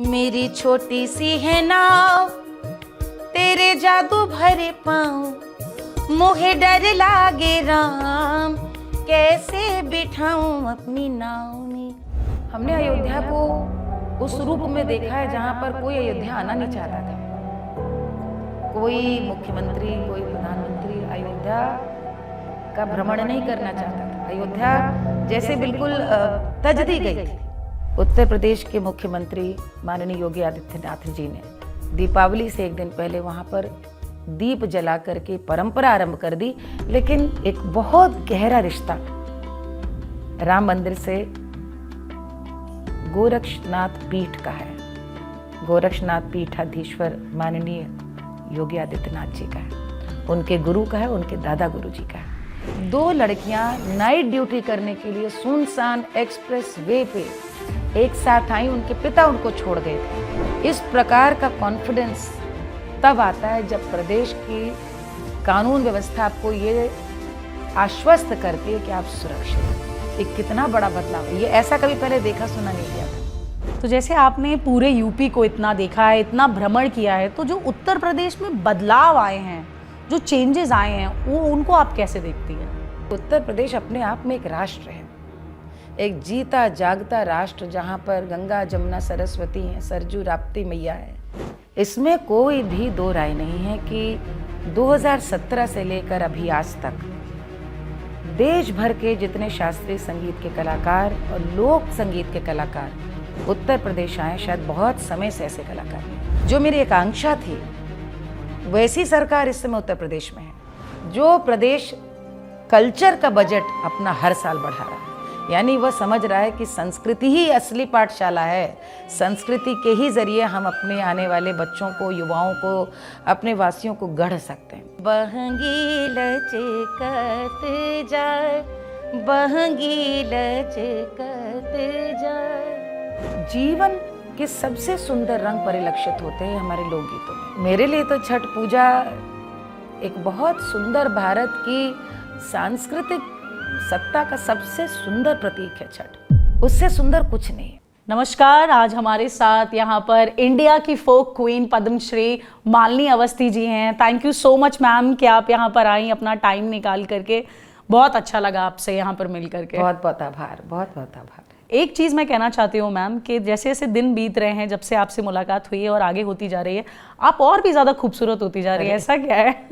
मेरी छोटी सी है नाव, तेरे जादू भरे पाँव, मोहे डर लागे राम, कैसे बिठाऊं अपनी नाव में। हमने अयोध्या को उस रूप में देखा है जहां पर कोई अयोध्या आना नहीं चाहता था। कोई मुख्यमंत्री, कोई प्रधानमंत्री अयोध्या का भ्रमण नहीं करना चाहता था। अयोध्या जैसे बिल्कुल तज दी गई थी। उत्तर प्रदेश के मुख्यमंत्री माननीय योगी आदित्यनाथ जी ने दीपावली से एक दिन पहले वहां पर दीप जला करके परंपरा आरंभ कर दी। लेकिन एक बहुत गहरा रिश्ता राम मंदिर से गोरक्षनाथ पीठ का है। गोरक्षनाथ पीठाधीश्वर माननीय योगी आदित्यनाथ जी का है, उनके गुरु का है, उनके दादा गुरु जी का है। दो लड़कियां नाइट ड्यूटी करने के लिए सुनसान एक्सप्रेस वे पे एक साथ आई, उनके पिता उनको छोड़ गए थे। इस प्रकार का कॉन्फिडेंस तब आता है जब प्रदेश की कानून व्यवस्था आपको ये आश्वस्त करती है कि आप सुरक्षित हैं। ये कितना बड़ा बदलाव है, ये ऐसा कभी पहले देखा सुना नहीं गया था। तो जैसे आपने पूरे यूपी को इतना देखा है, इतना भ्रमण किया है, तो जो उत्तर प्रदेश में बदलाव आए हैं, जो चेंजेस आए हैं, वो उनको आप कैसे देखती हैं? उत्तर प्रदेश अपने आप में एक राष्ट्र है, एक जीता जागता राष्ट्र जहाँ पर गंगा जमुना सरस्वती हैं, सरजू राप्ती मैया है। इसमें कोई भी दो राय नहीं है कि 2017 से लेकर अभी आज तक देश भर के जितने शास्त्रीय संगीत के कलाकार और लोक संगीत के कलाकार उत्तर प्रदेश आए, शायद बहुत समय से ऐसे कलाकार हैं। जो मेरी आकांक्षा थी वैसी सरकार इस समय उत्तर प्रदेश में है। जो प्रदेश कल्चर का बजट अपना हर साल बढ़ा रहा है, यानी वह समझ रहा है कि संस्कृति ही असली पाठशाला है। संस्कृति के ही जरिए हम अपने आने वाले बच्चों को, युवाओं को, अपने वासियों को गढ़ सकते हैं। बहंगी लचकत जाए, बहंगी लचकत जाए। जीवन के सबसे सुंदर रंग परिलक्षित होते हैं हमारे लोकगीतों में। मेरे लिए तो छठ पूजा एक बहुत सुंदर भारत की सांस्कृतिक सत्ता का सबसे सुंदर प्रतीक है छठ। उससे सुंदर कुछ नहीं है। नमस्कार, आज हमारे साथ यहाँ पर इंडिया की फोक क्वीन पद्मश्री मालिनी अवस्थी जी हैं। Thank you so much ma'am कि आप यहाँ पर आई अपना टाइम निकाल करके। बहुत अच्छा लगा आपसे यहाँ पर मिल करके। बहुत बहुत आभार, बहुत बहुत आभार। एक चीज़ मैं कहना चाहती हूँ मैम कि जैसे जैसे दिन बीत रहे हैं, जब से आपसे मुलाकात हुई है और आगे होती जा रही है, आप और भी ज़्यादा खूबसूरत होती जा रही है। ऐसा क्या है?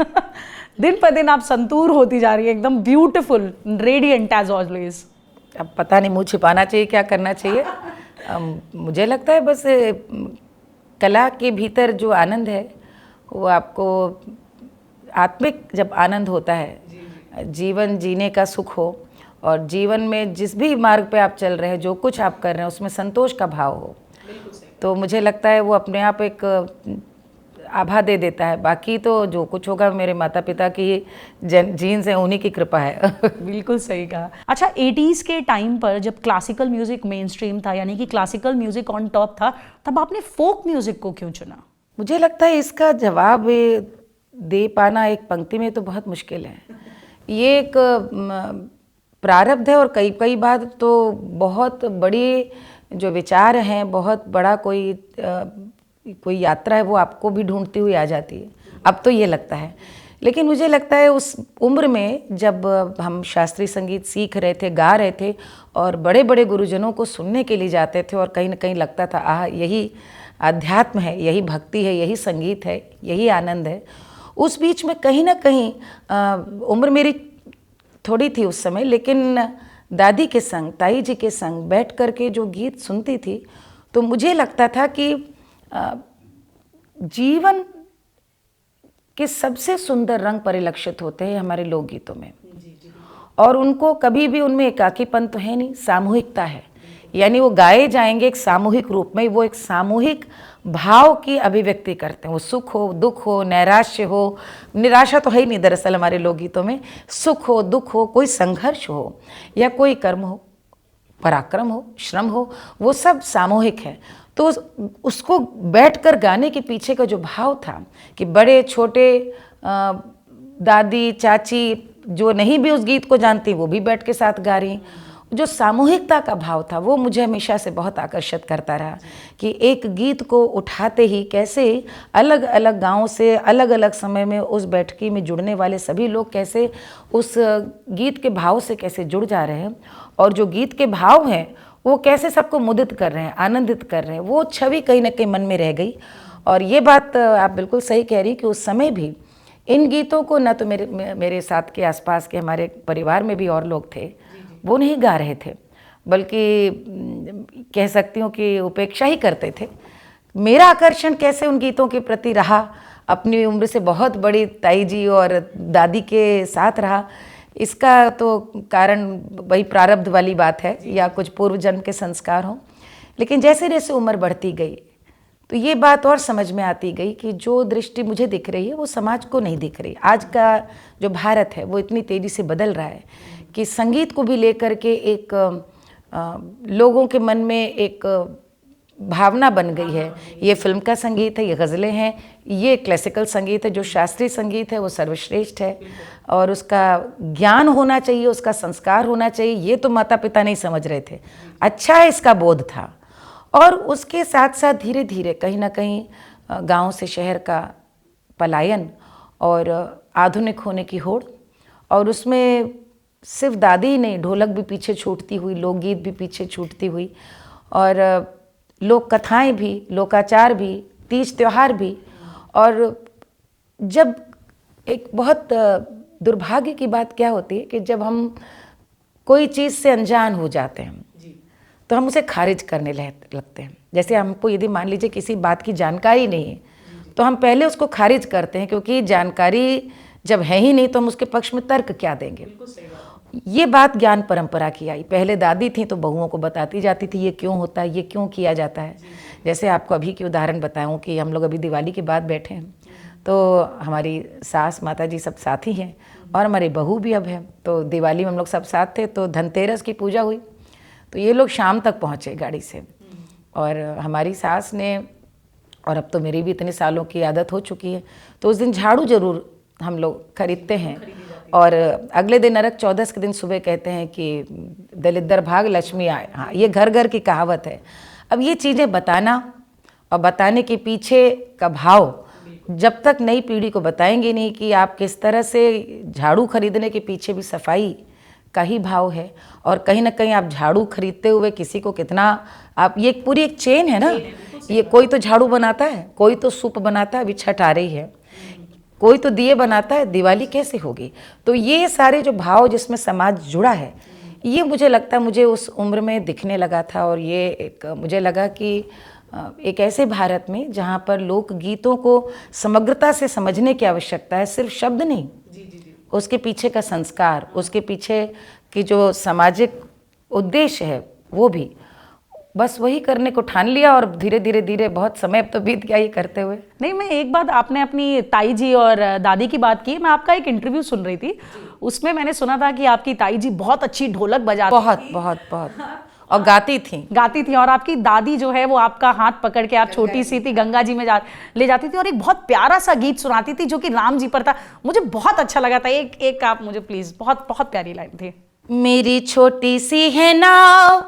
दिन पर दिन आप संतूर होती जा रही है, एकदम ब्यूटीफुल, रेडिएंट एज ऑलवेज। अब पता नहीं मुँह छिपाना चाहिए, क्या करना चाहिए। मुझे लगता है बस कला के भीतर जो आनंद है वो आपको आत्मिक जब आनंद होता है, जीवन जीने का सुख हो और जीवन में जिस भी मार्ग पे आप चल रहे हैं, जो कुछ आप कर रहे हैं उसमें संतोष का भाव हो, तो मुझे लगता है वो अपने आप एक आभा दे देता है। बाकी तो जो कुछ होगा मेरे माता पिता की जीन से, उन्हीं की कृपा है। बिल्कुल सही कहा। अच्छा, 80s के टाइम पर जब क्लासिकल म्यूजिक मेन स्ट्रीम था, यानी कि क्लासिकल म्यूजिक ऑन टॉप था, तब आपने फोक म्यूजिक को क्यों चुना? मुझे लगता है इसका जवाब दे पाना एक पंक्ति में तो बहुत मुश्किल है। ये एक प्रारब्ध है और कई बार तो बहुत बड़ी जो विचार हैं, बहुत बड़ा कोई यात्रा है, वो आपको भी ढूंढती हुई आ जाती है। अब तो ये लगता है, लेकिन मुझे लगता है उस उम्र में जब हम शास्त्रीय संगीत सीख रहे थे, गा रहे थे और बड़े बड़े गुरुजनों को सुनने के लिए जाते थे और कहीं ना कहीं लगता था आह, यही अध्यात्म है, यही भक्ति है, यही संगीत है, यही आनंद है। उस बीच में कहीं ना कहीं उम्र मेरी थोड़ी थी उस समय, लेकिन दादी के संग, ताई जी के संग बैठ कर के जो गीत सुनती थी, तो मुझे लगता था कि जीवन के सबसे सुंदर रंग परिलक्षित होते हैं हमारे लोकगीतों में। और उनको कभी भी उनमें एकाकीपन तो है नहीं, सामूहिकता है। यानी वो गाए जाएंगे एक सामूहिक रूप में, वो एक सामूहिक भाव की अभिव्यक्ति करते हैं। वो सुख हो, दुख हो, नैराश्य हो, निराशा तो है ही नहीं दरअसल हमारे लोकगीतों में। सुख हो, दुख हो, कोई संघर्ष हो या कोई कर्म हो, पराक्रम हो, श्रम हो, वो सब सामूहिक है। तो उसको बैठकर गाने के पीछे का जो भाव था कि बड़े छोटे दादी चाची जो नहीं भी उस गीत को जानती वो भी बैठ के साथ गा रही, जो सामूहिकता का भाव था वो मुझे हमेशा से बहुत आकर्षित करता रहा कि एक गीत को उठाते ही कैसे अलग अलग गांव से अलग अलग समय में उस बैठकी में जुड़ने वाले सभी लोग कैसे उस गीत के भाव से कैसे जुड़ जा रहे हैं, और जो गीत के भाव हैं वो कैसे सबको मुदित कर रहे हैं, आनंदित कर रहे हैं। वो छवि कहीं ना कहीं मन में रह गई। और ये बात आप बिल्कुल सही कह रही कि उस समय भी इन गीतों को न तो मेरे साथ के आसपास के हमारे परिवार में भी और लोग थे, वो नहीं गा रहे थे, बल्कि कह सकती हूँ कि उपेक्षा ही करते थे। मेरा आकर्षण कैसे उन गीतों के प्रति रहा, अपनी उम्र से बहुत बड़ी ताई जी और दादी के साथ रहा, इसका तो कारण वही प्रारब्ध वाली बात है या कुछ पूर्व जन्म के संस्कार हों। लेकिन जैसे जैसे उम्र बढ़ती गई तो ये बात और समझ में आती गई कि जो दृष्टि मुझे दिख रही है वो समाज को नहीं दिख रही। आज का जो भारत है वो इतनी तेज़ी से बदल रहा है कि संगीत को भी लेकर के एक लोगों के मन में एक भावना बन गई है। ये फिल्म का संगीत है, ये गज़लें हैं, ये क्लासिकल संगीत है, जो शास्त्रीय संगीत है वो सर्वश्रेष्ठ है और उसका ज्ञान होना चाहिए, उसका संस्कार होना चाहिए। ये तो माता पिता नहीं समझ रहे थे, अच्छा है इसका बोध था। और उसके साथ साथ धीरे धीरे कहीं ना कहीं गांव से शहर का पलायन और आधुनिक होने की होड़, और उसमें सिर्फ दादी ही नहीं, ढोलक भी पीछे छूटती हुई, लोकगीत भी पीछे छूटती हुई, और लोक कथाएँ भी, लोकाचार भी, तीज त्यौहार भी। और जब एक बहुत दुर्भाग्य की बात क्या होती है कि जब हम कोई चीज़ से अनजान हो जाते हैं तो हम उसे खारिज करने लगते हैं। जैसे हमको यदि मान लीजिए किसी बात की जानकारी नहीं है तो हम पहले उसको खारिज करते हैं, क्योंकि जानकारी जब है ही नहीं तो हम उसके पक्ष में तर्क क्या देंगे। ये बात ज्ञान परंपरा की आई। पहले दादी थी तो बहुओं को बताती जाती थी ये क्यों होता है, ये क्यों किया जाता है। जैसे आपको अभी की उदाहरण बताऊं कि हम लोग अभी दिवाली के बाद बैठे हैं तो हमारी सास माता जी सब साथ ही हैं और हमारी बहू भी अब है। तो दिवाली में हम लोग सब साथ थे, तो धनतेरस की पूजा हुई तो ये लोग शाम तक पहुँचे गाड़ी से, और हमारी सास ने, और अब तो मेरी भी इतने सालों की आदत हो चुकी है, तो उस दिन झाड़ू जरूर हम लोग खरीदते हैं। और अगले दिन नरक चौदस के दिन सुबह कहते हैं कि दलिद्दर भाग लक्ष्मी आए। हाँ, ये घर घर की कहावत है। अब ये चीज़ें बताना और बताने के पीछे का भाव जब तक नई पीढ़ी को बताएंगे नहीं कि आप किस तरह से झाड़ू खरीदने के पीछे भी सफाई का ही भाव है, और कहीं ना कहीं आप झाड़ू खरीदते हुए किसी को कितना, आप, ये पूरी एक चेन है ना। ये कोई तो झाड़ू बनाता है, कोई तो सूप बनाता है, अभी छठ आ रही है, कोई तो दिए बनाता है, दिवाली कैसे होगी। तो ये सारे जो भाव जिसमें समाज जुड़ा है, ये मुझे लगता है मुझे उस उम्र में दिखने लगा था। और ये एक मुझे लगा कि एक ऐसे भारत में जहाँ पर लोक गीतों को समग्रता से समझने की आवश्यकता है, सिर्फ शब्द नहीं, उसके पीछे का संस्कार, उसके पीछे की जो सामाजिक उद्देश्य है वो भी, बस वही करने को ठान लिया। और धीरे धीरे धीरे बहुत समय अब तो बीत गया ये करते हुए। नहीं, मैं एक बात, आपने अपनी ताई जी और दादी की बात की, मैं आपका एक इंटरव्यू सुन रही थी, उसमें मैंने सुना था कि आपकी ताई जी बहुत अच्छी ढोलक बजाती, बहुत बहुत बहुत, और गाती थी। और आपकी दादी जो है वो आपका हाथ पकड़ के, आप छोटी सी थी, गंगा जी में ले जाती थी और एक बहुत प्यारा सा गीत सुनाती थी जो कि राम जी पर था। मुझे बहुत अच्छा लगा था। एक आप मुझे प्लीज, बहुत बहुत प्यारी लाइन थी। मेरी छोटी सी है नाव,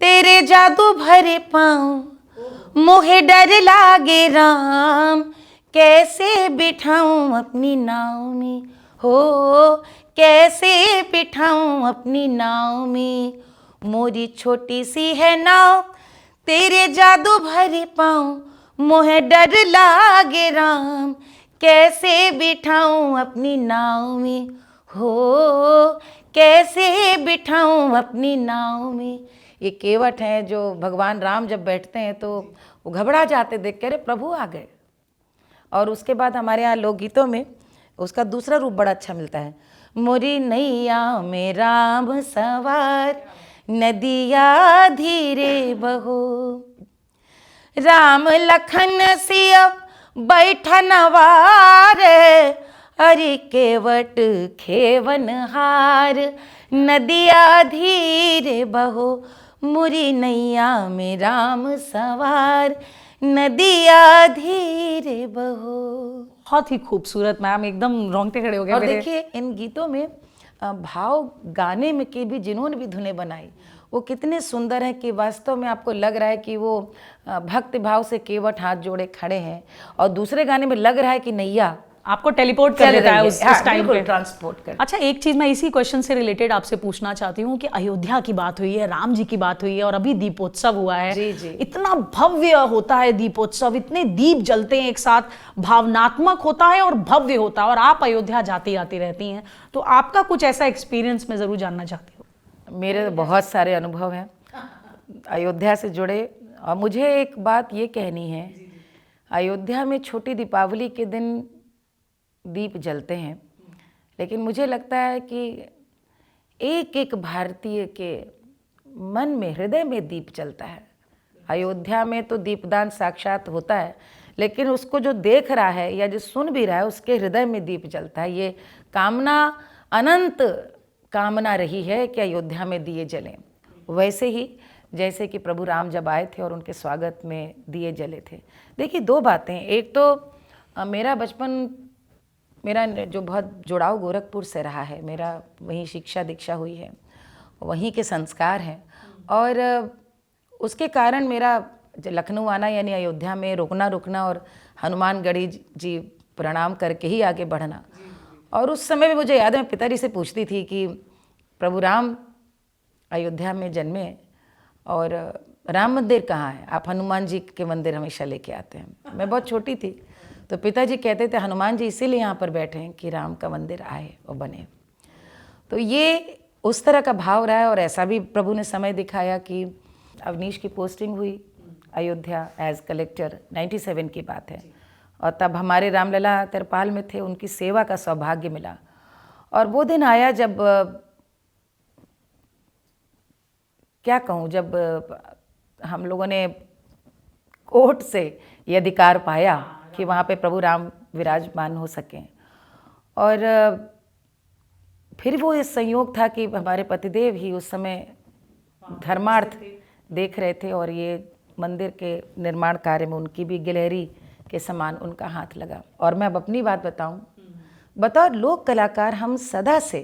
तेरे जादू भरे पाँव, मोहे डर लागे राम, कैसे बिठाऊं अपनी नाव में, हो कैसे बिठाऊं अपनी नाव में। मोरी छोटी सी है नाव, तेरे जादू भरे पाँव, मोहे डर लागे राम, कैसे बिठाऊं अपनी नाव में, हो कैसे बिठाऊं अपनी नाव में। ये केवट है जो भगवान राम जब बैठते हैं तो वो घबरा जाते देख के, अरे प्रभु आ गए। और उसके बाद हमारे यहाँ लोकगीतों में उसका दूसरा रूप बड़ा अच्छा मिलता है। मोरी नैया में राम सवार, नदिया धीरे बहो, राम लखन सिया बैठन वार, अरे केवट खेवन हार, नदिया धीरे बहो, मुरी नैया में राम सवार, नदिया धीरे बहो। बहुत ही खूबसूरत मैम, एकदम रोंगटे खड़े हो गए और मेरे। देखिए इन गीतों में भाव गाने में की भी जिन्होंने भी धुनें बनाई वो कितने सुंदर हैं कि वास्तव में आपको लग रहा है कि वो भक्ति भाव से केवट हाथ जोड़े खड़े हैं, और दूसरे गाने में लग रहा है कि नैया आपको टेलीपोर्ट कर देता है उस टाइम पे, ट्रांसपोर्ट कर। अच्छा, एक चीज मैं इसी क्वेश्चन से रिलेटेड आपसे पूछना चाहती हूँ कि अयोध्या की बात हुई है, राम जी की बात हुई है, और अभी दीपोत्सव हुआ है। जी जी। इतना भव्य होता है दीपोत्सव, इतने दीप जलते हैं एक साथ, भावनात्मक होता है और भव्य होता है, और आप अयोध्या जाती आती रहती हैं, तो आपका कुछ ऐसा एक्सपीरियंस मैं जरूर जानना चाहती हूँ। मेरे बहुत सारे अनुभव हैं अयोध्या से जुड़े, और मुझे एक बात ये कहनी है, अयोध्या में छोटी दीपावली के दिन दीप जलते हैं, लेकिन मुझे लगता है कि एक एक भारतीय के मन में, हृदय में दीप जलता है। अयोध्या में तो दीपदान साक्षात होता है, लेकिन उसको जो देख रहा है या जो सुन भी रहा है उसके हृदय में दीप जलता है। ये कामना, अनंत कामना रही है कि अयोध्या में दिए जलें। वैसे ही जैसे कि प्रभु राम जब आए थे और उनके स्वागत में दिए जले थे। देखिए, दो बातें, एक तो मेरा बचपन, मेरा जो बहुत जुड़ाव गोरखपुर से रहा है, मेरा वहीं शिक्षा दीक्षा हुई है, वहीं के संस्कार हैं, और उसके कारण मेरा लखनऊ आना यानी अयोध्या में रुकना और हनुमानगढ़ी जी प्रणाम करके ही आगे बढ़ना। और उस समय भी मुझे याद है, मैं पिताजी से पूछती थी कि प्रभु राम अयोध्या में जन्मे और राम मंदिर कहाँ है, आप हनुमान जी के मंदिर हमेशा लेके आते हैं। मैं बहुत छोटी थी, तो पिताजी कहते थे हनुमान जी इसीलिए यहाँ पर बैठे हैं कि राम का मंदिर आए और बने। तो ये उस तरह का भाव रहा है, और ऐसा भी प्रभु ने समय दिखाया कि अवनीश की पोस्टिंग हुई अयोध्या एज कलेक्टर, 97 की बात है, और तब हमारे रामलला तिरपाल में थे, उनकी सेवा का सौभाग्य मिला। और वो दिन आया जब, क्या कहूँ, जब हम लोगों ने कोर्ट से ये अधिकार पाया कि वहाँ पे प्रभु राम विराजमान हो सकें। और फिर वो इस संयोग था कि हमारे पतिदेव ही उस समय धर्मार्थ देख रहे थे, और ये मंदिर के निर्माण कार्य में उनकी भी गिलहरी के समान उनका हाथ लगा। और मैं अब अपनी बात बताऊं, बतौर लोक कलाकार हम सदा से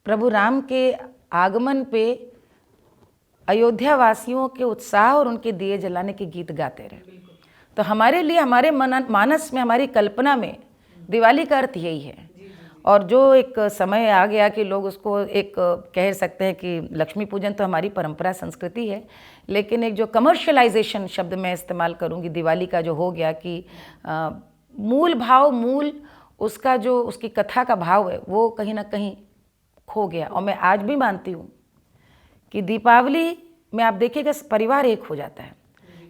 प्रभु राम के आगमन पे अयोध्या वासियों के उत्साह और उनके दिए जलाने के गीत गाते रहे। तो हमारे लिए, हमारे मानस में, हमारी कल्पना में दिवाली का अर्थ यही है। और जो एक समय आ गया कि लोग उसको एक कह सकते हैं कि लक्ष्मी पूजन तो हमारी परंपरा संस्कृति है, लेकिन एक जो कमर्शियलाइजेशन शब्द मैं इस्तेमाल करूंगी दिवाली का, जो हो गया कि मूल भाव, मूल उसका जो उसकी कथा का भाव है वो कहीं ना कहीं खो गया। और मैं आज भी मानती हूँ कि दीपावली में आप देखिएगा परिवार एक हो जाता है,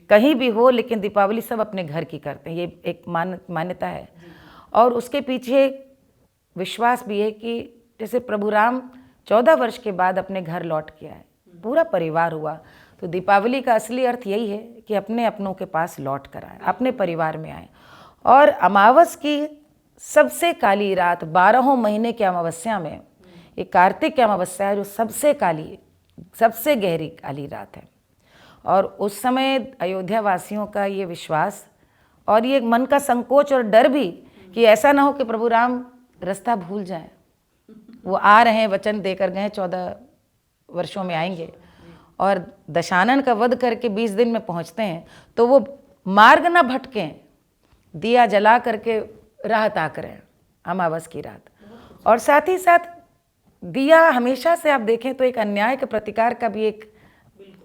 कहीं भी हो, लेकिन दीपावली सब अपने घर की करते हैं, ये एक मान्यता है। और उसके पीछे विश्वास भी है कि जैसे प्रभु राम 14 वर्ष के बाद अपने घर लौट के आए, पूरा परिवार हुआ, तो दीपावली का असली अर्थ यही है कि अपने अपनों के पास लौट कर आए, अपने परिवार में आए। और अमावस की सबसे काली रात, 12 महीने की अमावस्या में एक कार्तिक की अमावस्या है जो सबसे काली, सबसे गहरी काली रात है। और उस समय अयोध्या वासियों का ये विश्वास और ये मन का संकोच और डर भी कि ऐसा ना हो कि प्रभु राम रास्ता भूल जाए। वो आ रहे हैं, वचन देकर गए, 14 वर्षों में आएंगे, और दशानन का वध करके 20 दिन में पहुंचते हैं, तो वो मार्ग ना भटकें, दिया जला करके राह ताक रहे हैं अमावस की रात। और साथ ही साथ दिया हमेशा से आप देखें तो एक अन्याय के प्रतिकार का भी एक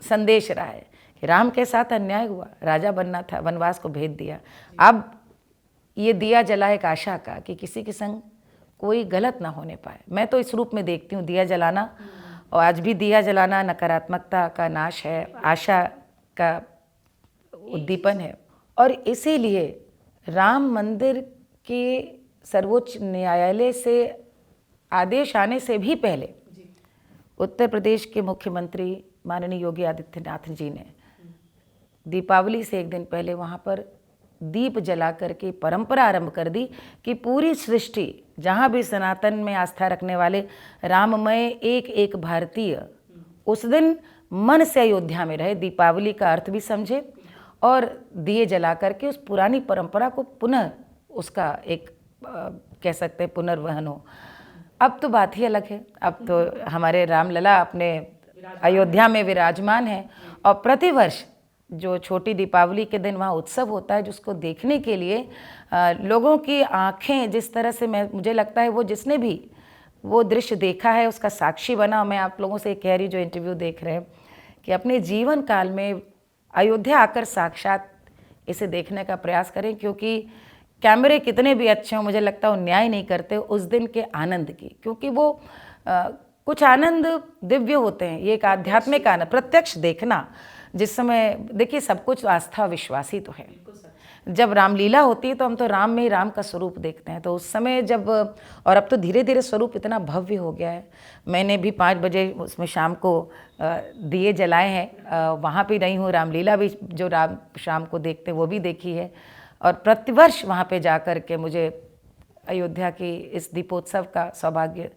संदेश रहा है कि राम के साथ अन्याय हुआ, राजा बनना था, वनवास को भेज दिया। अब ये दिया जला एक आशा का कि किसी के संग कोई गलत ना होने पाए। मैं तो इस रूप में देखती हूँ दिया जलाना, और आज भी दिया जलाना नकारात्मकता का नाश है, आशा का उद्दीपन है। और इसीलिए राम मंदिर के सर्वोच्च न्यायालय से आदेश आने से भी पहले उत्तर प्रदेश के मुख्यमंत्री माननीय योगी आदित्यनाथ जी ने दीपावली से एक दिन पहले वहाँ पर दीप जला करके परंपरा आरंभ कर दी कि पूरी सृष्टि, जहाँ भी सनातन में आस्था रखने वाले राममय एक एक भारतीय उस दिन मन से अयोध्या में रहे, दीपावली का अर्थ भी समझे और दिए जला करके उस पुरानी परंपरा को पुनः उसका एक कह सकते हैं पुनर्वहन हो। अब तो बात ही अलग है। अब तो हमारे रामलला अपने अयोध्या में विराजमान है और प्रतिवर्ष जो छोटी दीपावली के दिन वहाँ उत्सव होता है, जिसको देखने के लिए लोगों की आंखें जिस तरह से, मुझे लगता है वो जिसने भी वो दृश्य देखा है उसका साक्षी बना। मैं आप लोगों से कह रही जो इंटरव्यू देख रहे हैं कि अपने जीवन काल में अयोध्या आकर साक्षात इसे देखने का प्रयास करें, क्योंकि कैमरे कितने भी अच्छे हों मुझे लगता है वो न्याय नहीं करते उस दिन के आनंद की, क्योंकि वो कुछ आनंद दिव्य होते हैं। ये एक आध्यात्मिक आनंद, प्रत्यक्ष देखना। जिस समय देखिए सब कुछ आस्था विश्वासी तो है। जब रामलीला होती है तो हम तो राम में ही राम का स्वरूप देखते हैं, तो उस समय जब, और अब तो धीरे धीरे स्वरूप इतना भव्य हो गया है। मैंने भी 5 बजे उसमें शाम को दिए जलाए हैं, वहाँ पे रही हूँ। रामलीला भी जो राम शाम को देखते हैं वो भी देखी है, और प्रतिवर्ष वहाँ पे जा कर के मुझे अयोध्या की इस दीपोत्सव का सौभाग्य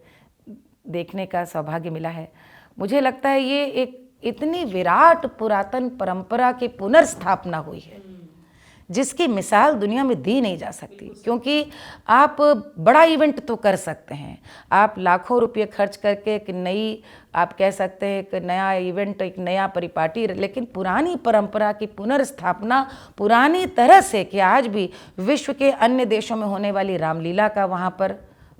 देखने का सौभाग्य मिला है। मुझे लगता है ये एक इतनी विराट पुरातन परंपरा की पुनर्स्थापना हुई है जिसकी मिसाल दुनिया में दी नहीं जा सकती। क्योंकि आप बड़ा इवेंट तो कर सकते हैं, आप लाखों रुपये खर्च करके एक नई, आप कह सकते हैं एक नया इवेंट, एक नया परिपाटी, लेकिन पुरानी परंपरा की पुनर्स्थापना पुरानी तरह से कि आज भी विश्व के अन्य देशों में होने वाली रामलीला का वहाँ पर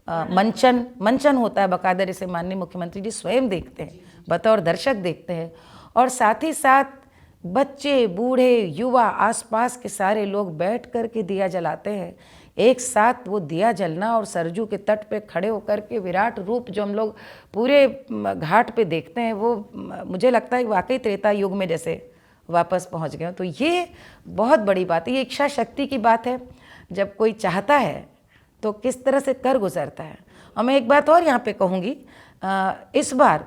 मंचन होता है बकायदा, जिसे माननीय मुख्यमंत्री जी स्वयं देखते हैं, बतौर दर्शक देखते हैं। और साथ ही साथ बच्चे, बूढ़े, युवा, आसपास के सारे लोग बैठ कर के दिया जलाते हैं एक साथ। वो दिया जलना और सरजू के तट पे खड़े होकर के विराट रूप जो हम लोग पूरे घाट पे देखते हैं, वो मुझे लगता है वाकई त्रेता युग में जैसे वापस पहुंच गए। तो ये बहुत बड़ी बात है, ये इच्छा शक्ति की बात है। जब कोई चाहता है तो किस तरह से कर गुजरता है। और मैं एक बात और यहाँ पे कहूँगी, इस बार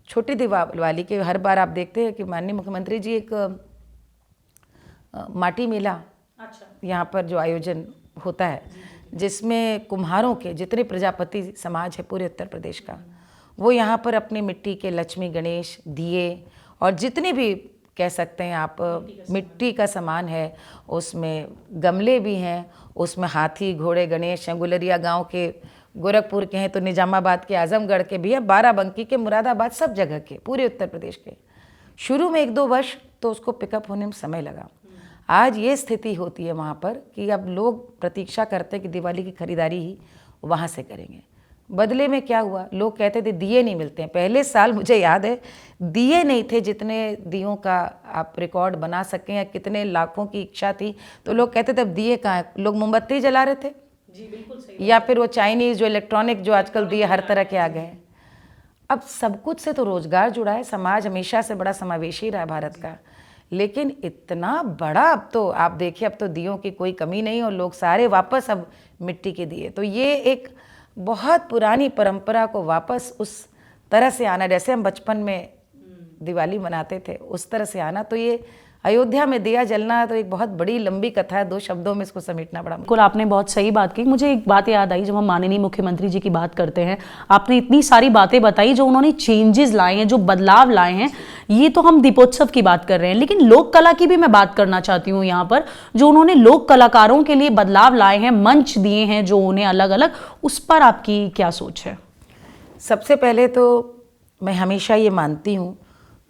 छोटी दिवाली के हर बार आप देखते हैं कि माननीय मुख्यमंत्री जी एक माटी मेला यहाँ पर जो आयोजन होता है, जिसमें कुम्हारों के जितने प्रजापति समाज है पूरे उत्तर प्रदेश का, वो यहाँ पर अपने मिट्टी के लक्ष्मी, गणेश, दिए और जितने भी कह सकते हैं आप मिट्टी का सामान है, उसमें गमले भी हैं, उसमें हाथी, घोड़े, गणेश हैं। गुलरिया गांव के, गोरखपुर के हैं तो निजामाबाद के, आजमगढ़ के भी हैं, बाराबंकी के, मुरादाबाद, सब जगह के, पूरे उत्तर प्रदेश के। शुरू में 1-2 वर्ष तो उसको पिकअप होने में समय लगा। आज ये स्थिति होती है वहाँ पर कि अब लोग प्रतीक्षा करते हैं कि दिवाली की खरीदारी ही वहाँ से करेंगे। बदले में क्या हुआ, लोग कहते थे दिए नहीं मिलते हैं। पहले साल मुझे याद है दिए नहीं थे, जितने दियों का आप रिकॉर्ड बना सकें, या कितने लाखों की इच्छा थी तो लोग कहते थे अब दिए कहाँ हैं। लोग मोमबत्ती जला रहे थे जी, बिल्कुल सही। या फिर वो चाइनीज़ जो इलेक्ट्रॉनिक जो आजकल दिए हर तरह के आ गए हैं। अब सब कुछ से तो रोजगार जुड़ा है, समाज हमेशा से बड़ा समावेशी रहा है भारत का, लेकिन इतना बड़ा अब तो आप देखिए, अब तो दियों की कोई कमी नहीं और लोग सारे वापस अब मिट्टी के दिए। तो ये एक बहुत पुरानी परंपरा को वापस उस तरह से आना, जैसे हम बचपन में दिवाली मनाते थे उस तरह से आना। तो ये अयोध्या में दिया जलना तो एक बहुत बड़ी लंबी कथा है, 2 शब्दों में इसको समेटना बड़ा। बिल्कुल, आपने बहुत सही बात की। मुझे एक बात याद आई, जब हम माननीय मुख्यमंत्री जी की बात करते हैं, आपने इतनी सारी बातें बताई जो उन्होंने चेंजेस लाए हैं, जो बदलाव लाए हैं। ये तो हम दीपोत्सव की बात कर रहे हैं, लेकिन लोक कला की भी मैं बात करना चाहती हूँ यहाँ पर। जो उन्होंने लोक कलाकारों के लिए बदलाव लाए हैं, मंच दिए हैं जो उन्हें अलग अलग, उस पर आपकी क्या सोच है? सबसे पहले तो मैं हमेशा ये मानती हूँ,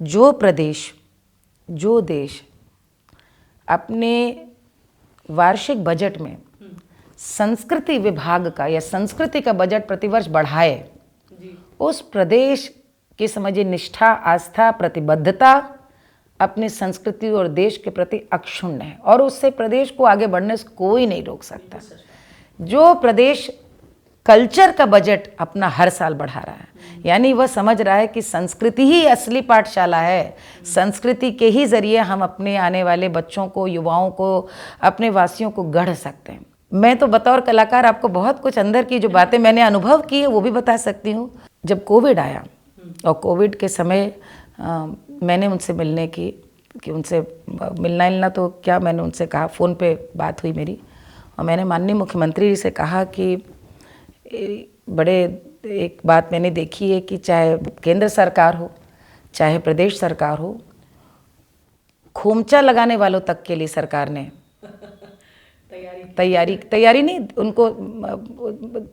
जो प्रदेश, जो देश अपने वार्षिक बजट में संस्कृति विभाग का या संस्कृति का बजट प्रतिवर्ष बढ़ाए, उस प्रदेश की समझिए निष्ठा, आस्था, प्रतिबद्धता अपनी संस्कृति और देश के प्रति अक्षुण्ण है, और उससे प्रदेश को आगे बढ़ने से कोई नहीं रोक सकता। जो प्रदेश कल्चर का बजट अपना हर साल बढ़ा रहा है, यानी वह समझ रहा है कि संस्कृति ही असली पाठशाला है, संस्कृति के ही जरिए हम अपने आने वाले बच्चों को, युवाओं को, अपने वासियों को गढ़ सकते हैं। मैं तो बतौर कलाकार आपको बहुत कुछ अंदर की जो बातें मैंने अनुभव की है वो भी बता सकती हूँ। जब कोविड आया और कोविड के समय मैंने उनसे मिलने की, कि उनसे मिलना तो क्या, मैंने उनसे कहा, फ़ोन पे बात हुई मेरी, और मैंने माननीय मुख्यमंत्री जी से कहा कि बड़े एक बात मैंने देखी है कि चाहे केंद्र सरकार हो चाहे प्रदेश सरकार हो, खोमचा लगाने वालों तक के लिए सरकार ने तैयारी नहीं, उनको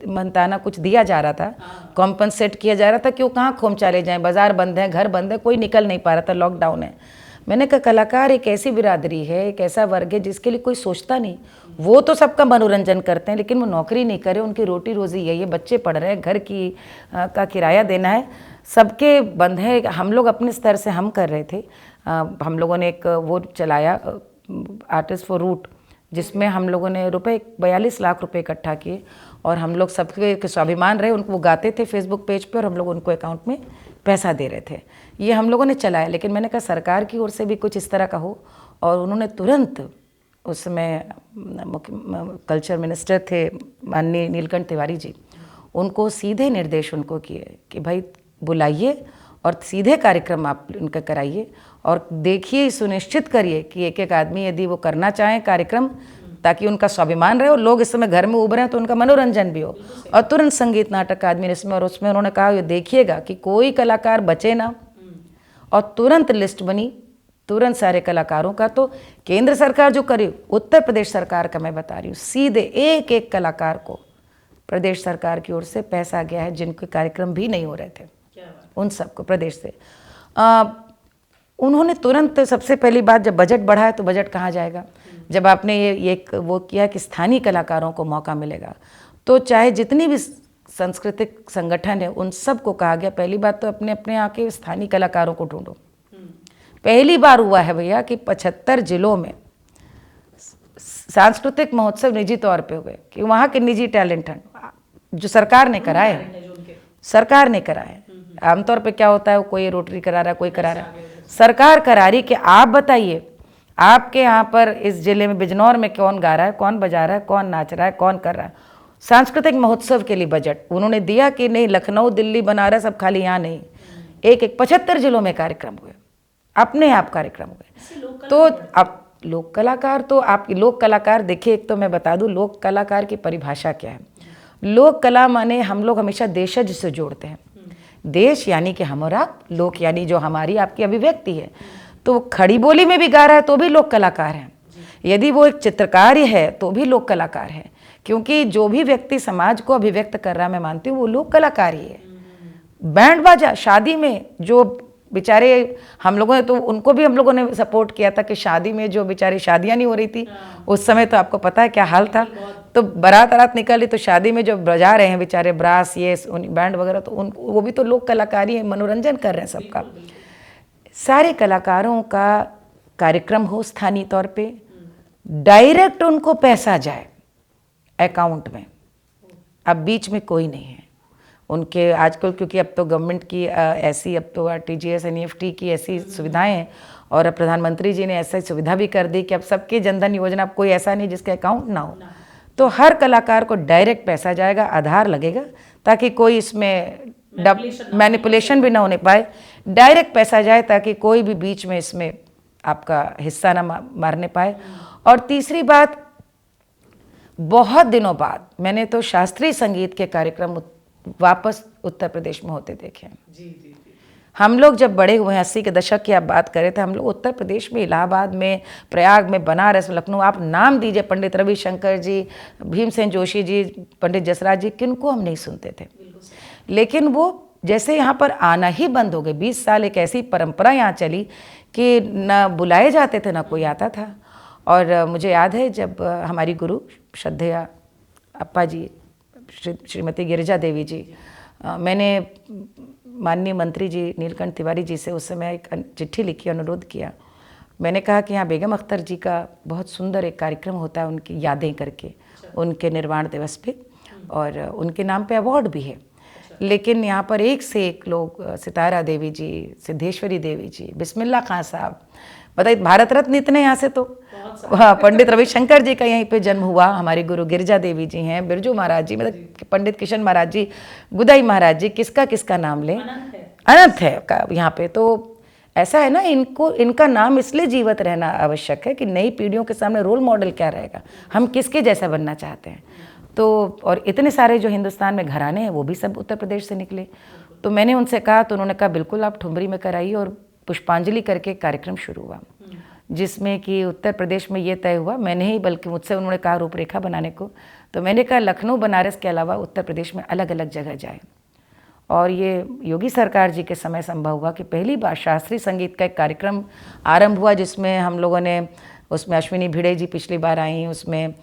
मनताना कुछ दिया जा रहा था, कॉम्पनसेट किया जा रहा था कि वो कहाँ खोम चले जाएं, बाजार बंद है, घर बंद है, कोई निकल नहीं पा रहा था, लॉकडाउन है। मैंने कहा कलाकार एक ऐसी बिरादरी है, एक ऐसा वर्ग है जिसके लिए कोई सोचता नहीं। वो तो सबका मनोरंजन करते हैं, लेकिन वो नौकरी नहीं करे, उनकी रोटी रोजी यही है, बच्चे पढ़ रहे हैं, घर की का किराया देना है, सबके बंद है। हम लोग अपने स्तर से हम कर रहे थे। हम लोगों ने एक वो चलाया आर्टिस्ट फॉर रूट, जिसमें हम लोगों ने 42 लाख रुपए इकट्ठा किए और हम लोग सबके स्वाभिमान रहे। उनको वो गाते थे फेसबुक पेज पे और हम लोग उनको अकाउंट में पैसा दे रहे थे। ये हम लोगों ने चलाया, लेकिन मैंने कहा सरकार की ओर से भी कुछ इस तरह का हो। और उन्होंने तुरंत, उसमें कल्चर मिनिस्टर थे माननीय नीलकंठ तिवारी जी, उनको सीधे निर्देश उनको किए कि भाई बुलाइए और सीधे कार्यक्रम आप उनका कराइए और देखिए, सुनिश्चित करिए कि एक एक आदमी यदि वो करना चाहें कार्यक्रम, ताकि उनका स्वाभिमान रहे और लोग इस समय घर में उभरे हैं तो उनका मनोरंजन भी हो। और तुरंत संगीत नाटक आदमी इसमें, और उसमें उन्होंने कहा ये देखिएगा कि कोई कलाकार बचे ना। और तुरंत लिस्ट बनी, तुरंत सारे कलाकारों का। तो केंद्र सरकार जो करे, उत्तर प्रदेश सरकार का मैं बता रही हूँ, सीधे एक एक कलाकार को प्रदेश सरकार की ओर से पैसा गया है, जिनके कार्यक्रम भी नहीं हो रहे थे, उन सबको प्रदेश से। उन्होंने तुरंत, सबसे पहली बात, जब बजट बढ़ा है तो बजट कहाँ जाएगा? जब आपने ये वो किया कि स्थानीय कलाकारों को मौका मिलेगा, तो चाहे जितनी भी सांस्कृतिक संगठन है उन सबको कहा गया, पहली बात तो अपने अपने यहाँ के स्थानीय कलाकारों को ढूंढो। पहली बार हुआ है भैया कि 75 जिलों में सांस्कृतिक महोत्सव निजी तौर पे हुए, कि वहाँ के निजी टैलेंट हैं जो सरकार ने कराए, सरकार ने कराए। आमतौर पे क्या होता है, कोई रोटरी करा रहा है, कोई करा रहा है, सरकार करा रही कि आप बताइए आपके यहाँ पर इस जिले में बिजनौर में कौन गा रहा है, कौन बजा रहा है, कौन नाच रहा है, कौन कर रहा है। सांस्कृतिक महोत्सव के लिए बजट उन्होंने दिया कि नहीं, लखनऊ, दिल्ली, बनारस, सब खाली यहाँ नहीं, एक 75 जिलों में कार्यक्रम हुए, अपने आप कार्यक्रम हुए। तो अब लोक कलाकार, तो आप लोक कलाकार देखिए, एक तो मैं बता दूं लोक कलाकार की परिभाषा क्या है। लोक कला माने हम लोग हमेशा देशज से जोड़ते हैं, देश यानी कि हम और आप, लोक यानी जो हमारी आपकी अभिव्यक्ति है। तो खड़ी बोली में भी गा रहा है तो भी लोक कलाकार है, यदि वो एक चित्रकार है तो भी लोक कलाकार है, क्योंकि जो भी व्यक्ति समाज को अभिव्यक्त कर रहा है, मैं मानती हूँ वो लोक कलाकार ही है। बैंड बाजा शादी में जो बेचारे, हम लोगों ने तो उनको भी हम लोगों ने सपोर्ट किया था कि शादी में जो बेचारी शादियां नहीं हो रही थी उस समय, तो आपको पता है क्या हाल था। तो बारात निकली तो शादी में जो बजा रहे हैं बेचारे ब्रास, ये बैंड वगैरह, तो वो भी तो लोक कलाकारी है, मनोरंजन कर रहे हैं सबका। सारे कलाकारों का कार्यक्रम हो स्थानीय तौर पे, डायरेक्ट उनको पैसा जाए अकाउंट में, अब बीच में कोई नहीं है उनके आजकल, क्योंकि अब तो गवर्नमेंट की ऐसी, अब तो RTGS NEFT की ऐसी सुविधाएं हैं, और अब प्रधानमंत्री जी ने ऐसी सुविधा भी कर दी कि अब सबके जनधन योजना, अब कोई ऐसा नहीं जिसके अकाउंट ना हो। तो हर कलाकार को डायरेक्ट पैसा जाएगा, आधार लगेगा, ताकि कोई इसमें मैनिपुलेशन भी ना होने पाए, डायरेक्ट पैसा जाए ताकि कोई भी बीच में इसमें आपका हिस्सा ना मारने पाए। और तीसरी बात, बहुत दिनों बाद मैंने तो शास्त्रीय संगीत के कार्यक्रम वापस उत्तर प्रदेश में होते देखे हैं। हम लोग जब बड़े हुए हैं, 80 के दशक की आप बात करें, तो हम लोग उत्तर प्रदेश में, इलाहाबाद में, प्रयाग में, बनारस में, लखनऊ, आप नाम दीजिए, पंडित रविशंकर जी, भीमसेन जोशी जी, पंडित जसराज जी, किनको हम नहीं सुनते थे। लेकिन वो जैसे यहाँ पर आना ही बंद हो गए, 20 साल एक ऐसी परंपरा यहाँ चली कि ना बुलाए जाते थे ना कोई आता था। और मुझे याद है जब हमारी गुरु श्रद्धेय अप्पा जी, श्रीमती गिरिजा देवी जी, मैंने माननीय मंत्री जी नीलकंठ तिवारी जी से उस समय एक चिट्ठी लिखी, अनुरोध किया। मैंने कहा कि यहाँ बेगम अख्तर जी का बहुत सुंदर एक कार्यक्रम होता है उनकी यादें करके, उनके निर्वाण दिवस पे, और उनके नाम पे अवार्ड भी है। लेकिन यहाँ पर एक से एक लोग, सितारा देवी जी, सिद्धेश्वरी देवी जी, बिस्मिल्लाह खां साहब, बताइए भारत रत्न इतने यहाँ से, तो हाँ, पंडित रविशंकर जी का यहीं पे जन्म हुआ, हमारी गुरु गिरिजा देवी जी हैं, बिरजू महाराज जी, मतलब पंडित किशन महाराज जी, गुदाई महाराज जी, किसका किसका नाम लें, अनंत है यहाँ पे। तो ऐसा है ना, इनका नाम इसलिए जीवित रहना आवश्यक है कि नई पीढ़ियों के सामने रोल मॉडल क्या रहेगा, हम किसके जैसा बनना चाहते हैं। तो और इतने सारे जो हिंदुस्तान में घराने हैं वो भी सब उत्तर प्रदेश से निकले। तो मैंने उनसे कहा, तो उन्होंने कहा बिल्कुल आप ठुमरी में कराइए, और पुष्पांजलि करके कार्यक्रम शुरू हुआ। जिसमें कि उत्तर प्रदेश में ये तय हुआ, मैंने ही बल्कि मुझसे उन्होंने कहा रूपरेखा बनाने को, तो मैंने कहा लखनऊ बनारस के अलावा उत्तर प्रदेश में अलग अलग जगह जाए। और ये योगी सरकार जी के समय संभव हुआ कि पहली बार शास्त्रीय संगीत का एक कार्यक्रम आरंभ हुआ, जिसमें हम लोगों ने, उसमें अश्विनी भिड़े जी पिछली बार आई, उसमें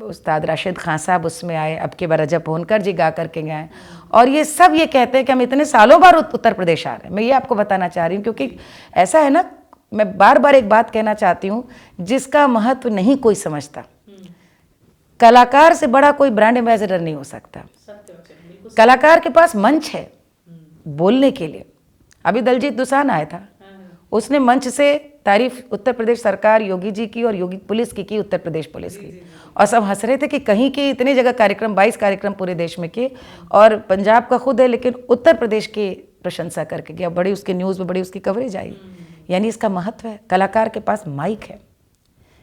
उस्ताद राशिद खान साहब उसमें आए, अब की बार रजब होनकर जी गा करके गए। और ये सब ये कहते हैं कि हम इतने सालों बाद उत्तर प्रदेश आ रहे हैं। मैं ये आपको बताना चाह रही हूँ, क्योंकि ऐसा है ना, मैं बार बार एक बात कहना चाहती हूँ, जिसका महत्व नहीं कोई समझता। कलाकार से बड़ा कोई ब्रांड एम्बेसडर नहीं हो सकता। कलाकार के पास मंच है बोलने के लिए। अभी दलजीत दोसांझ आया था, उसने मंच से तारीफ उत्तर प्रदेश सरकार, योगी जी की और योगी पुलिस की उत्तर प्रदेश पुलिस की, और सब हंस रहे थे कि कहीं की इतनी जगह कार्यक्रम, 22 कार्यक्रम पूरे देश में किए, और पंजाब का खुद है लेकिन उत्तर प्रदेश की प्रशंसा करके गया, बड़ी उसकी न्यूज़ में बड़ी उसकी कवरेज आई। यानी इसका महत्व है, कलाकार के पास माइक है।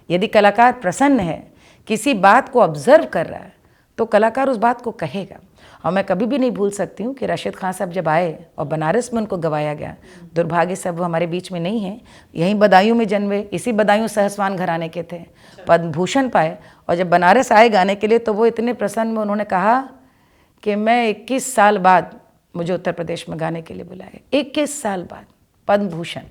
यदि कलाकार प्रसन्न है, किसी बात को ऑब्जर्व कर रहा है, तो कलाकार उस बात को कहेगा। और मैं कभी भी नहीं भूल सकती हूँ कि राशिद खान साहब जब आए और बनारस में उनको गवाया गया, दुर्भाग्य से वो हमारे बीच में नहीं हैं, यहीं बदायूं में जन्मे, इसी बदायूं सहसवान घराने के थे, पद्म भूषण पाए, और जब बनारस आए गाने के लिए तो वो इतने प्रसन्न में उन्होंने कहा कि मैं 21 साल बाद मुझे उत्तर प्रदेश में गाने के लिए बुलाया। 21 साल बाद पद्म भूषण,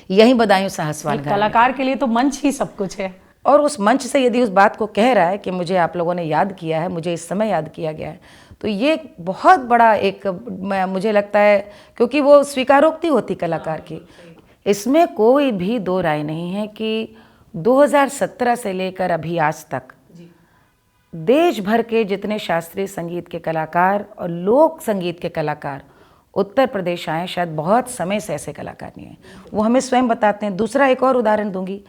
यहीं बदायूं सहसवान घराने। कलाकार के लिए तो मंच ही सब कुछ है। और उस मंच से यदि उस बात को कह रहा है कि मुझे आप लोगों ने याद किया है, मुझे इस समय याद किया गया है, तो ये बहुत बड़ा एक, मुझे लगता है, क्योंकि वो स्वीकारोक्ति होती कलाकार की। इसमें कोई भी दो राय नहीं है कि 2017 से लेकर अभी आज तक देश भर के जितने शास्त्रीय संगीत के कलाकार और लोक संगीत के कलाकार उत्तर प्रदेश आए, शायद बहुत समय से ऐसे कलाकार नहीं हैं। वो हमें स्वयं बताते हैं। दूसरा एक और उदाहरण दूंगी,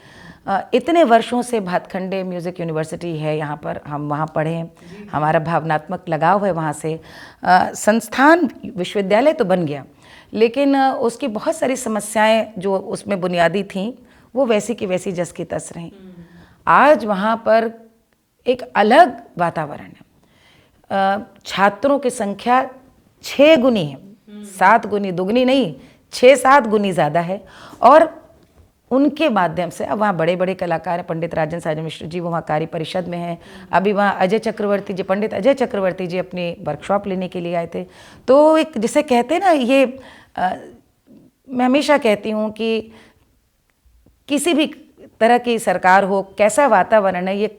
इतने वर्षों से भातखंडे म्यूज़िक यूनिवर्सिटी है यहाँ पर, हम वहाँ पढ़े, हमारा भावनात्मक लगाव है वहाँ से। संस्थान विश्वविद्यालय तो बन गया, लेकिन उसकी बहुत सारी समस्याएं जो उसमें बुनियादी थीं वो वैसी की वैसी जस की तस रहीं। आज वहाँ पर एक अलग वातावरण है। छात्रों की संख्या 6 गुनी है, 7 गुनी, दुगनी नहीं, 6-7 गुनी ज़्यादा है। और उनके माध्यम से अब वहाँ बड़े बड़े कलाकार हैं। पंडित राजन साजन मिश्र जी वो वहाँ कार्य परिषद में हैं। अभी वहाँ अजय चक्रवर्ती जी, पंडित अजय चक्रवर्ती जी अपनी वर्कशॉप लेने के लिए आए थे। तो एक जिसे कहते हैं ना, ये मैं हमेशा कहती हूँ कि किसी भी तरह की सरकार हो, कैसा वातावरण है, ये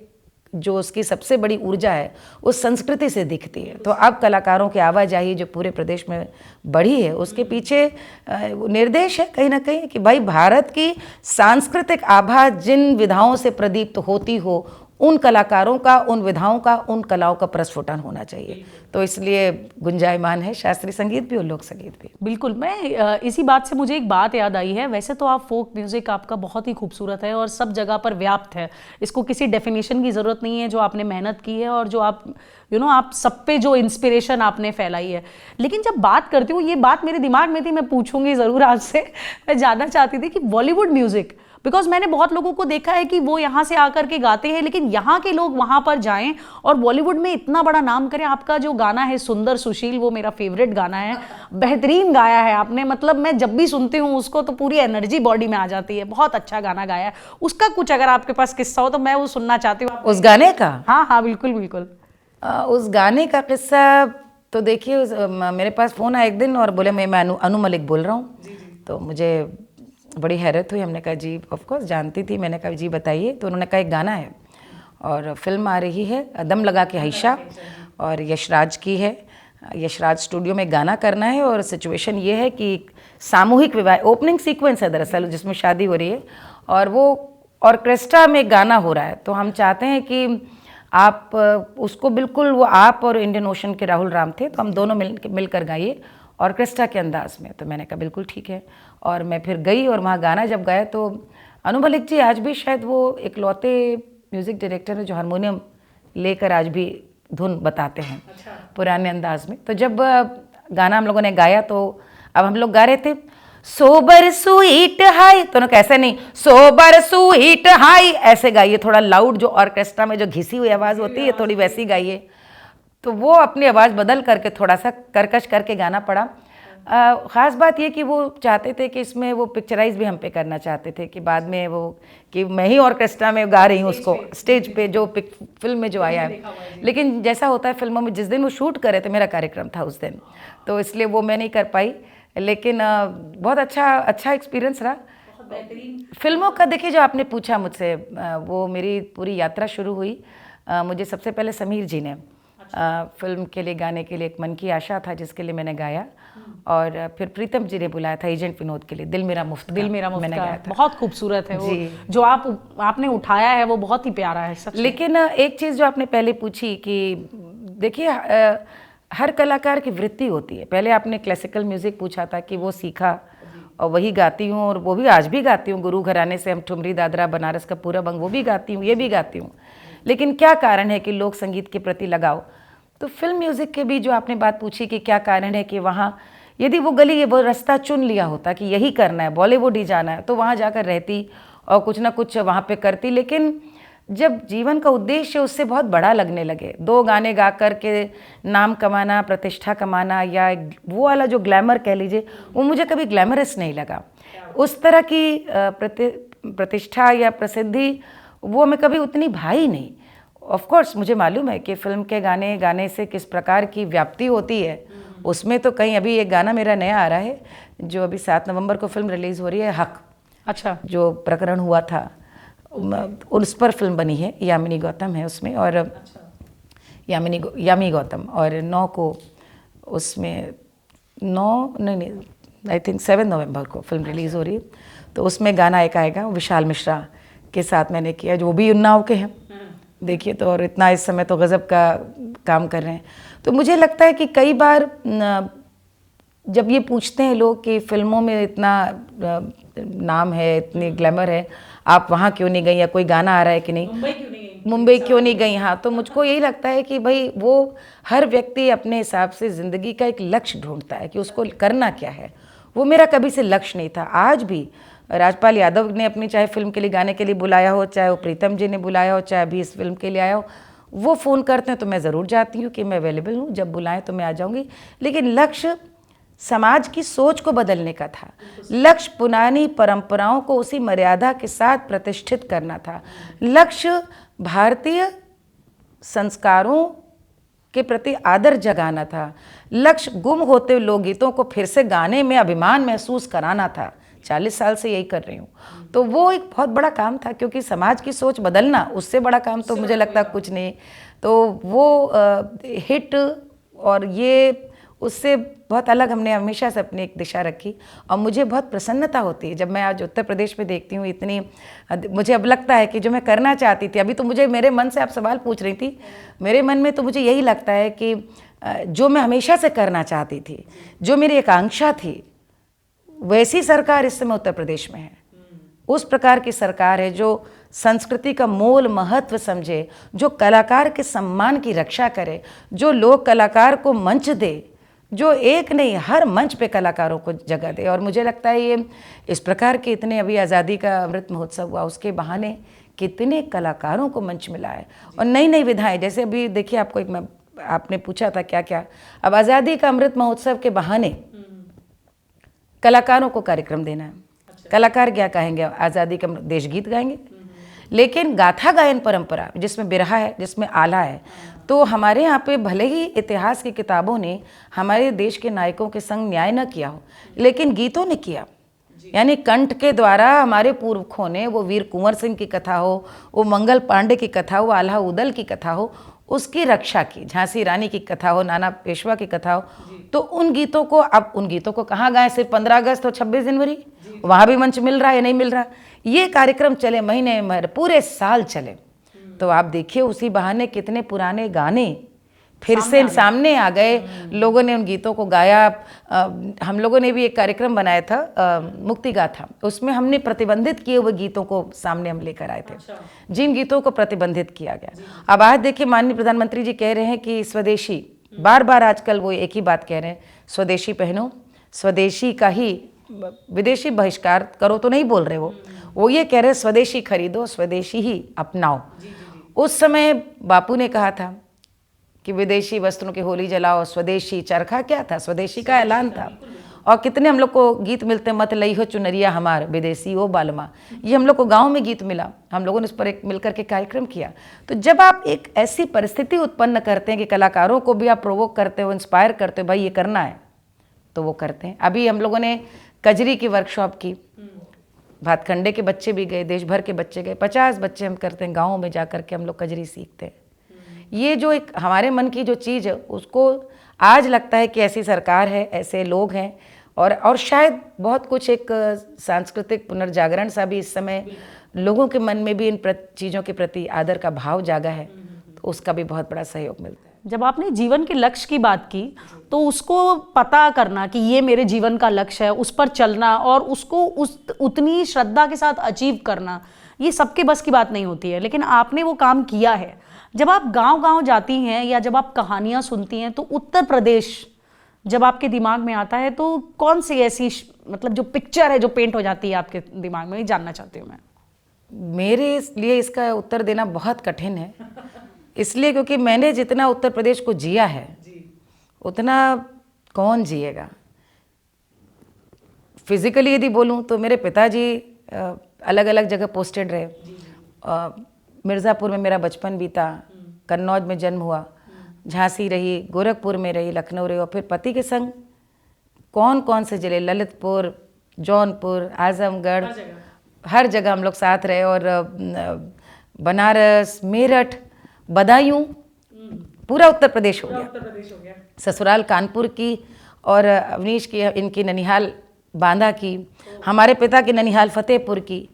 जो उसकी सबसे बड़ी ऊर्जा है उस संस्कृति से दिखती है। तो अब कलाकारों की आवाजाही जो पूरे प्रदेश में बढ़ी है, उसके पीछे निर्देश है कहीं ना कहीं कि भाई भारत की सांस्कृतिक आभा जिन विधाओं से प्रदीप्त होती हो, उन कलाकारों का, उन विधाओं का, उन कलाओं का प्रस्फुटन होना चाहिए। तो इसलिए गुंजायमान है शास्त्रीय संगीत भी और लोक संगीत भी। बिल्कुल। मैं इसी बात से मुझे एक बात याद आई है। वैसे तो आप फोक म्यूज़िक आपका बहुत ही खूबसूरत है और सब जगह पर व्याप्त है, इसको किसी डेफिनेशन की ज़रूरत नहीं है। जो आपने मेहनत की है और जो आप आप सब पे जो इंस्पिरेशन आपने फैलाई है। लेकिन जब बात करती हूँ, ये बात मेरे दिमाग में थी, मैं पूछूंगी ज़रूर आपसे, मैं जानना चाहती थी कि बॉलीवुड म्यूज़िक, बिकॉज मैंने बहुत लोगों को देखा है कि वो यहाँ से आकर के गाते हैं, लेकिन यहाँ के लोग वहाँ पर जाएं और बॉलीवुड में इतना बड़ा नाम करें। आपका जो गाना है सुंदर सुशील, वो मेरा फेवरेट गाना है, बेहतरीन गाया है आपने। मतलब मैं जब भी सुनती हूँ उसको तो पूरी एनर्जी बॉडी में आ जाती है। बहुत अच्छा गाना गाया है। उसका कुछ अगर आपके पास किस्सा हो तो मैं वो सुनना चाहती हूँ। उस गाने का? हाँ हाँ बिल्कुल बिल्कुल। उस गाने का किस्सा तो देखिए, मेरे पास फ़ोन आया एक दिन और बोले मैं अनु मलिक बोल रहा हूँ। तो मुझे बड़ी हैरत हुई। हमने कहा जी, ऑफ कोर्स जानती थी। मैंने कहा जी बताइए। तो उन्होंने कहा एक गाना है और फिल्म आ रही है दम लगा के आयशा, और यशराज की है। यशराज स्टूडियो में गाना करना है और सिचुएशन ये है कि सामूहिक विवाह, ओपनिंग सीक्वेंस है दरअसल, जिसमें शादी हो रही है और वो ऑर्केस्ट्रा में गाना हो रहा है। तो हम चाहते हैं कि आप उसको बिल्कुल, वो आप और इंडियन ओशन के राहुल राम थे, तो हम दोनों मिलकर गाइए ऑर्केस्ट्रा के अंदाज में। तो मैंने कहा बिल्कुल ठीक है। और मैं फिर गई और वहाँ गाना जब गाया तो अनु मलिक जी आज भी शायद वो इकलौते म्यूज़िक डायरेक्टर है जो हारमोनियम लेकर आज भी धुन बताते हैं पुराने अंदाज में। तो जब गाना हम लोगों ने गाया तो अब हम लोग गा रहे थे सोबर स्वीट हाई, तो कैसे नहीं, सोबर स्वीट हाई ऐसे गाइए, थोड़ा लाउड, जो ऑर्केस्ट्रा में जो घिसी हुई आवाज़ होती है थोड़ी वैसी गाइए। तो वो अपनी आवाज़ बदल करके थोड़ा सा कर्कश करके गाना पड़ा। ख़ास बात ये कि वो चाहते थे कि इसमें वो पिक्चराइज भी हम पे करना चाहते थे कि बाद में वो कि मैं ही ऑर्केस्ट्रा में गा रही हूँ उसको स्टेज पे जो फिल्म में जो आया है। लेकिन जैसा होता है फिल्मों में, जिस दिन वो शूट करे थे मेरा कार्यक्रम था उस दिन, तो इसलिए वो मैं नहीं कर पाई। लेकिन बहुत अच्छा एक्सपीरियंस रहा फिल्मों का। देखिए, जो आपने पूछा मुझसे, वो मेरी पूरी यात्रा शुरू हुई। मुझे सबसे पहले समीर जी ने फिल्म के लिए गाने के लिए एक मन की आशा था जिसके लिए मैंने गाया, और फिर प्रीतम जी ने बुलाया था एजेंट विनोद के लिए, दिल मेरा मुफ्त मैंने गाया था। बहुत खूबसूरत है वो, जो आपने उठाया है वो बहुत ही प्यारा है सच। लेकिन एक चीज़ जो आपने पहले पूछी कि देखिए, हर कलाकार की वृत्ति होती है। पहले आपने क्लासिकल म्यूज़िक पूछा था कि वो सीखा और वही गाती हूँ, और वो भी आज भी गाती हूँ। गुरु घराने से हम ठुमरी दादरा बनारस का पूरा बंग वो भी गाती हूँ, ये भी गाती हूँ। लेकिन क्या कारण है कि लोक संगीत के प्रति लगाव? तो फिल्म म्यूज़िक के भी जो आपने बात पूछी कि क्या कारण है कि वहाँ, यदि वो गली वो रास्ता चुन लिया होता कि यही करना है, बॉलीवुड ही जाना है, तो वहाँ जाकर रहती और कुछ ना कुछ वहाँ पे करती। लेकिन जब जीवन का उद्देश्य उससे बहुत बड़ा लगने लगे, 2 गाने गा कर के नाम कमाना, प्रतिष्ठा कमाना, या वो वाला जो ग्लैमर कह लीजिए, वो मुझे कभी ग्लैमरस नहीं लगा। उस तरह की प्रतिष्ठा या प्रसिद्धि वो हमें कभी उतनी भाई नहीं। ऑफ कोर्स मुझे मालूम है कि फिल्म के गाने गाने से किस प्रकार की व्याप्ति होती है। उसमें तो कहीं अभी एक गाना मेरा नया आ रहा है, जो अभी 7 नवंबर को फिल्म रिलीज़ हो रही है, हक। अच्छा। जो प्रकरण हुआ था उस पर फिल्म बनी है, यामिनी गौतम है उसमें, और यामी गौतम, और 9 को उसमें 9 नहीं आई थिंक 7 नवंबर को फिल्म रिलीज़ हो रही है। तो उसमें गाना एक आएगा विशाल मिश्रा के साथ मैंने किया, जो भी उन्नाव के हैं। देखिए, तो और इतना इस समय तो गज़ब का काम कर रहे हैं। तो मुझे लगता है कि कई बार जब ये पूछते हैं लोग कि फिल्मों में इतना नाम है, इतनी ग्लैमर है, आप वहाँ क्यों नहीं गई, या कोई गाना आ रहा है कि नहीं, मुंबई क्यों नहीं गई। हाँ, तो मुझको यही लगता है कि भाई वो हर व्यक्ति अपने हिसाब से ज़िंदगी का एक लक्ष्य ढूंढता है कि उसको करना क्या है। वो मेरा कभी से लक्ष्य नहीं था। आज भी राजपाल यादव ने अपनी चाहे फिल्म के लिए गाने के लिए बुलाया हो, चाहे वो प्रीतम जी ने बुलाया हो, चाहे अभी इस फिल्म के लिए आया हो, वो फ़ोन करते हैं तो मैं ज़रूर जाती हूँ कि मैं अवेलेबल हूँ, जब बुलाएं तो मैं आ जाऊँगी। लेकिन लक्ष्य समाज की सोच को बदलने का था। लक्ष्य पुरानी परंपराओं को उसी मर्यादा के साथ प्रतिष्ठित करना था। लक्ष्य भारतीय संस्कारों के प्रति आदर जगाना था। लक्ष्य गुम होते लोकगीतों को फिर से गाने में अभिमान महसूस कराना था। 40 साल से यही कर रही हूँ। तो वो एक बहुत बड़ा काम था, क्योंकि समाज की सोच बदलना, उससे बड़ा काम तो मुझे लगता कुछ नहीं। तो वो हिट और ये उससे बहुत अलग हमने हमेशा से अपनी एक दिशा रखी। और मुझे बहुत प्रसन्नता होती है जब मैं आज उत्तर प्रदेश में देखती हूँ। इतनी मुझे अब लगता है कि जो मैं करना चाहती थी, अभी तो मुझे मेरे मन से आप सवाल पूछ रही थी, मेरे मन में तो मुझे यही लगता है कि जो मैं हमेशा से करना चाहती थी, जो मेरी आकांक्षा थी, वैसी सरकार इस समय उत्तर प्रदेश में है। उस प्रकार की सरकार है जो संस्कृति का मोल महत्व समझे, जो कलाकार के सम्मान की रक्षा करे, जो लोक कलाकार को मंच दे, जो एक नहीं हर मंच पे कलाकारों को जगह दे। और मुझे लगता है ये इस प्रकार के इतने, अभी आज़ादी का अमृत महोत्सव हुआ, उसके बहाने कितने कलाकारों को मंच मिला है। और नई नई विधाएं, जैसे अभी देखिए, आपको एक आपने पूछा था क्या क्या, अब आज़ादी का अमृत महोत्सव के बहाने कलाकारों को कार्यक्रम देना है। कलाकार क्या कहेंगे, आज़ादी का देशगीत गाएंगे। लेकिन गाथा गायन परंपरा जिसमें बिरहा है, जिसमें आला है, तो हमारे यहाँ पे भले ही इतिहास की किताबों ने हमारे देश के नायकों के संग न्याय न किया हो, लेकिन गीतों ने किया। यानी कंठ के द्वारा हमारे पूर्वजों ने, वो वीर कुंवर सिंह की कथा हो, वो मंगल पांडे की कथा हो, आल्हा उदल की कथा हो, उसकी रक्षा की। झांसी रानी की कथा हो, नाना पेशवा की कथा हो, तो उन गीतों को, अब उन गीतों को कहाँ गाएं? सिर्फ 15 अगस्त और 26 जनवरी, वहाँ भी मंच मिल रहा है या नहीं मिल रहा? ये कार्यक्रम चले महीने में, पूरे साल चले। तो आप देखिए उसी बहाने कितने पुराने गाने फिर से सामने आ गए, लोगों ने उन गीतों को गाया। हम लोगों ने भी एक कार्यक्रम बनाया था मुक्ति गाथा, उसमें हमने प्रतिबंधित किए हुए गीतों को सामने हम लेकर आए थे। जिन गीतों को प्रतिबंधित किया गया। अब आज देखिए, माननीय प्रधानमंत्री जी कह रहे हैं कि स्वदेशी, बार बार आजकल वो एक ही बात कह रहे हैं, स्वदेशी पहनो, स्वदेशी का ही, विदेशी बहिष्कार करो तो नहीं बोल रहे वो ये कह रहे स्वदेशी खरीदो, स्वदेशी ही अपनाओ। उस समय बापू ने कहा था कि विदेशी वस्त्रों की होली जलाओ, स्वदेशी चरखा क्या था, स्वदेशी का ऐलान था। और कितने हम लोग को गीत मिलते हैं, मत लई हो चुनरिया हमार विदेशी ओ बालमा, ये हम लोग को गांव में गीत मिला, हम लोगों ने उस पर एक मिलकर के कार्यक्रम किया। तो जब आप एक ऐसी परिस्थिति उत्पन्न करते हैं कि कलाकारों को भी आप प्रोवोक करते हो, इंस्पायर करते हो, भाई ये करना है, तो वो करते हैं। अभी हम लोगों ने कजरी की वर्कशॉप की, भातखंडे के बच्चे भी गए, देश भर के बच्चे गए, 50 बच्चे हम करते हैं, गाँव में जा कर के हम लोग कजरी सीखते हैं। ये जो एक हमारे मन की जो चीज़ है, उसको आज लगता है कि ऐसी सरकार है, ऐसे लोग हैं, और शायद बहुत कुछ एक सांस्कृतिक पुनर्जागरण सा भी इस समय लोगों के मन में भी इन चीज़ों के प्रति आदर का भाव जागा है, तो उसका भी बहुत बड़ा सहयोग मिलता है। जब आपने जीवन के लक्ष्य की बात की, तो उसको पता करना कि ये मेरे जीवन का लक्ष्य है, उस पर चलना और उसको उतनी श्रद्धा के साथ अचीव करना, ये सबके बस की बात नहीं होती है, लेकिन आपने वो काम किया है। जब आप गांव-गांव जाती हैं या जब आप कहानियां सुनती हैं, तो उत्तर प्रदेश जब आपके दिमाग में आता है, तो कौन सी ऐसी मतलब जो पिक्चर है जो पेंट हो जाती है आपके दिमाग में, ये जानना चाहती हूँ मैं। मेरे लिए इसका उत्तर देना बहुत कठिन है, इसलिए क्योंकि मैंने जितना उत्तर प्रदेश को जिया है उतना कौन जिएगा। फिजिकली यदि बोलूं तो मेरे पिताजी अलग अलग जगह पोस्टेड रहे। मिर्ज़ापुर में मेरा बचपन बीता, कन्नौज में जन्म हुआ, झांसी रही, गोरखपुर में रही, लखनऊ रही, और फिर पति के संग कौन कौन से जिले, ललितपुर, जौनपुर, आजमगढ़, हर जगह हम लोग साथ रहे, और बनारस, मेरठ, बदायूं, पूरा उत्तर प्रदेश हो गया। ससुराल कानपुर की, और अवनीश की, इनकी ननिहाल बांदा की, हमारे पिता की ननिहाल फतेहपुर की।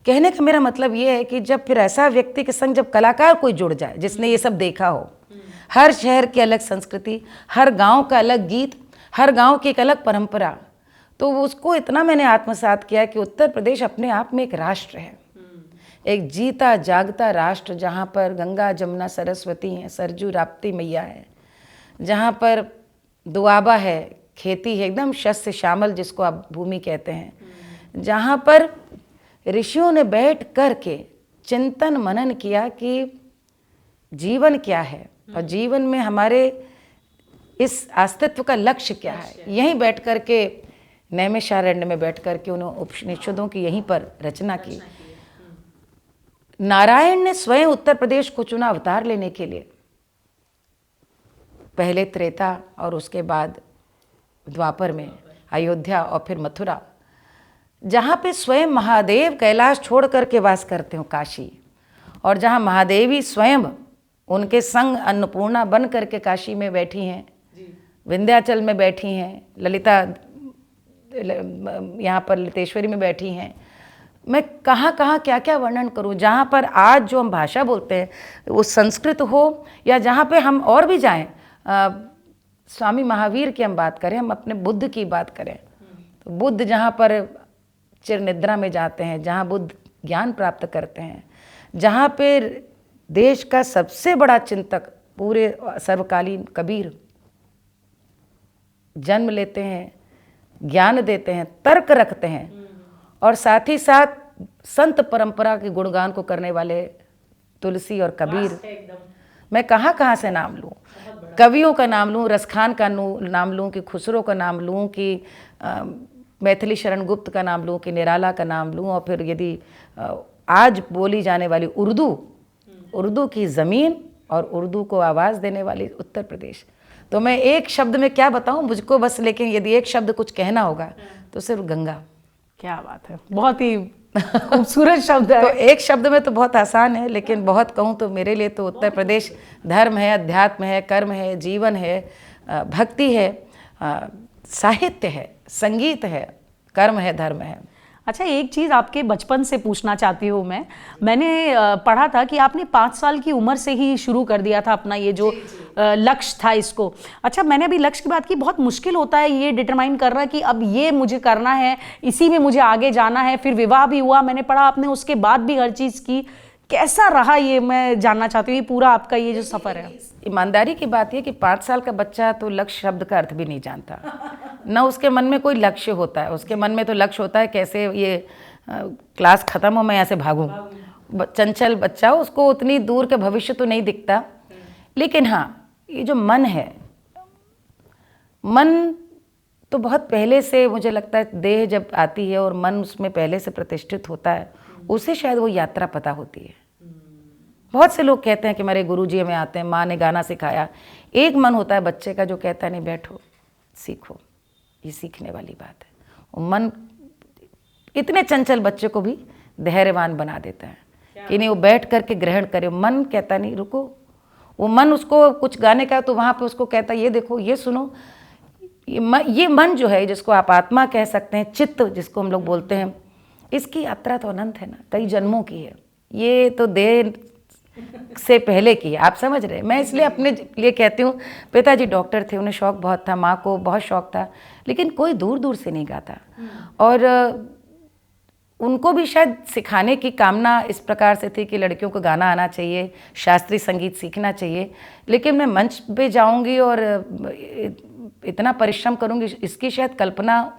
कहने का मेरा मतलब ये है कि जब फिर ऐसा व्यक्ति के संग जब कलाकार कोई जुड़ जाए जिसने ये सब देखा हो, हर शहर की अलग संस्कृति, हर गांव का अलग गीत, हर गांव की एक अलग परंपरा, तो उसको इतना मैंने आत्मसात किया कि उत्तर प्रदेश अपने आप में एक राष्ट्र है, एक जीता जागता राष्ट्र, जहाँ पर गंगा जमुना सरस्वती हैं, सरजू राप्ती मैया है, जहाँ पर दुआबा है, खेती है, एकदम शस्य श्यामल जिसको आप भूमि कहते हैं, जहाँ पर ऋषियों ने बैठ कर के चिंतन मनन किया कि जीवन क्या है और जीवन में हमारे इस अस्तित्व का लक्ष्य क्या है। यहीं बैठ कर के नैमिषारण्य में बैठ कर के उन्होंने उपनिषदों की यहीं पर रचना की। नारायण ने स्वयं उत्तर प्रदेश को चुना अवतार लेने के लिए, पहले त्रेता और उसके बाद द्वापर में अयोध्या और फिर मथुरा, जहाँ पे स्वयं महादेव कैलाश छोड़ करके वास करते हो, काशी, और जहाँ महादेवी स्वयं उनके संग अन्नपूर्णा बन करके काशी में बैठी हैं, विंध्याचल में बैठी हैं, ललिता यहाँ पर ललितेश्वरी में बैठी हैं। मैं कहाँ कहाँ क्या क्या वर्णन करूँ, जहाँ पर आज जो हम भाषा बोलते हैं वो संस्कृत हो, या जहाँ पे हम और भी जाएं, स्वामी महावीर की हम बात करें, हम अपने बुद्ध की बात करें, तो बुद्ध जहाँ पर चिर निद्रा में जाते हैं, जहाँ बुद्ध ज्ञान प्राप्त करते हैं, जहाँ पे देश का सबसे बड़ा चिंतक पूरे सर्वकालीन कबीर जन्म लेते हैं, ज्ञान देते हैं, तर्क रखते हैं, और साथ ही साथ संत परंपरा के गुणगान को करने वाले तुलसी और कबीर। मैं कहाँ कहाँ से नाम लूँ, कवियों का नाम लूँ, रसखान का नाम लूँ, कि खुसरो का नाम लूँ, कि मैथिली शरण गुप्त का नाम लूँ, कि निराला का नाम लूँ, और फिर यदि आज बोली जाने वाली उर्दू की ज़मीन और उर्दू को आवाज़ देने वाली उत्तर प्रदेश। तो मैं एक शब्द में क्या बताऊँ मुझको, बस, लेकिन यदि एक शब्द कुछ कहना होगा तो सिर्फ गंगा। क्या बात है, बहुत ही खूबसूरत शब्द है। तो एक शब्द में तो बहुत आसान है, लेकिन बहुत कहूँ तो मेरे लिए तो उत्तर प्रदेश धर्म है, अध्यात्म है, कर्म है, जीवन है, भक्ति है, साहित्य है, संगीत है, कर्म है, धर्म है। अच्छा, एक चीज़ आपके बचपन से पूछना चाहती हूँ मैंने पढ़ा था कि आपने 5 साल की उम्र से ही शुरू कर दिया था अपना ये जो लक्ष्य था इसको। अच्छा, मैंने अभी लक्ष्य की बात की, बहुत मुश्किल होता है ये डिटरमाइन करना कि अब ये मुझे करना है, इसी में मुझे आगे जाना है। फिर विवाह भी हुआ, मैंने पढ़ा आपने उसके बाद भी हर चीज़ की, कैसा रहा ये मैं जानना चाहती हूँ, ये पूरा आपका ये जो सफ़र है। ईमानदारी की बात है कि 5 साल का बच्चा तो लक्ष्य शब्द का अर्थ भी नहीं जानता, न उसके मन में कोई लक्ष्य होता है। उसके मन में तो लक्ष्य होता है कैसे ये क्लास ख़त्म हो, मैं यहाँ से भागूँ। चंचल बच्चा, उसको उतनी दूर के भविष्य तो नहीं दिखता। लेकिन हाँ, ये जो मन है, मन तो बहुत पहले से मुझे लगता है देह जब आती है और मन उसमें पहले से प्रतिष्ठित होता है, उसे शायद वो यात्रा पता होती है। बहुत से लोग कहते हैं कि मेरे गुरुजी हमें आते हैं, माँ ने गाना सिखाया। एक मन होता है बच्चे का जो कहता है नहीं बैठो सीखो, ये सीखने वाली बात है। और मन इतने चंचल बच्चे को भी धैर्यवान बना देता है कि नहीं वो बैठ करके ग्रहण करे। मन कहता नहीं रुको, वो मन उसको कुछ गाने का तो वहाँ पे उसको कहता ये देखो ये सुनो। ये मन जो है जिसको आप आत्मा कह सकते हैं, चित्त जिसको हम लोग बोलते हैं, इसकी यात्रा तो अनंत है ना, कई जन्मों की है। ये तो देह से पहले की है, आप समझ रहे हैं। मैं इसलिए अपने लिए कहती हूँ, पिताजी डॉक्टर थे, उन्हें शौक बहुत था, माँ को बहुत शौक था, लेकिन कोई दूर दूर से नहीं गाता। और उनको भी शायद सिखाने की कामना इस प्रकार से थी कि लड़कियों को गाना आना चाहिए, शास्त्रीय संगीत सीखना चाहिए। लेकिन मैं मंच पे जाऊंगी और इतना परिश्रम करूंगी, इसकी शायद कल्पना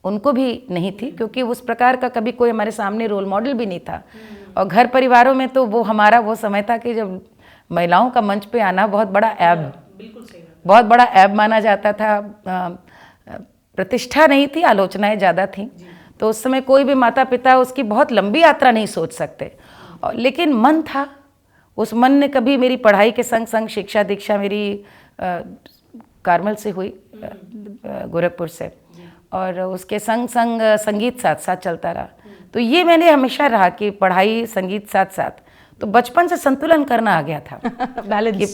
उनको भी नहीं थी, क्योंकि उस प्रकार का कभी कोई हमारे सामने रोल मॉडल भी नहीं था। और घर परिवारों में तो वो हमारा वो समय था कि जब महिलाओं का मंच पे आना बहुत बड़ा ऐब माना जाता था। प्रतिष्ठा नहीं थी, आलोचनाएं ज़्यादा थीं। तो उस समय कोई भी माता पिता उसकी बहुत लंबी यात्रा नहीं सोच सकते। लेकिन मन था, उस मन ने कभी मेरी पढ़ाई के संग संग शिक्षा दीक्षा मेरी कार्मल से हुई, गोरखपुर से, और उसके संग संग संगीत साथ साथ चलता रहा। तो ये मैंने हमेशा रहा कि पढ़ाई संगीत साथ साथ, तो बचपन से संतुलन करना आ गया था।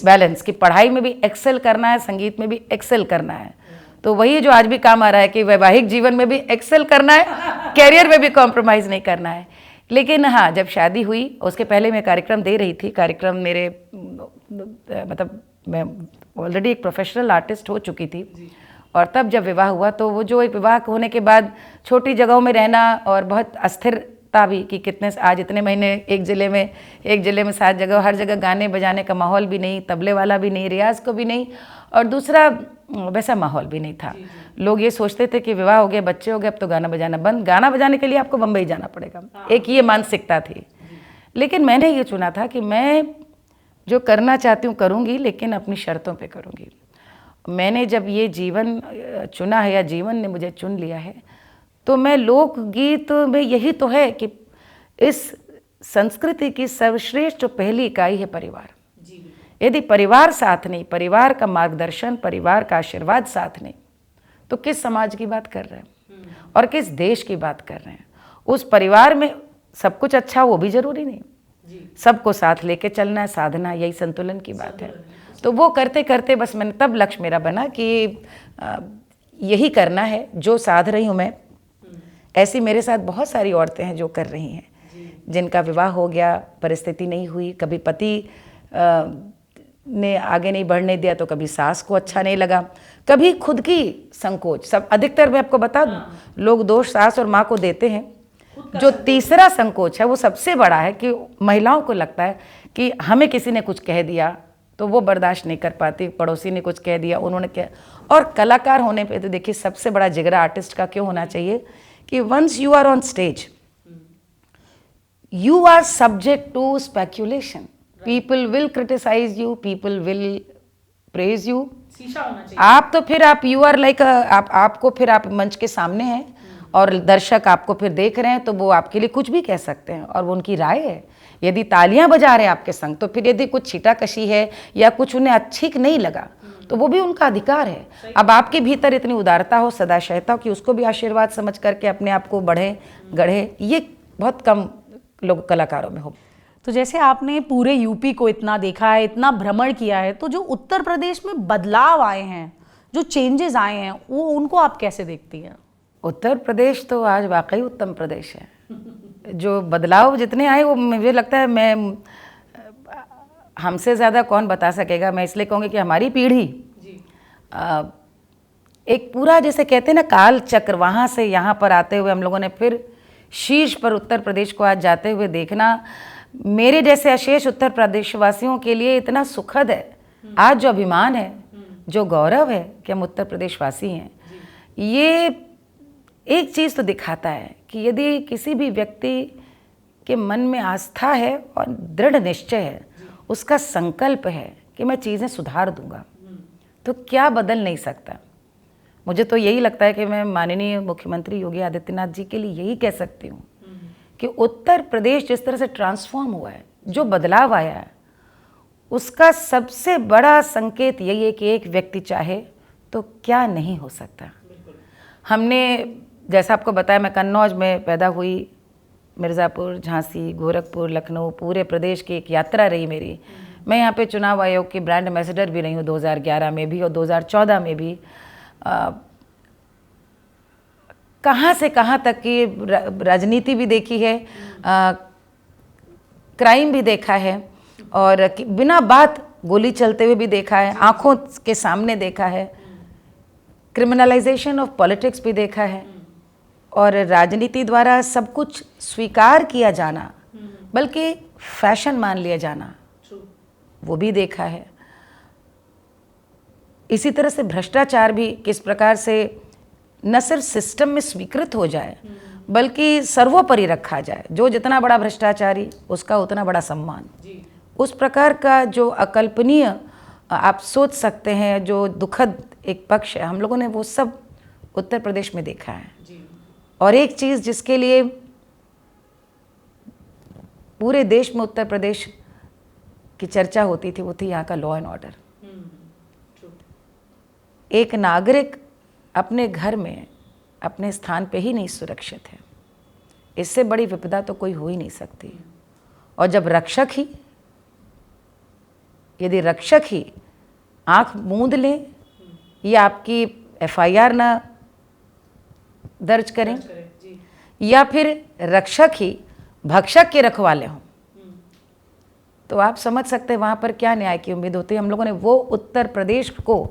बैलेंस कि पढ़ाई में भी एक्सेल करना है, संगीत में भी एक्सेल करना है। तो वही जो आज भी काम आ रहा है कि वैवाहिक जीवन में भी एक्सेल करना है, कैरियर में भी कॉम्प्रोमाइज़ नहीं करना है। लेकिन हाँ, जब शादी हुई उसके पहले मैं कार्यक्रम दे रही थी। कार्यक्रम मेरे मतलब मैं ऑलरेडी एक प्रोफेशनल आर्टिस्ट हो चुकी थी, और तब जब विवाह हुआ तो वो जो एक विवाह होने के बाद छोटी जगहों में रहना और बहुत अस्थिरता भी कि कितने आज इतने महीने एक ज़िले में 7 जगह, हर जगह गाने बजाने का माहौल भी नहीं, तबले वाला भी नहीं, रियाज को भी नहीं, और दूसरा वैसा माहौल भी नहीं था। लोग ये सोचते थे कि विवाह हो गया, बच्चे हो गए, अब तो गाना बजाना बंद, गाना बजाने के लिए आपको बम्बई जाना पड़ेगा, एक ये मानसिकता थी। लेकिन मैंने ये चुना था कि मैं जो करना चाहती हूँ करूँगी, लेकिन अपनी शर्तों पे करूँगी। मैंने जब ये जीवन चुना है या जीवन ने मुझे चुन लिया है, तो मैं लोकगीत में यही तो है कि इस संस्कृति की सर्वश्रेष्ठ जो पहली इकाई है परिवार। यदि परिवार साथ नहीं, परिवार का मार्गदर्शन, परिवार का आशीर्वाद साथ नहीं, तो किस समाज की बात कर रहे हैं और किस देश की बात कर रहे हैं। उस परिवार में सब कुछ अच्छा वो भी जरूरी नहीं, सबको साथ लेके चलना है, साधना, यही संतुलन की बात है। तो वो करते करते बस मैंने तब लक्ष्य मेरा बना कि यही करना है जो साध रही हूँ मैं। ऐसी मेरे साथ बहुत सारी औरतें हैं जो कर रही हैं, जिनका विवाह हो गया, परिस्थिति नहीं हुई, कभी पति ने आगे नहीं बढ़ने दिया, तो कभी सास को अच्छा नहीं लगा, कभी खुद की संकोच। सब अधिकतर मैं आपको बता दूं, लोग दोष सास और माँ को देते हैं। जो तीसरा संकोच है वो सबसे बड़ा है कि महिलाओं को लगता है कि हमें किसी ने कुछ कह दिया तो वो बर्दाश्त नहीं कर पाती, पड़ोसी ने कुछ कह दिया, उन्होंने क्या। और कलाकार होने पे तो देखिए सबसे बड़ा जिगरा आर्टिस्ट का क्यों होना चाहिए कि once you are on stage you are subject to speculation. People will criticise you, people will praise you. आप तो फिर आप यू आर लाइक आपको फिर आप मंच के सामने हैं और दर्शक आपको फिर देख रहे हैं, तो वो आपके लिए कुछ भी कह सकते हैं और वो उनकी राय है। यदि तालियां बजा रहे हैं आपके संग, तो फिर यदि कुछ छीटाकशी है या कुछ उन्हें अच्छी नहीं लगा तो वो भी उनका अधिकार है। अब आपके भीतर इतनी उदारता हो, सदाशयता हो कि उसको भी आशीर्वाद समझ करके अपने आप को बढ़े गढ़े, ये बहुत कम लोग कलाकारों में हो। तो जैसे आपने पूरे यूपी को इतना देखा है, इतना भ्रमण किया है, तो जो उत्तर प्रदेश में बदलाव आए हैं, जो चेंजेस आए हैं, वो उनको आप कैसे देखती हैं? उत्तर प्रदेश तो आज वाकई उत्तम प्रदेश है। जो बदलाव जितने आए वो मुझे लगता है मैं हमसे ज़्यादा कौन बता सकेगा। मैं इसलिए कहूँगी कि हमारी पीढ़ी एक पूरा जैसे कहते हैं ना काल चक्र, वहाँ से यहाँ पर आते हुए हम लोगों ने फिर शीर्ष पर उत्तर प्रदेश को आज जाते हुए देखना मेरे जैसे अशेष उत्तर प्रदेशवासियों के लिए इतना सुखद है। आज जो अभिमान है, जो गौरव है कि हम उत्तर प्रदेशवासी हैं, ये एक चीज़ तो दिखाता है कि यदि किसी भी व्यक्ति के मन में आस्था है और दृढ़ निश्चय है, उसका संकल्प है कि मैं चीज़ें सुधार दूंगा, तो क्या बदल नहीं सकता। मुझे तो यही लगता है कि मैं माननीय मुख्यमंत्री योगी आदित्यनाथ जी के लिए यही कह सकती हूँ कि उत्तर प्रदेश जिस तरह से ट्रांसफॉर्म हुआ है, जो बदलाव आया है, उसका सबसे बड़ा संकेत यही है कि एक व्यक्ति चाहे तो क्या नहीं हो सकता। हमने, जैसा आपको बताया, मैं कन्नौज में पैदा हुई, मिर्ज़ापुर, झांसी, गोरखपुर, लखनऊ, पूरे प्रदेश की एक यात्रा रही मेरी। मैं यहाँ पे चुनाव आयोग की ब्रांड एम्बेसडर भी रही हूँ 2011 में भी और 2014 में भी। कहाँ से कहाँ तक की राजनीति भी देखी है, क्राइम भी देखा है, और बिना बात गोली चलते हुए भी देखा है, आंखों के सामने देखा है, क्रिमिनलाइजेशन ऑफ पॉलिटिक्स भी देखा है, और राजनीति द्वारा सब कुछ स्वीकार किया जाना, बल्कि फैशन मान लिया जाना, वो भी देखा है। इसी तरह से भ्रष्टाचार भी किस प्रकार से न सिर्फ सिस्टम में स्वीकृत हो जाए, बल्कि सर्वोपरि रखा जाए। जो जितना बड़ा भ्रष्टाचारी, उसका उतना बड़ा सम्मान। उस प्रकार का जो अकल्पनीय आप सोच सकते हैं, जो दुखद एक पक्ष है, हम लोगों ने वो सब उत्तर प्रदेश में देखा है। और एक चीज़ जिसके लिए पूरे देश में उत्तर प्रदेश की चर्चा होती थी, वो थी यहाँ का लॉ एंड ऑर्डर। एक नागरिक अपने घर में, अपने स्थान पे ही नहीं सुरक्षित है, इससे बड़ी विपदा तो कोई हो ही नहीं सकती। और जब रक्षक ही, यदि रक्षक ही आंख मूंद ले या आपकी एफआईआर ना दर्ज करें, या फिर रक्षक ही भक्षक के रखवाले हों, तो आप समझ सकते हैं वहाँ पर क्या न्याय की उम्मीद होती है। हम लोगों ने वो उत्तर प्रदेश को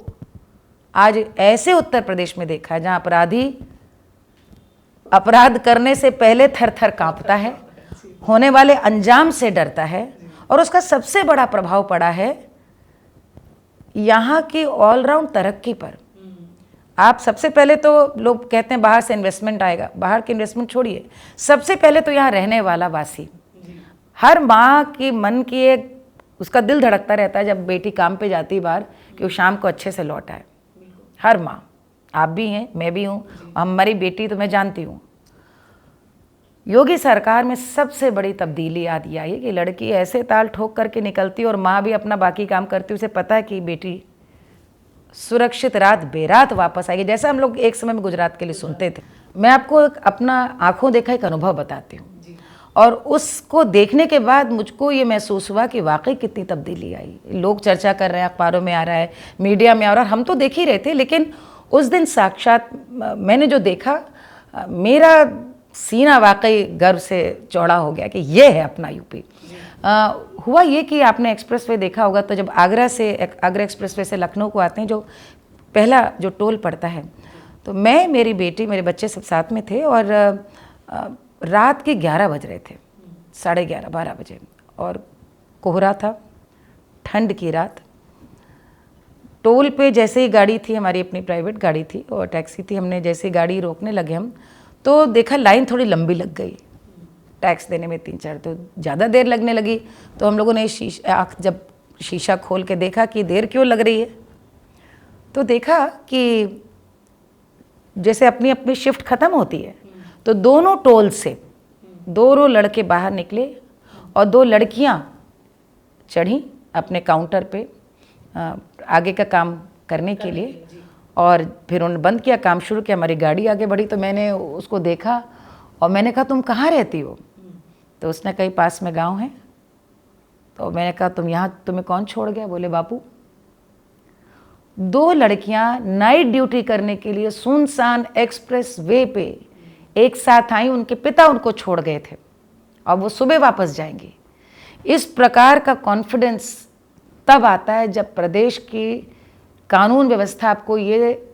आज ऐसे उत्तर प्रदेश में देखा है जहाँ अपराधी अपराध करने से पहले थर थर कांपता है, होने वाले अंजाम से डरता है, और उसका सबसे बड़ा प्रभाव पड़ा है यहाँ की ऑलराउंड तरक्की पर। आप सबसे पहले तो लोग कहते हैं बाहर से इन्वेस्टमेंट आएगा, बाहर की इन्वेस्टमेंट छोड़िए, सबसे पहले तो यहाँ रहने वाला वासी, हर माँ की मन की एक, उसका दिल धड़कता रहता है जब बेटी काम पे जाती है बाहर, कि वो शाम को अच्छे से लौट आए। हर माँ, आप भी हैं, मैं भी हूँ, हमारी बेटी तो मैं जानती हूँ। योगी सरकार में सबसे बड़ी तब्दीली याद आई है कि लड़की ऐसे ताल ठोक करके निकलती और माँ भी अपना बाकी काम करती, उसे पता है कि बेटी सुरक्षित रात बेरात वापस आएगी। जैसा हम लोग एक समय में गुजरात के लिए सुनते थे। मैं आपको अपना आंखों देखा एक अनुभव बताती हूँ, और उसको देखने के बाद मुझको ये महसूस हुआ कि वाकई कितनी तब्दीली आई। लोग चर्चा कर रहे हैं, अखबारों में आ रहा है, मीडिया में आ रहा है, हम तो देख ही रहे थे, लेकिन उस दिन साक्षात मैंने जो देखा, मेरा सीना वाकई गर्व से चौड़ा हो गया कि ये है अपना यूपी। हुआ ये कि आपने एक्सप्रेसवे देखा होगा, तो जब आगरा एक्सप्रेसवे से लखनऊ को आते हैं, जो पहला जो टोल पड़ता है, तो मैं, मेरी बेटी, मेरे बच्चे सब साथ में थे, और रात के 11 बज रहे थे, 11:30 12 बजे, और कोहरा था, ठंड की रात। टोल पे जैसे ही गाड़ी थी, हमारी अपनी प्राइवेट गाड़ी थी और टैक्सी थी, हमने जैसे गाड़ी रोकने लगे हम, तो देखा लाइन थोड़ी लंबी लग गई टैक्स देने में, 3-4, तो ज़्यादा देर लगने लगी। तो हम लोगों ने जब शीशा खोल के देखा कि देर क्यों लग रही है, तो देखा कि जैसे अपनी अपनी शिफ्ट ख़त्म होती है, तो दोनों टोल से 2 लड़के बाहर निकले और 2 लड़कियां चढ़ी अपने काउंटर पे आगे का काम करने के लिए, और फिर उन्होंने बंद किया, काम शुरू किया, हमारी गाड़ी आगे बढ़ी। तो मैंने उसको देखा और मैंने कहा तुम कहाँ रहती हो? तो उसने कही पास में गांव है। तो मैंने कहा तुम यहाँ, तुम्हें कौन छोड़ गया? बोले बापू। 2 लड़कियां नाइट ड्यूटी करने के लिए सुनसान एक्सप्रेस वे पे एक साथ आई, उनके पिता उनको छोड़ गए थे और वो सुबह वापस जाएंगी। इस प्रकार का कॉन्फिडेंस तब आता है जब प्रदेश की कानून व्यवस्था आपको ये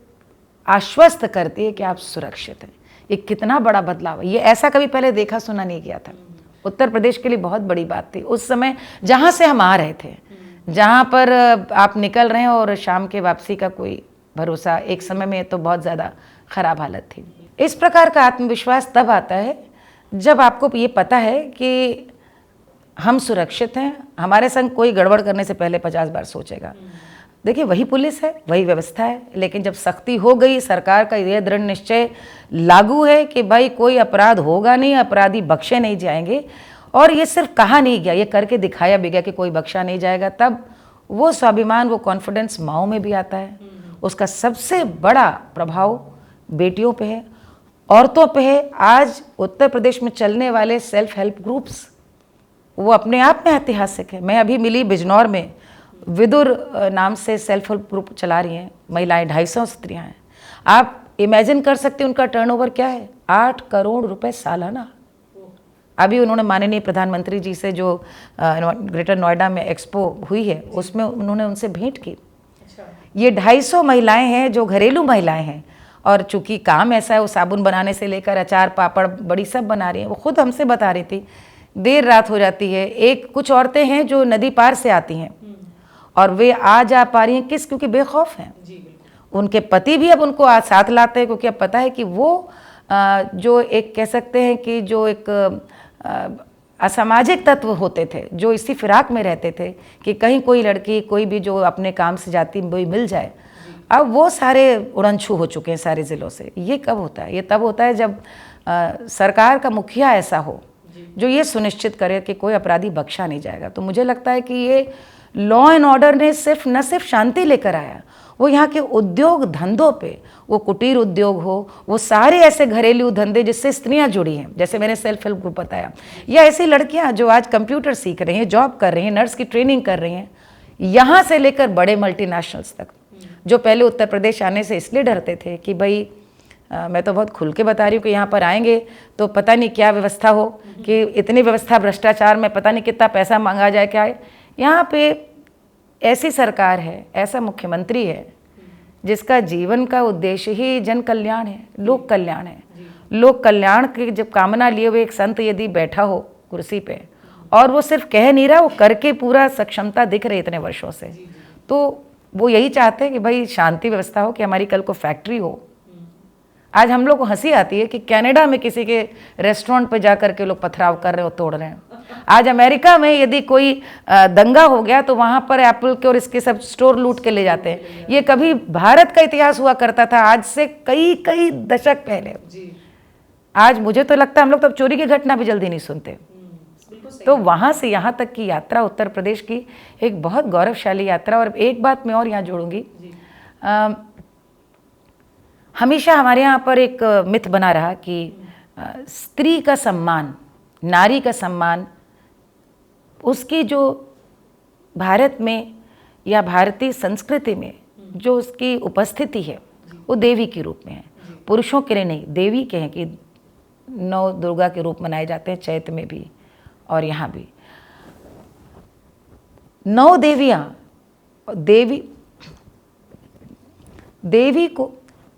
आश्वस्त करती है कि आप सुरक्षित हैं। ये कितना बड़ा बदलाव है, ये ऐसा कभी पहले देखा सुना नहीं गया था। उत्तर प्रदेश के लिए बहुत बड़ी बात थी उस समय, जहाँ से हम आ रहे थे, जहाँ पर आप निकल रहे हैं और शाम के वापसी का कोई भरोसा, एक समय में तो बहुत ज़्यादा ख़राब हालत थी। इस प्रकार का आत्मविश्वास तब आता है जब आपको ये पता है कि हम सुरक्षित हैं, हमारे संग कोई गड़बड़ करने से पहले 50 बार सोचेगा। देखिए वही पुलिस है, वही व्यवस्था है, लेकिन जब सख्ती हो गई, सरकार का यह दृढ़ निश्चय लागू है कि भाई कोई अपराध होगा नहीं, अपराधी बख्शे नहीं जाएंगे, और ये सिर्फ कहा नहीं गया, ये करके दिखाया भी गया कि कोई बख्शा नहीं जाएगा, तब वो स्वाभिमान, वो कॉन्फिडेंस माओ में भी आता है। उसका सबसे बड़ा प्रभाव बेटियों पे है, औरतों पे है। आज उत्तर प्रदेश में चलने वाले सेल्फ हेल्प ग्रुप्स वो अपने आप में ऐतिहासिक है। मैं अभी मिली बिजनौर में, विदुर नाम से सेल्फ हेल्प ग्रुप चला रही हैं महिलाएं, 250 स्त्रियां हैं। आप इमेजिन कर सकते हैं उनका टर्नओवर क्या है, 8 करोड़ रुपए सालाना। अभी उन्होंने माननीय प्रधानमंत्री जी से जो ग्रेटर नोएडा में एक्सपो हुई है उसमें उन्होंने उनसे भेंट की। ये 250 महिलाएं हैं जो घरेलू महिलाएं हैं, और चूंकि काम ऐसा है, वो साबुन बनाने से लेकर अचार पापड़ बड़ी सब बना रही हैं। वो खुद हमसे बता रही थी, देर रात हो जाती है। कुछ औरतें हैं जो नदी पार से आती हैं और वे आ जा पा रही हैं, किस, क्योंकि बेखौफ हैं। उनके पति भी अब उनको साथ लाते हैं, क्योंकि अब पता है कि वो जो एक कह सकते हैं कि जो एक असामाजिक तत्व होते थे, जो इसी फिराक में रहते थे कि कहीं कोई लड़की, कोई भी जो अपने काम से जाती वही मिल जाए, अब वो सारे उड़नछू हो चुके हैं सारे ज़िलों से। ये कब होता है? ये तब होता है जब सरकार का मुखिया ऐसा हो जो ये सुनिश्चित करे कि कोई अपराधी बख्शा नहीं जाएगा। तो मुझे लगता है कि ये लॉ एंड ऑर्डर ने न सिर्फ शांति लेकर आया, वो यहाँ के उद्योग धंधों पे, वो कुटीर उद्योग हो, वो सारे ऐसे घरेलू धंधे जिससे स्त्रियां जुड़ी हैं, जैसे मैंने सेल्फ हेल्प ग्रुप बताया, या ऐसी लड़कियां जो आज कंप्यूटर सीख रही हैं, जॉब कर रही हैं, नर्स की ट्रेनिंग कर रही हैं, यहाँ से लेकर बड़े मल्टीनेशनल्स तक, जो पहले उत्तर प्रदेश आने से इसलिए डरते थे कि भाई मैं तो बहुत खुल के बता रही हूँ कि यहाँ पर आएंगे तो पता नहीं क्या व्यवस्था हो, कि इतनी व्यवस्था भ्रष्टाचार में पता नहीं कितना पैसा मांगा जाए, क्या है। यहाँ पे ऐसी सरकार है, ऐसा मुख्यमंत्री है जिसका जीवन का उद्देश्य ही जन कल्याण है, लोक कल्याण है। लोक कल्याण की जब कामना लिए हुए एक संत यदि बैठा हो कुर्सी पे, और वो सिर्फ कह नहीं रहा, वो करके पूरा सक्षमता दिख रही इतने वर्षों से, तो वो यही चाहते हैं कि भाई शांति व्यवस्था हो, कि हमारी कल को फैक्ट्री हो। आज हम लोग को हंसी आती है कि कनाडा में किसी के रेस्टोरेंट पे जाकर के लोग पथराव कर रहे हो, तोड़ रहे हैं। आज अमेरिका में यदि कोई दंगा हो गया तो वहाँ पर एप्पल के और इसके सब स्टोर लूट के ले जाते हैं। ये कभी भारत का इतिहास हुआ करता था, आज से कई कई दशक पहले। आज मुझे तो लगता है हम लोग तो अब चोरी की घटना भी जल्दी नहीं सुनते। तो वहाँ से यहाँ तक की यात्रा उत्तर प्रदेश की एक बहुत गौरवशाली यात्रा। और एक बात मैं और यहाँ जोड़ूंगी, हमेशा हमारे यहाँ पर एक मिथ बना रहा कि स्त्री का सम्मान, नारी का सम्मान, उसकी जो भारत में या भारतीय संस्कृति में जो उसकी उपस्थिति है वो देवी के रूप में है, पुरुषों के लिए नहीं। देवी के हैं कि 9 दुर्गा के रूप मनाए जाते हैं, चैत्र में भी और यहाँ भी 9 देवियाँ। देवी को,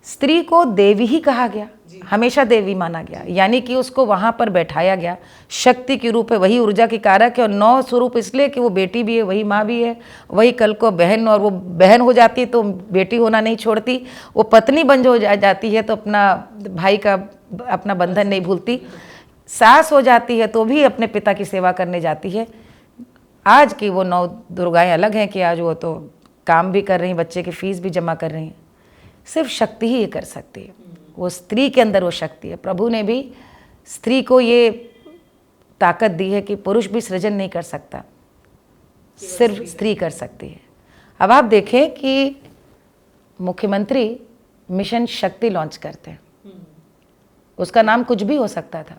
स्त्री को देवी ही कहा गया, हमेशा देवी माना गया, यानी कि उसको वहाँ पर बैठाया गया। शक्ति के रूप है, वही ऊर्जा की कारक है, और 9 स्वरूप इसलिए कि वो बेटी भी है, वही माँ भी है, वही कल को बहन, और वो बहन हो जाती है तो बेटी होना नहीं छोड़ती, वो पत्नी बन हो जाती है तो अपना भाई का अपना बंधन नहीं भूलती, सास हो जाती है तो भी अपने पिता की सेवा करने जाती है। आज की वो 9 दुर्गाएँ अलग हैं कि आज वो तो काम भी कर रही हैं, बच्चे की फीस भी जमा कर रही हैं। सिर्फ शक्ति ही ये कर सकती है, वो स्त्री के अंदर वो शक्ति है। प्रभु ने भी स्त्री को ये ताकत दी है कि पुरुष भी सृजन नहीं कर सकता, सिर्फ स्त्री कर सकती है। अब आप देखें कि मुख्यमंत्री मिशन शक्ति लॉन्च करते हैं, उसका नाम कुछ भी हो सकता था,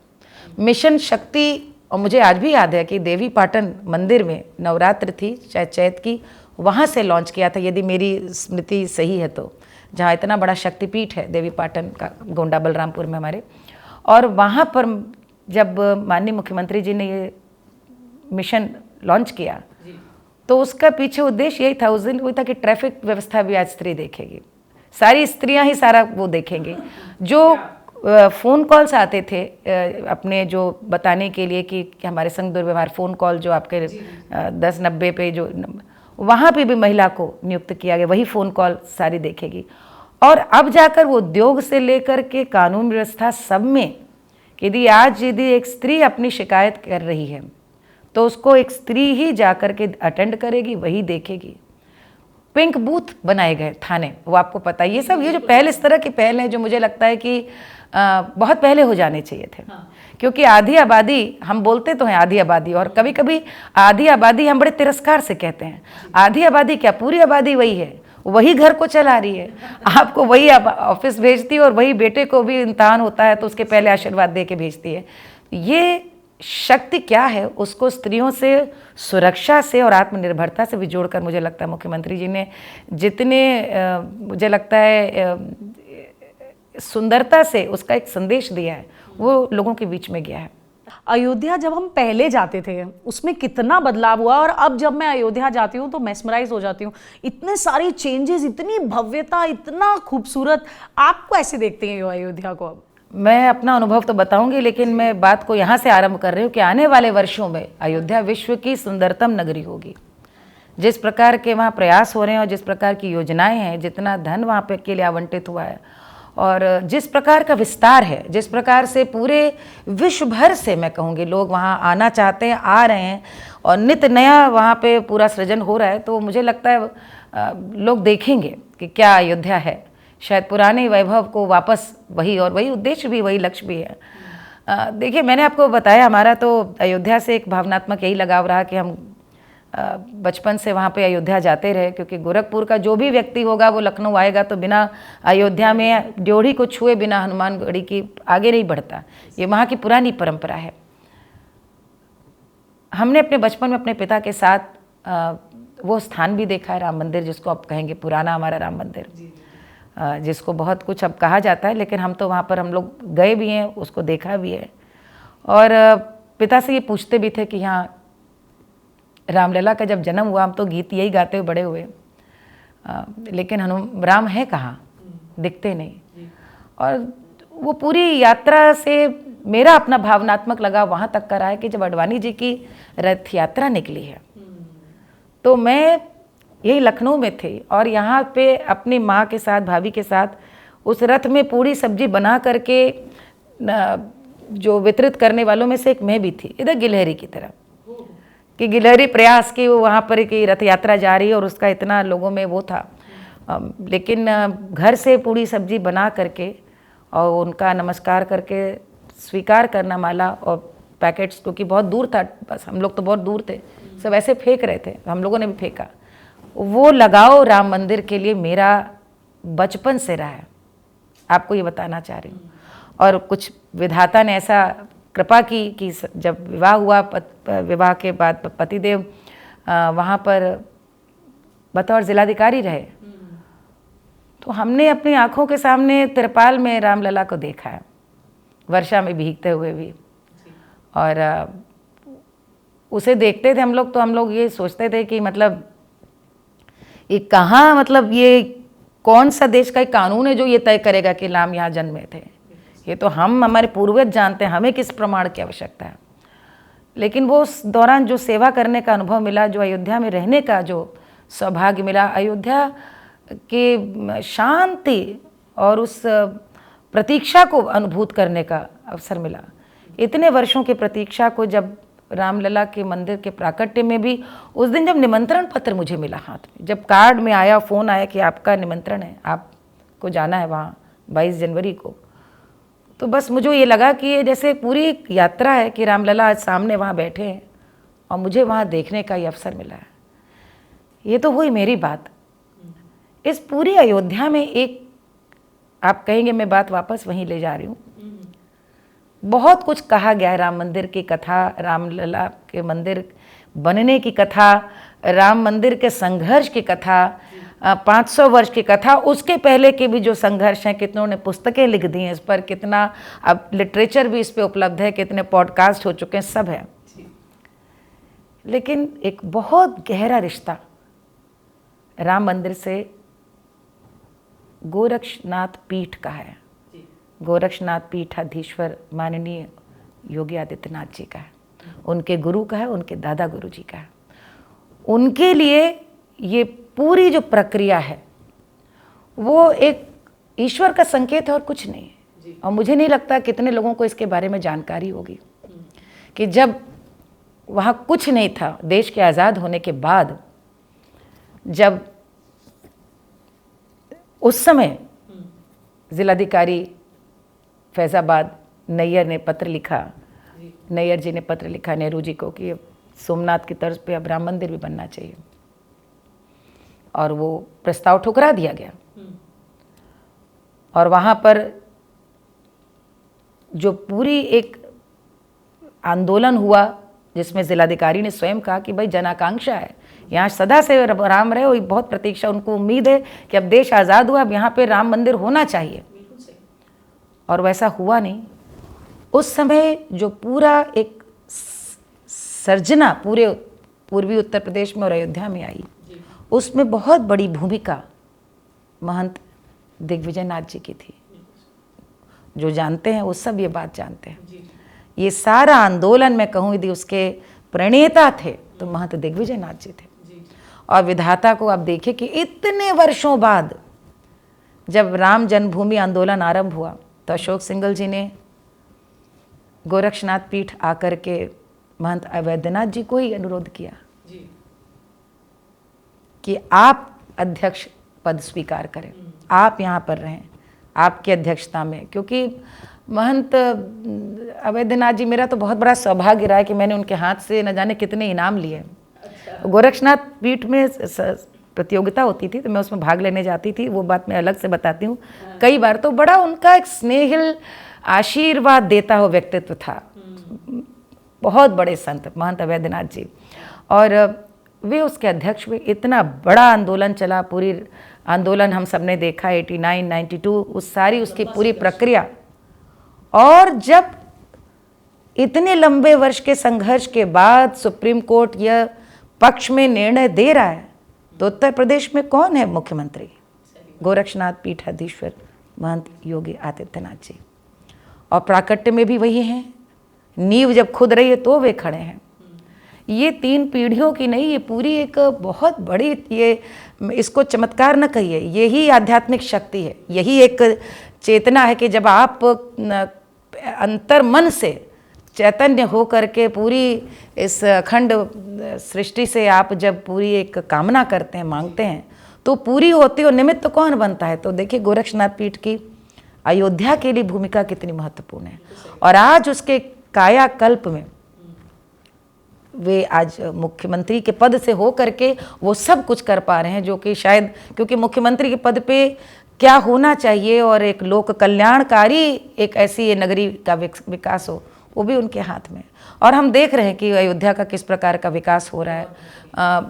मिशन शक्ति। और मुझे आज भी याद है कि देवी पाटन मंदिर में नवरात्र थी, चाहे चैत की, वहाँ से लॉन्च किया था, यदि मेरी स्मृति सही है तो, जहाँ इतना बड़ा शक्तिपीठ है देवी पाटन का, गोंडा बलरामपुर में हमारे। और वहाँ पर जब माननीय मुख्यमंत्री जी ने ये मिशन लॉन्च किया तो उसका पीछे उद्देश्य यही था, उस दिन वही था कि ट्रैफिक व्यवस्था भी आज स्त्री देखेगी, सारी स्त्रियां ही सारा वो देखेंगी। जो फ़ोन कॉल्स आते थे अपने जो बताने के लिए कि हमारे संग दुर्व्यवहार फ़ोन कॉल जो आपके 1090 पे जो, वहाँ पे भी महिला को नियुक्त किया गया, वही फ़ोन कॉल सारी देखेगी। और अब जाकर वो उद्योग से लेकर के कानून व्यवस्था सब में, यदि आज यदि एक स्त्री अपनी शिकायत कर रही है तो उसको एक स्त्री ही जाकर के अटेंड करेगी, वही देखेगी। पिंक बूथ बनाए गए थाने, वो आपको पता है। ये सब ये जो पहल, इस तरह की पहल है जो मुझे लगता है कि बहुत पहले हो जाने चाहिए थे। क्योंकि आधी आबादी, हम बोलते तो हैं आधी आबादी, और कभी कभी आधी आबादी हम बड़े तिरस्कार से कहते हैं। आधी आबादी क्या, पूरी आबादी वही है, वही घर को चला रही है, आपको वही ऑफिस भेजती है, और वही बेटे को भी इम्तहान होता है तो उसके पहले आशीर्वाद दे के भेजती है। ये शक्ति क्या है, उसको स्त्रियों से, सुरक्षा से और आत्मनिर्भरता से भी जोड़कर मुझे लगता है मुख्यमंत्री जी ने जितने मुझे लगता है सुंदरता से उसका एक संदेश दिया है, वो लोगों के बीच में गया है। अयोध्या जब हम पहले जाते थे उसमें कितना बदलाव हुआ, और अब जब मैं अयोध्या जाती हूँ तो मेस्मराइज हो जाती हूँ। इतने सारी चेंजेस, इतनी भव्यता, इतना खूबसूरत। आप कैसे देखते हैं अयोध्या को? अब मैं अपना अनुभव तो बताऊंगी, लेकिन मैं बात को यहाँ से आरंभ कर रही हूँ कि आने वाले वर्षों में अयोध्या विश्व की सुंदरतम नगरी होगी। जिस प्रकार के वहाँ प्रयास हो रहे हैं और जिस प्रकार की योजनाएं हैं, जितना धन वहाँ पे के लिए आवंटित हुआ है, और जिस प्रकार का विस्तार है, जिस प्रकार से पूरे विश्व भर से मैं कहूँगी लोग वहाँ आना चाहते हैं, आ रहे हैं, और नित नया वहाँ पे पूरा सृजन हो रहा है, तो मुझे लगता है लोग देखेंगे कि क्या अयोध्या है। शायद पुराने वैभव को वापस वही, और वही उद्देश्य भी, वही लक्ष्य भी है। देखिए, मैंने आपको बताया हमारा तो अयोध्या से एक भावनात्मक यही लगाव रहा कि हम बचपन से वहाँ पे अयोध्या जाते रहे, क्योंकि गोरखपुर का जो भी व्यक्ति होगा वो लखनऊ आएगा तो बिना अयोध्या में ड्योढ़ी को छुए बिना हनुमानगढ़ी की आगे नहीं बढ़ता। ये वहाँ की पुरानी परंपरा है। हमने अपने बचपन में अपने पिता के साथ वो स्थान भी देखा है, राम मंदिर, जिसको आप कहेंगे पुराना हमारा राम मंदिर, जिसको बहुत कुछ अब कहा जाता है, लेकिन हम तो वहाँ पर हम लोग गए भी हैं, उसको देखा भी है। और पिता से ये पूछते भी थे कि यहाँ रामलला का जब जन्म हुआ, हम तो गीत यही गाते हुए बड़े हुए, लेकिन राम है कहाँ, दिखते नहीं। और वो पूरी यात्रा से मेरा अपना भावनात्मक लगाव वहाँ तक का रहा है कि जब अडवाणी जी की रथ यात्रा निकली है तो मैं यही लखनऊ में थी, और यहाँ पे अपनी माँ के साथ, भाभी के साथ उस रथ में पूरी सब्जी बना करके जो वितरित करने वालों में से एक मैं भी थी, इधर गिलहरी की तरह, कि गिलहरी प्रयास की वो वहाँ पर की रथ यात्रा जा रही है, और उसका इतना लोगों में वो था। लेकिन घर से पूरी सब्जी बना करके और उनका नमस्कार करके स्वीकार करना माला और पैकेट्स, क्योंकि बहुत दूर था, बस हम लोग तो बहुत दूर थे, सब ऐसे फेंक रहे थे, हम लोगों ने भी फेंका। वो लगाव राम मंदिर के लिए मेरा बचपन से रहा है, आपको ये बताना चाह रही हूँ। और कुछ विधाता ने ऐसा कृपा की कि जब विवाह हुआ, विवाह के बाद पतिदेव वहाँ पर बतौर जिलाधिकारी रहे, तो हमने अपनी आँखों के सामने तिरपाल में रामलला को देखा है, वर्षा में भीगते हुए भी। और उसे देखते थे हम लोग, तो हम लोग ये सोचते थे कि मतलब ये कहाँ, मतलब ये कौन सा देश का एक कानून है जो ये तय करेगा कि राम यहाँ जन्मे थे। ये तो हम, हमारे पूर्वज जानते हैं, हमें किस प्रमाण की आवश्यकता है। लेकिन वो उस दौरान जो सेवा करने का अनुभव मिला, जो अयोध्या में रहने का जो सौभाग्य मिला, अयोध्या के शांति और उस प्रतीक्षा को अनुभूत करने का अवसर मिला। इतने वर्षों की प्रतीक्षा को जब रामलला के मंदिर के प्राकट्य में भी, उस दिन जब निमंत्रण पत्र मुझे मिला हाथ में, जब कार्ड में आया, फ़ोन आया कि आपका निमंत्रण है, आपको जाना है वहाँ 22 जनवरी को, तो बस मुझे ये लगा कि ये जैसे पूरी एक यात्रा है कि रामलला आज सामने वहाँ बैठे हैं और मुझे वहाँ देखने का ये अवसर मिला है। ये तो हुई मेरी बात। इस पूरी अयोध्या में एक, आप कहेंगे मैं बात वापस वहीं ले जा रही हूँ, बहुत कुछ कहा गया है। राम मंदिर की कथा, रामलला के मंदिर बनने की कथा, राम मंदिर के संघर्ष की कथा, 500 वर्ष की कथा, उसके पहले के भी जो संघर्ष हैं, कितनों ने पुस्तकें लिख दी हैं इस पर, कितना अब लिटरेचर भी इस पे उपलब्ध है, कितने पॉडकास्ट हो चुके हैं, सब है। लेकिन एक बहुत गहरा रिश्ता राम मंदिर से गोरक्षनाथ पीठ का है। गोरक्षनाथ पीठाधीश्वर माननीय योगी आदित्यनाथ जी का है, उनके गुरु का है, उनके दादा गुरु जी का है। उनके लिए ये पूरी जो प्रक्रिया है वो एक ईश्वर का संकेत है और कुछ नहीं है। और मुझे नहीं लगता कितने लोगों को इसके बारे में जानकारी होगी कि जब वहाँ कुछ नहीं था, देश के आज़ाद होने के बाद, जब उस समय जिलाधिकारी फैज़ाबाद नैयर ने पत्र लिखा, नैयर जी ने पत्र लिखा नेहरू जी को कि सोमनाथ की तर्ज पे अब राम मंदिर भी बनना चाहिए, और वो प्रस्ताव ठुकरा दिया गया। और वहाँ पर जो पूरी एक आंदोलन हुआ जिसमें जिलाधिकारी ने स्वयं कहा कि भाई जनाकांक्षा है, यहाँ सदा से राम रहे, और बहुत प्रतीक्षा, उनको उम्मीद है कि अब देश आज़ाद हुआ, अब यहाँ पे राम मंदिर होना चाहिए। और वैसा हुआ नहीं। उस समय जो पूरा एक सर्जना पूरे पूर्वी उत्तर प्रदेश में और अयोध्या में आई, उसमें बहुत बड़ी भूमिका महंत दिग्विजय नाथ जी की थी। जो जानते हैं वो सब ये बात जानते हैं। ये सारा आंदोलन मैं कहूँ यदि उसके प्रणेता थे तो महंत दिग्विजय नाथ जी थे। और विधाता को आप देखिए कि इतने वर्षों बाद जब राम जन्मभूमि आंदोलन आरंभ हुआ तो अशोक सिंघल जी ने गोरक्षनाथ पीठ आकर के महंत अवैधनाथ जी को ही अनुरोध किया कि आप अध्यक्ष पद स्वीकार करें, आप यहाँ पर रहें आपकी अध्यक्षता में। क्योंकि महंत अवैधनाथ जी, मेरा तो बहुत बड़ा सौभाग्य रहा है कि मैंने उनके हाथ से न जाने कितने इनाम लिए। गोरक्षनाथ पीठ में प्रतियोगिता होती थी तो मैं उसमें भाग लेने जाती थी, वो बात मैं अलग से बताती हूँ। कई बार तो बड़ा उनका एक स्नेहिल आशीर्वाद देता हुआ व्यक्तित्व था। बहुत बड़े संत महंत अवैधनाथ जी, और वे उसके अध्यक्ष हुए। इतना बड़ा आंदोलन चला, पूरी आंदोलन हम सब ने देखा 89, 92, उस सारी उसकी पूरी प्रक्रिया। और जब इतने लंबे वर्ष के संघर्ष के बाद सुप्रीम कोर्ट यह पक्ष में निर्णय दे रहा है तो उत्तर प्रदेश में कौन है मुख्यमंत्री? गोरक्षनाथ पीठाधीश्वर महंत योगी आदित्यनाथ जी। और प्राकट्य में भी वही हैं, नींव जब खुद रही है तो वे खड़े हैं। ये 3 पीढ़ियों की नहीं, ये पूरी एक बहुत बड़ी, ये इसको चमत्कार न कहिए, यही आध्यात्मिक शक्ति है, यही एक चेतना है कि जब आप अंतर मन से चैतन्य हो करके पूरी इस अखंड सृष्टि से आप जब पूरी एक कामना करते हैं, मांगते हैं, तो पूरी होती है। और निमित्त तो कौन बनता है? तो देखिए गोरक्षनाथ पीठ की अयोध्या के लिए भूमिका कितनी महत्वपूर्ण है। और आज उसके कायाकल्प में वे आज मुख्यमंत्री के पद से हो करके वो सब कुछ कर पा रहे हैं, जो कि शायद क्योंकि मुख्यमंत्री के पद पे क्या होना चाहिए और एक लोक कल्याणकारी एक ऐसी नगरी का विकास हो, वो भी उनके हाथ में। और हम देख रहे हैं कि अयोध्या का किस प्रकार का विकास हो रहा है।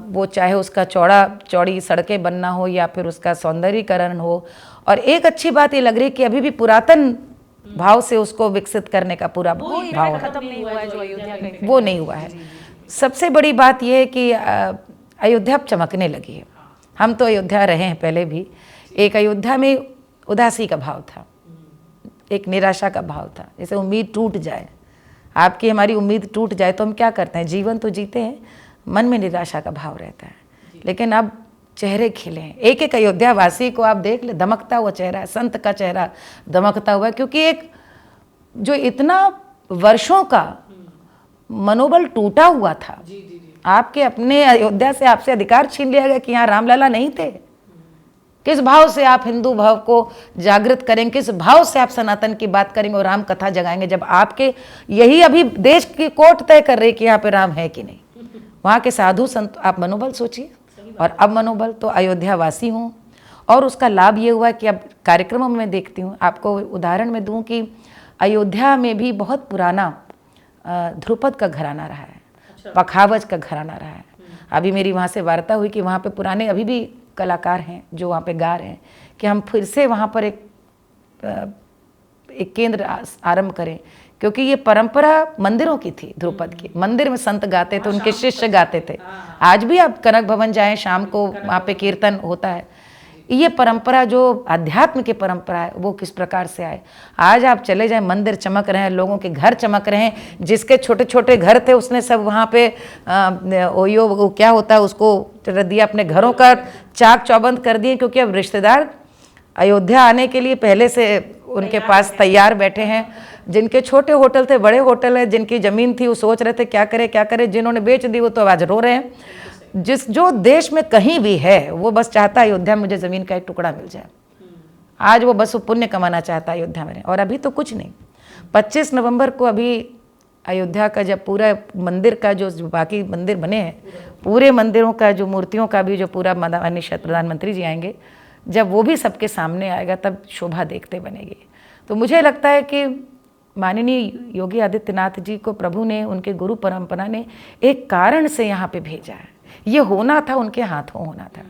वो चाहे उसका चौड़ी सड़कें बनना हो या फिर उसका सौंदर्यीकरण हो। और एक अच्छी बात ये लग रही है कि अभी भी पुरातन भाव से उसको विकसित करने का पूरा भाव खत्म नहीं हुआ है जो अयोध्या का, वो नहीं हुआ है। सबसे बड़ी बात यह है कि अयोध्या अब चमकने लगी है। हम तो अयोध्या रहे हैं पहले भी। एक अयोध्या में उदासी का भाव था, एक निराशा का भाव था, जैसे उम्मीद टूट जाए, आपकी हमारी उम्मीद टूट जाए तो हम क्या करते हैं? जीवन तो जीते हैं, मन में निराशा का भाव रहता है। लेकिन अब चेहरे खिले हैं। एक एक अयोध्या वासी को आप देख ले, दमकता हुआ चेहरा है, संत का चेहरा दमकता हुआ है। क्योंकि एक जो इतना वर्षों का मनोबल टूटा हुआ था, आपके अपने अयोध्या से आपसे अधिकार छीन लिया गया कि यहाँ रामलला नहीं थे। किस भाव से आप हिंदू भाव को जागृत करेंगे? किस भाव से आप सनातन की बात करेंगे और राम कथा जगाएंगे जब आपके यही अभी देश की कोर्ट तय कर रही है कि यहाँ पे राम है कि नहीं? वहाँ के साधु संत, आप मनोबल सोचिए। और अब मनोबल तो अयोध्या वासी हूँ। और उसका लाभ ये हुआ कि अब कार्यक्रमों में देखती हूँ, आपको उदाहरण में दूँ कि अयोध्या में भी बहुत पुराना ध्रुपद का घराना रहा है, पखावज का घराना रहा है। अभी मेरी वहाँ से वार्ता हुई कि वहाँ पे पुराने अभी भी कलाकार हैं जो वहाँ पे गा रहे हैं कि हम फिर से वहाँ पर एक केंद्र आरंभ करें। क्योंकि ये परंपरा मंदिरों की थी, ध्रुपद की। मंदिर में संत गाते थे, उनके शिष्य गाते थे। आज भी आप कनक भवन जाएं, शाम को वहाँ पे कीर्तन होता है। ये परंपरा जो अध्यात्म की परंपरा है वो किस प्रकार से आए। आज आप चले जाएं, मंदिर चमक रहे हैं, लोगों के घर चमक रहे हैं। जिसके छोटे छोटे घर थे उसने सब वहाँ पे ओयो वो क्या होता है उसको रख दिया, अपने घरों का चाक चौबंद कर दिए। क्योंकि अब रिश्तेदार अयोध्या आने के लिए पहले से उनके पास तैयार बैठे हैं। जिनके छोटे होटल थे, बड़े होटल है, जिनकी ज़मीन थी वो सोच रहे थे क्या करें क्या करें, जिन्होंने बेच दी वो तो आज रो रहे हैं। जो देश में कहीं भी है वो बस चाहता है अयोध्या मुझे ज़मीन का एक टुकड़ा मिल जाए। आज वो बस वो पुण्य कमाना चाहता है अयोध्या में, और अभी तो कुछ नहीं। 25 नवंबर को अभी अयोध्या का जब पूरा मंदिर का जो बाकी मंदिर बने हैं, पूरे मंदिरों का जो मूर्तियों का भी जो पूरा माननीय प्रधानमंत्री जी आएंगे, जब वो भी सबके सामने आएगा तब शोभा देखते बनेगी। तो मुझे लगता है कि माननीय योगी आदित्यनाथ जी को प्रभु ने, उनके गुरु परंपरा ने एक कारण से यहाँ पे भेजा है। ये होना था, उनके हाथों होना था।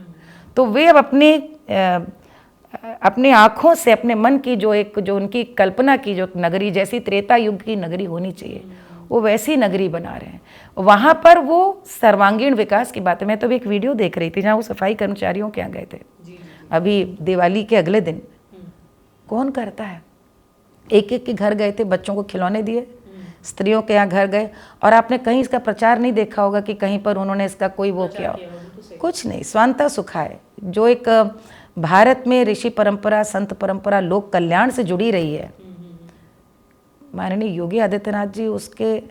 तो वे अब अपनी आँखों से, अपने मन की जो उनकी कल्पना की जो नगरी, जैसी त्रेता युग की नगरी होनी चाहिए, वो वैसी नगरी बना रहे हैं। वहाँ पर वो सर्वांगीण विकास की बात है। मैं तो भी एक वीडियो देख रही थी जहाँ वो सफाई कर्मचारियों के यहाँ गए थे अभी दिवाली के अगले दिन। कौन करता है? एक एक के घर गए थे, बच्चों को खिलौने दिए, स्त्रियों के यहाँ घर गए, और आपने कहीं इसका प्रचार नहीं देखा होगा कि कहीं पर उन्होंने इसका कोई वो किया हो। कुछ नहीं, स्वांतः सुखाए। जो एक भारत में ऋषि परंपरा, संत परंपरा, लोक कल्याण से जुड़ी रही है, माननीय योगी आदित्यनाथ जी उसके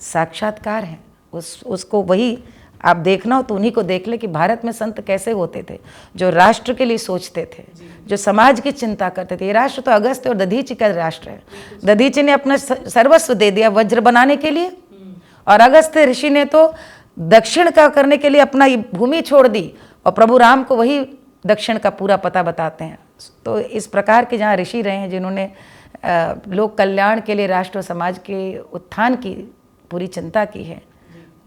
साक्षात्कार हैं। उसको वही आप देखना हो तो उन्हीं को देख ले कि भारत में संत कैसे होते थे, जो राष्ट्र के लिए सोचते थे, जो समाज की चिंता करते थे। ये राष्ट्र तो अगस्त्य और दधीचि का राष्ट्र है। दधीचि ने अपना सर्वस्व दे दिया वज्र बनाने के लिए, और अगस्त्य ऋषि ने तो दक्षिण का करने के लिए अपना भूमि छोड़ दी, और प्रभु राम को वही दक्षिण का पूरा पता बताते हैं। तो इस प्रकार के जहाँ ऋषि रहे हैं जिन्होंने लोक कल्याण के लिए, राष्ट्र और समाज के उत्थान की पूरी चिंता की है,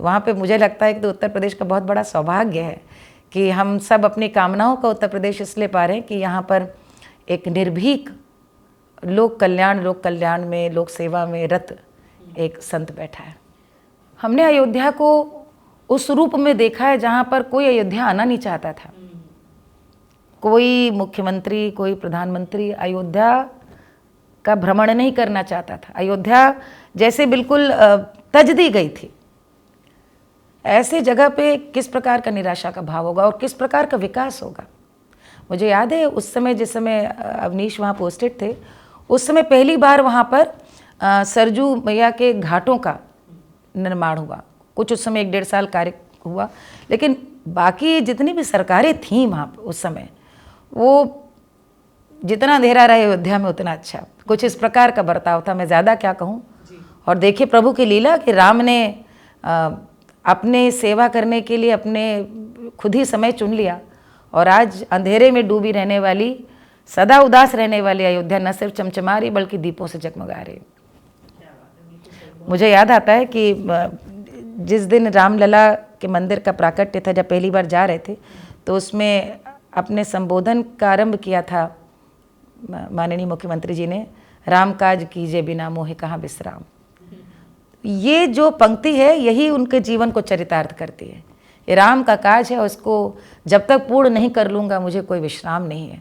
वहाँ पे मुझे लगता है कि तो उत्तर प्रदेश का बहुत बड़ा सौभाग्य है कि हम सब अपनी कामनाओं का उत्तर प्रदेश इसलिए पा रहे हैं कि यहाँ पर एक निर्भीक लोक कल्याण में, लोक सेवा में रत एक संत बैठा है। हमने अयोध्या को उस रूप में देखा है जहाँ पर कोई अयोध्या आना नहीं चाहता था। कोई मुख्यमंत्री, कोई प्रधानमंत्री अयोध्या का भ्रमण नहीं करना चाहता था। अयोध्या जैसे बिल्कुल तज दी गई थी। ऐसे जगह पे किस प्रकार का निराशा का भाव होगा और किस प्रकार का विकास होगा। मुझे याद है उस समय, जिस समय अवनीश वहाँ पोस्टेड थे, उस समय पहली बार वहाँ पर सरजू मैया के घाटों का निर्माण हुआ। कुछ उस समय 1-1.5 साल कार्य हुआ, लेकिन बाकी जितनी भी सरकारें थीं वहाँ उस समय, वो जितना अंधेरा रहे अयोध्या में उतना अच्छा। कुछ इस प्रकार का बर्ताव था, मैं ज़्यादा क्या कहूँ। और देखिए प्रभु की लीला कि राम ने अपने सेवा करने के लिए अपने खुद ही समय चुन लिया, और आज अंधेरे में डूबी रहने वाली, सदा उदास रहने वाली अयोध्या न सिर्फ चमचमा रही बल्कि दीपों से जगमगा रही। मुझे याद आता है कि जिस दिन रामलला के मंदिर का प्राकट्य था, जब पहली बार जा रहे थे, तो उसमें अपने संबोधन का आरंभ किया था माननीय मुख्यमंत्री जी ने, राम काज कीजिए बिना मोहे कहाँ विश्राम। ये जो पंक्ति है यही उनके जीवन को चरितार्थ करती है। ये राम का काज है और इसको जब तक पूर्ण नहीं कर लूँगा मुझे कोई विश्राम नहीं है।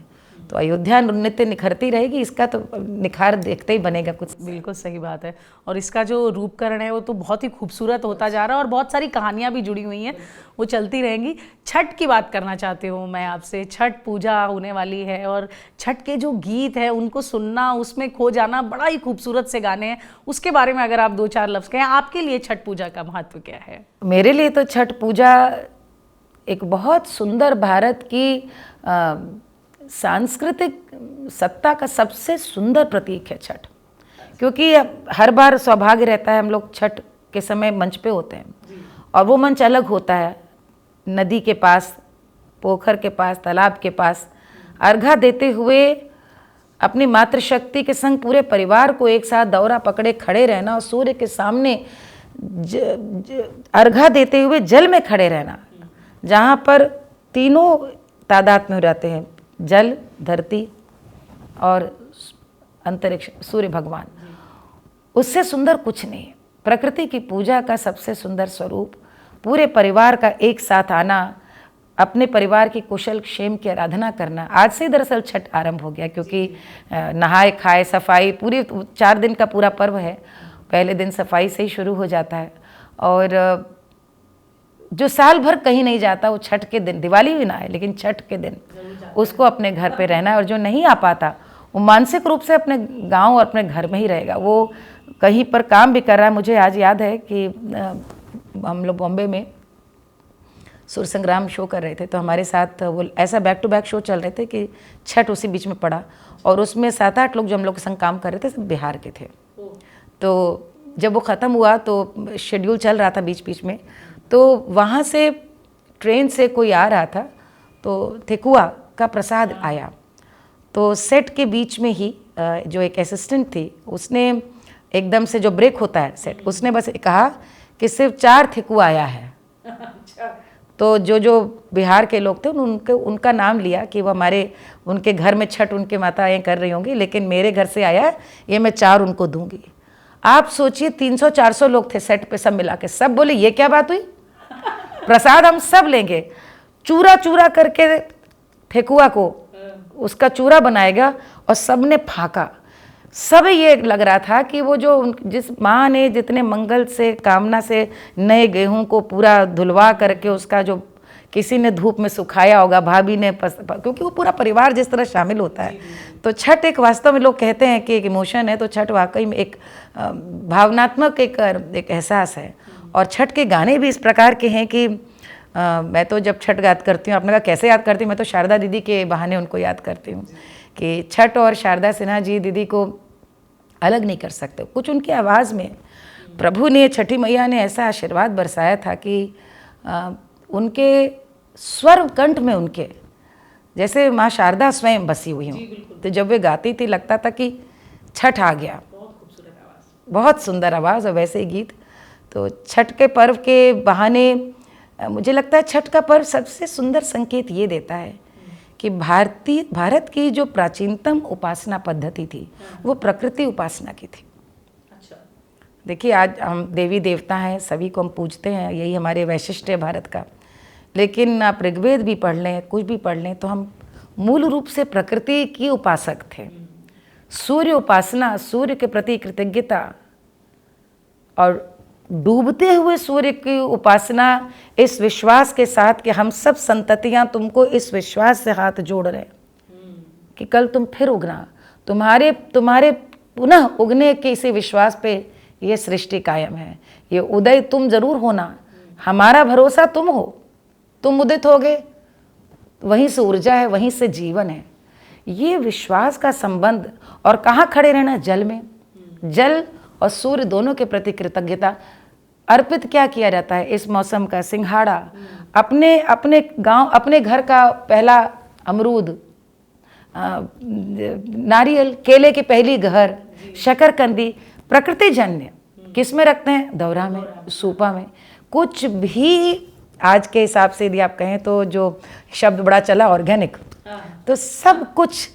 तो अयोध्या नित्य निखरती रहेगी, इसका तो निखार देखते ही बनेगा कुछ। बिल्कुल सही बात है। और इसका जो रूपकरण है वो तो बहुत ही खूबसूरत होता जा रहा है, और बहुत सारी कहानियाँ भी जुड़ी हुई हैं, वो चलती रहेंगी। छठ की बात करना चाहती हूँ मैं आपसे। छठ पूजा होने वाली है, और छठ के जो गीत हैं उनको सुनना, उसमें खो जाना, बड़ा ही खूबसूरत से गाने हैं। उसके बारे में अगर आप 2-4 लफ्ज़ कहें, आपके लिए छठ पूजा का महत्व क्या है? मेरे लिए तो छठ पूजा एक बहुत सुंदर भारत की सांस्कृतिक सत्ता का सबसे सुंदर प्रतीक है छठ। क्योंकि हर बार सौभाग्य रहता है, हम लोग छठ के समय मंच पे होते हैं, और वो मंच अलग होता है। नदी के पास, पोखर के पास, तालाब के पास अर्घा देते हुए अपनी मातृशक्ति के संग पूरे परिवार को एक साथ दौरा पकड़े खड़े रहना, और सूर्य के सामने अर्घा देते हुए जल में खड़े रहना, जहाँ पर तीनों तादाद में हो जाते हैं, जल, धरती और अंतरिक्ष, सूर्य भगवान। उससे सुंदर कुछ नहीं है। प्रकृति की पूजा का सबसे सुंदर स्वरूप पूरे परिवार का एक साथ आना, अपने परिवार की कुशल क्षेम की आराधना करना। आज से दरअसल छठ आरंभ हो गया, क्योंकि नहाए खाए सफाई, पूरी 4 दिन का पूरा पर्व है। पहले दिन सफाई से ही शुरू हो जाता है, और जो साल भर कहीं नहीं जाता वो छठ के दिन, दिवाली भी ना है लेकिन छठ के दिन उसको अपने घर पे रहना है। और जो नहीं आ पाता वो मानसिक रूप से अपने गांव और अपने घर में ही रहेगा, वो कहीं पर काम भी कर रहा है। मुझे आज याद है कि हम लोग बॉम्बे में सुर संग्राम शो कर रहे थे, तो हमारे साथ वो ऐसा बैक टू बैक शो चल रहे थे कि छठ उसी बीच में पड़ा, और उसमें 7-8 लोग जो हम लोग के संग काम कर रहे थे सब बिहार के थे। तो जब वो ख़त्म हुआ तो शेड्यूल चल रहा था बीच बीच में, तो वहाँ से ट्रेन से कोई आ रहा था, तो ठेकुआ का प्रसाद आया, तो सेट के बीच में ही जो एक असिस्टेंट थी उसने एकदम से, जो ब्रेक होता है सेट, उसने बस कहा कि सिर्फ 4 ठेकुआ आया है। तो जो बिहार के लोग थे उनका नाम लिया कि वो उनके घर में छठ उनके माताएं कर रही होंगी, लेकिन मेरे घर से आया है, ये मैं 4 उनको दूंगी। आप सोचिए 300-400 लोग थे सेट पे, सब मिला के सब बोले ये क्या बात हुई, प्रसाद हम सब लेंगे। चूरा चूरा करके ठेकुआ को उसका चूरा बनाएगा और सबने फाका। सब ये लग रहा था कि वो जो जिस माँ ने जितने मंगल से कामना से नए गेहूं को पूरा धुलवा करके उसका जो किसी ने धूप में सुखाया होगा, भाभी ने क्योंकि वो पूरा परिवार जिस तरह शामिल होता है, तो छठ एक वास्तव में लोग कहते हैं कि एक इमोशन है, तो छठ वाकई में एक भावनात्मक एक एहसास है। और छठ के गाने भी इस प्रकार के हैं कि मैं तो जब छठ याद करती हूँ, आपने कहा कैसे याद करती हूँ, मैं तो शारदा दीदी के बहाने उनको याद करती हूँ कि छठ और शारदा सिन्हा जी दीदी को अलग नहीं कर सकते। कुछ उनकी आवाज़ में प्रभु ने, छठी मैया ने ऐसा आशीर्वाद बरसाया था कि उनके स्वर कंठ में उनके जैसे माँ शारदा स्वयं बसी हुई हों। तो जब वे गाती थी लगता था कि छठ आ गया। बहुत सुंदर आवाज़ और वैसे ही गीत। तो छठ के पर्व के बहाने मुझे लगता है छठ का पर्व सबसे सुंदर संकेत ये देता है कि भारत की जो प्राचीनतम उपासना पद्धति थी वो प्रकृति उपासना की थी। अच्छा। देखिए आज हम देवी देवता हैं, सभी को हम पूजते हैं, यही हमारे वैशिष्ट्य है भारत का। लेकिन आप ऋग्वेद भी पढ़ लें, कुछ भी पढ़ लें, तो हम मूल रूप से प्रकृति की उपासक थे। सूर्य उपासना, सूर्य के प्रति कृतज्ञता और डूबते हुए सूर्य की उपासना इस विश्वास के साथ कि हम सब संततियां तुमको इस विश्वास से हाथ जोड़ रहे कि कल तुम फिर उगना, तुम्हारे पुनः उगने के इसी विश्वास पे ये सृष्टि कायम है। ये उदय तुम जरूर होना, हमारा भरोसा तुम हो, तुम उदित होगे, वहीं से ऊर्जा है, वहीं से जीवन है। ये विश्वास का संबंध, और कहाँ खड़े रहना, जल में। जल और सूर्य दोनों के प्रति कृतज्ञता अर्पित क्या किया जाता है इस मौसम का, सिंघाड़ा, अपने गांव, अपने घर का पहला अमरूद, नारियल, केले की पहली घर, शकरकंदी, प्रकृति जन्य किस में रखते हैं, दौरा में, सूपा में। कुछ भी आज के हिसाब से यदि आप कहें तो जो शब्द बड़ा चला ऑर्गेनिक, तो सब कुछ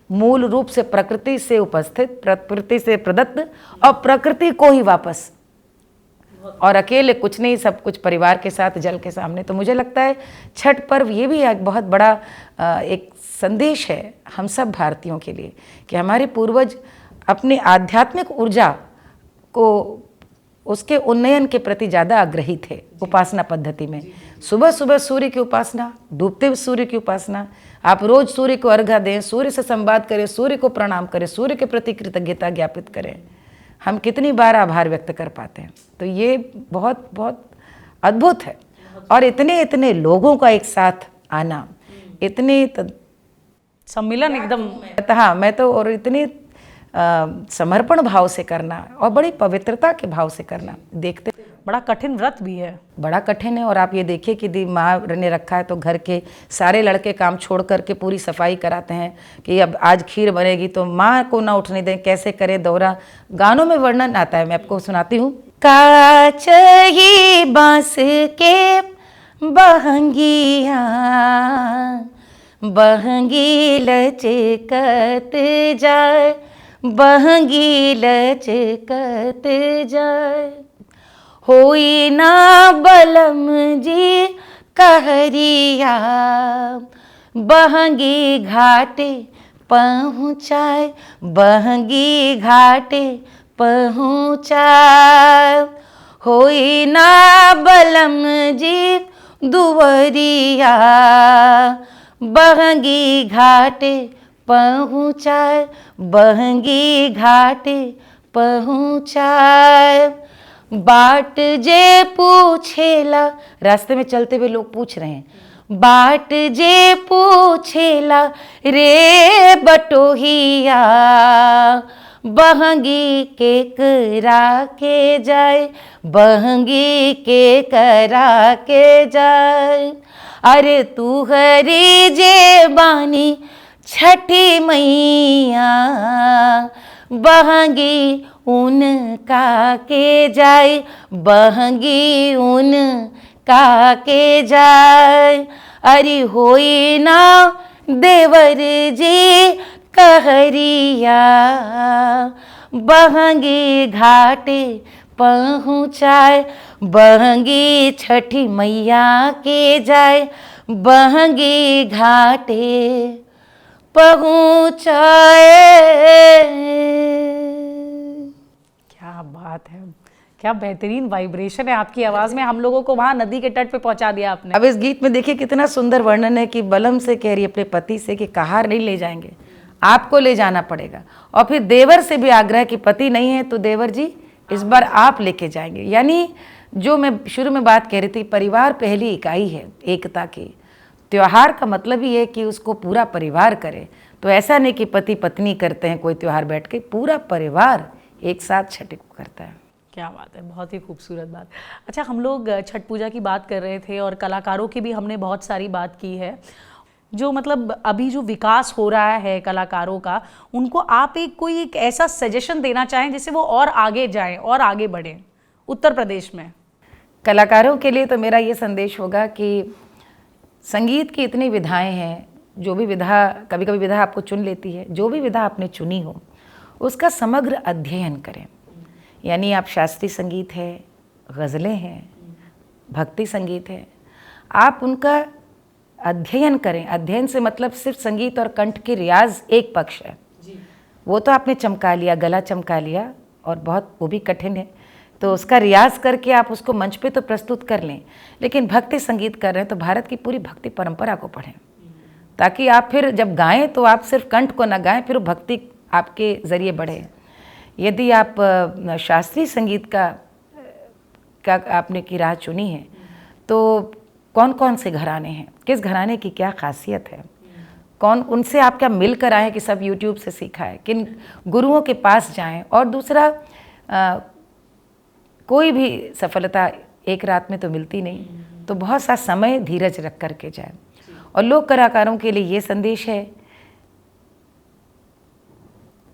मूल रूप से प्रकृति से उपस्थित, प्रकृति से प्रदत्त और प्रकृति को ही वापस, और अकेले कुछ नहीं, सब कुछ परिवार के साथ जल के सामने। तो मुझे लगता है छठ पर्व ये भी एक बहुत बड़ा एक संदेश है हम सब भारतीयों के लिए कि हमारे पूर्वज अपनी आध्यात्मिक ऊर्जा को, उसके उन्नयन के प्रति ज़्यादा आग्रही थे उपासना पद्धति में। सुबह सुबह सूर्य की उपासना, डूबते हुए सूर्य की उपासना, आप रोज सूर्य को अर्घ्य दें, सूर्य से संवाद करें, सूर्य को प्रणाम करें, सूर्य के प्रति कृतज्ञता ज्ञापित करें। हम कितनी बार आभार व्यक्त कर पाते हैं। तो ये बहुत बहुत अद्भुत है। और इतने लोगों का एक साथ आना, इतने सम्मिलन एकदम, हाँ, मैं तो, और इतनी समर्पण भाव से करना और बड़ी पवित्रता के भाव से करना, देखते बड़ा कठिन व्रत भी है, बड़ा कठिन है। और आप ये देखिए कि माँ ने रखा है तो घर के सारे लड़के काम छोड़ करके पूरी सफाई कराते हैं कि अब आज खीर बनेगी तो माँ को ना उठने दें, कैसे करे दौरा। गानों में वर्णन आता है, मैं आपको सुनाती हूँ। काच ही बांस के बहंगिया, बहंगी लचकत जाए, बहंगी लचकत जाए, होई ना बलम जी कहरिया, बहंगी घाटे पहुँचाए, बहंगी घाटे पहुँचाए, होई ना बलम जी दुवरिया, बहंगी घाटे पहुँचाए, बहंगी घाटे पहुँचाए, बाट जे पूछेला, रास्ते में चलते हुए लोग पूछ रहे हैं, बाट जे पूछेला रे बटोहिया, बहंगी के करा के जाए, बहंगी के करा के जाए। अरे तू हरी जे बानी छठी मैया, बहंगी उनका के जाए, बहंगी उनका के जाए। अरे होई ना देवर जी कहरिया, बहंगी घाटे पहुँचाए, बहंगी छठी मैया के जाए, बहंगी घाटे पहुँचाए। क्या बात है, क्या बेहतरीन वाइब्रेशन है आपकी आवाज में, हम लोगों को वहां नदी के तट पे पहुंचा दिया आपने। अब इस गीत में देखिए कितना सुंदर वर्णन है कि बलम से कह रही अपने पति से कि कहार नहीं ले जाएंगे, आपको ले जाना पड़ेगा। और फिर देवर से भी आग्रह कि पति नहीं है तो देवर जी इस बार आप लेके जाएंगे। यानी जो मैं शुरू में बात कह रही थी, परिवार पहली इकाई है एकता की। त्योहार का मतलब ही है कि उसको पूरा परिवार करे। तो ऐसा नहीं कि पति पत्नी करते हैं कोई त्योहार बैठ के, पूरा परिवार एक साथ छठ को करता है। क्या बात है, बहुत ही खूबसूरत बात। अच्छा, हम लोग छठ पूजा की बात कर रहे थे और कलाकारों की भी हमने बहुत सारी बात की है। जो मतलब अभी जो विकास हो रहा है कलाकारों का, उनको आप कोई एक ऐसा सजेशन देना चाहें जिससे वो और आगे जाएं और आगे बढ़ें उत्तर प्रदेश में? कलाकारों के लिए तो मेरा ये संदेश होगा कि संगीत की इतनी विधाएं हैं, जो भी विधा, कभी कभी विधा आपको चुन लेती है, जो भी विधा आपने चुनी हो उसका समग्र अध्ययन करें। यानी आप शास्त्रीय संगीत है, गज़लें हैं, भक्ति संगीत है, आप उनका अध्ययन करें। अध्ययन से मतलब सिर्फ संगीत और कंठ के रियाज एक पक्ष है, वो तो आपने चमका लिया, गला चमका लिया और बहुत वो भी कठिन है, तो उसका रियाज करके आप उसको मंच पे तो प्रस्तुत कर लें। लेकिन भक्ति संगीत कर रहे हैं तो भारत की पूरी भक्ति परंपरा को पढ़ें, ताकि आप फिर जब गाएं तो आप सिर्फ कंठ को ना गाएं, फिर वो भक्ति आपके ज़रिए बढ़े। यदि आप शास्त्रीय संगीत का आपने की राह चुनी है तो कौन कौन से घराने हैं, किस घराने की क्या खासियत है, कौन उनसे आप क्या मिल कर आए कि सब यूट्यूब से सीखा है, किन गुरुओं के पास जाएं। और दूसरा, कोई भी सफलता एक रात में तो मिलती नहीं, तो बहुत सा समय धीरज रख कर के जाए। और लोक कलाकारों के लिए ये संदेश है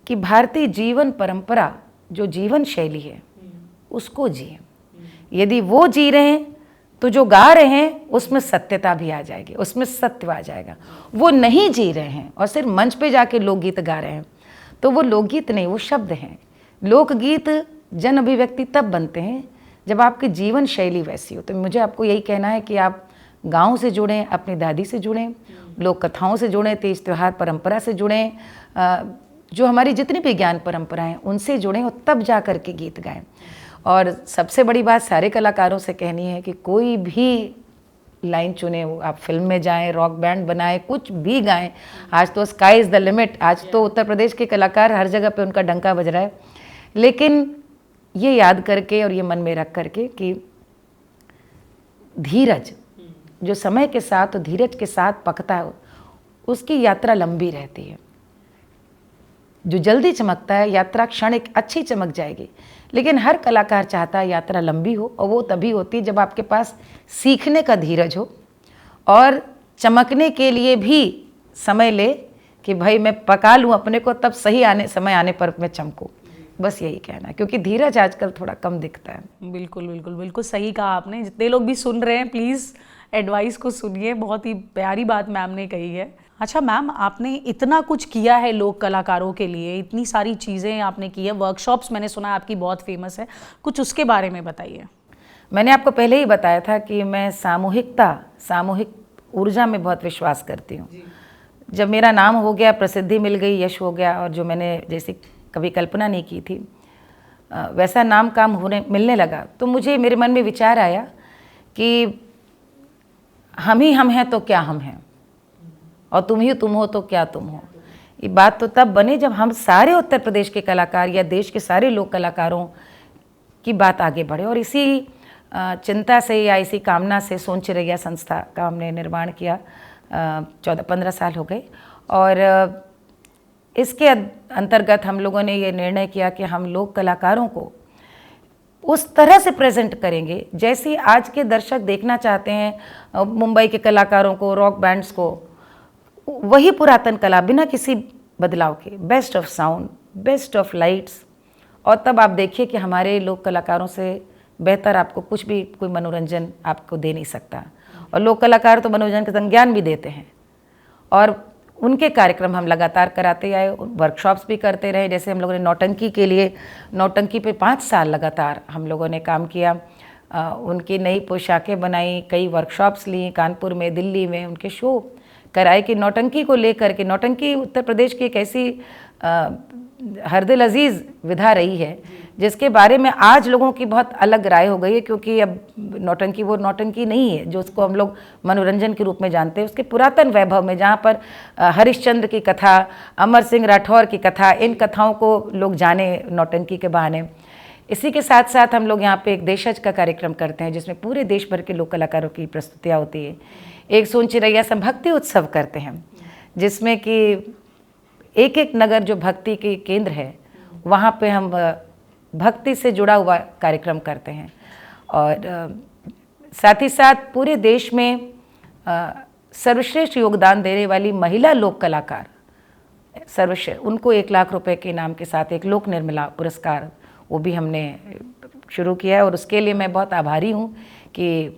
कि भारतीय जीवन परंपरा जो जीवन शैली है उसको जिए। यदि वो जी रहे हैं तो जो गा रहे हैं उसमें सत्यता भी आ जाएगी, उसमें सत्य आ जाएगा। वो नहीं जी रहे हैं और सिर्फ मंच पे जाके लोकगीत गा रहे हैं तो वो लोकगीत नहीं, वो शब्द हैं। लोकगीत जन अभिव्यक्ति तब बनते हैं जब आपकी जीवन शैली वैसी हो। तो मुझे आपको यही कहना है कि आप गाँव से जुड़ें, अपनी दादी से जुड़ें, लोक कथाओं से जुड़ें, तीज त्योहार परंपरा से जुड़ें, जो हमारी जितनी भी ज्ञान परंपराएं उनसे जुड़ें और तब जा कर के गीत गाएं। और सबसे बड़ी बात सारे कलाकारों से कहनी है कि कोई भी लाइन चुने, वो आप फिल्म में जाएं, रॉक बैंड बनाएं, कुछ भी गाएं। आज तो स्काई इज़ द लिमिट, आज तो उत्तर प्रदेश के कलाकार हर जगह पे उनका डंका बज रहा है। लेकिन ये याद करके और ये मन में रख करके कि धीरज जो समय के साथ और धीरज के साथ पकता है उसकी यात्रा लंबी रहती है। जो जल्दी चमकता है यात्रा क्षणिक अच्छी चमक जाएगी, लेकिन हर कलाकार चाहता है यात्रा लंबी हो, और वो तभी होती है जब आपके पास सीखने का धीरज हो और चमकने के लिए भी समय ले कि भाई मैं पका लूँ अपने को, तब सही समय आने पर मैं चमकूँ। बस यही कहना है, क्योंकि धीरज आजकल थोड़ा कम दिखता है। बिल्कुल बिल्कुल बिल्कुल सही कहा आपने। जितने लोग भी सुन रहे हैं प्लीज़ एडवाइस को सुनिए, बहुत ही प्यारी बात मैम ने कही है। अच्छा मैम, आपने इतना कुछ किया है लोक कलाकारों के लिए, इतनी सारी चीज़ें आपने की है, वर्कशॉप्स मैंने सुना आपकी बहुत फेमस है, कुछ उसके बारे में बताइए। मैंने आपको पहले ही बताया था कि मैं सामूहिक ऊर्जा में बहुत विश्वास करती हूँ। जब मेरा नाम हो गया, प्रसिद्धि मिल गई, यश हो गया, और जो मैंने जैसे कभी कल्पना नहीं की थी वैसा नाम काम मिलने लगा, तो मुझे मेरे मन में विचार आया कि हम ही हम हैं तो क्या हम हैं, और तुम ही तुम हो तो क्या तुम हो। ये बात तो तब बने जब हम सारे उत्तर प्रदेश के कलाकार या देश के सारे लोक कलाकारों की बात आगे बढ़े। और इसी चिंता से या इसी कामना से सोन चिरैया संस्था का हमने निर्माण किया। 14-15 साल हो गए और इसके अंतर्गत हम लोगों ने ये निर्णय किया कि हम लोक कलाकारों को उस तरह से प्रेजेंट करेंगे जैसे आज के दर्शक देखना चाहते हैं मुंबई के कलाकारों को, रॉक बैंड्स को, वही पुरातन कला बिना किसी बदलाव के, best of sound, best of lights. और तब आप देखिए कि हमारे लोक कलाकारों से बेहतर आपको कुछ भी कोई मनोरंजन आपको दे नहीं सकता। और लोक कलाकार तो मनोरंजन का संज्ञान भी देते हैं और उनके कार्यक्रम हम लगातार कराते आए, वर्कशॉप्स भी करते रहे। जैसे हम लोगों ने नौटंकी के लिए, नौटंकी पे 5 साल लगातार हम लोगों ने काम किया, उनकी नई पोशाकें बनाई, कई वर्कशॉप्स ली कानपुर में, दिल्ली में, उनके शो कराए कि नौटंकी को लेकर के। नौटंकी उत्तर प्रदेश की एक ऐसी हरदिल अजीज़ विधा रही है जिसके बारे में आज लोगों की बहुत अलग राय हो गई है, क्योंकि अब नौटंकी वो नौटंकी नहीं है जो उसको हम लोग मनोरंजन के रूप में जानते हैं। उसके पुरातन वैभव में जहाँ पर हरिश्चंद्र की कथा, अमर सिंह राठौर की कथा, इन कथाओं को लोग जाने नौटंकी के बहाने। इसी के साथ साथ हम लोग यहाँ पे एक देशज का कार्यक्रम करते हैं जिसमें पूरे देश भर के लोक कलाकारों की प्रस्तुतियाँ होती है। एक सोन चिरैया से भक्ति उत्सव करते हैं जिसमें कि एक एक नगर जो भक्ति के केंद्र है वहाँ पे हम भक्ति से जुड़ा हुआ कार्यक्रम करते हैं। और साथ ही साथ पूरे देश में सर्वश्रेष्ठ योगदान देने वाली महिला लोक कलाकार सर्वश्रेष्ठ, उनको 1 लाख रुपए के इनाम के साथ एक लोक निर्मला पुरस्कार वो भी हमने शुरू किया है। और उसके लिए मैं बहुत आभारी हूँ कि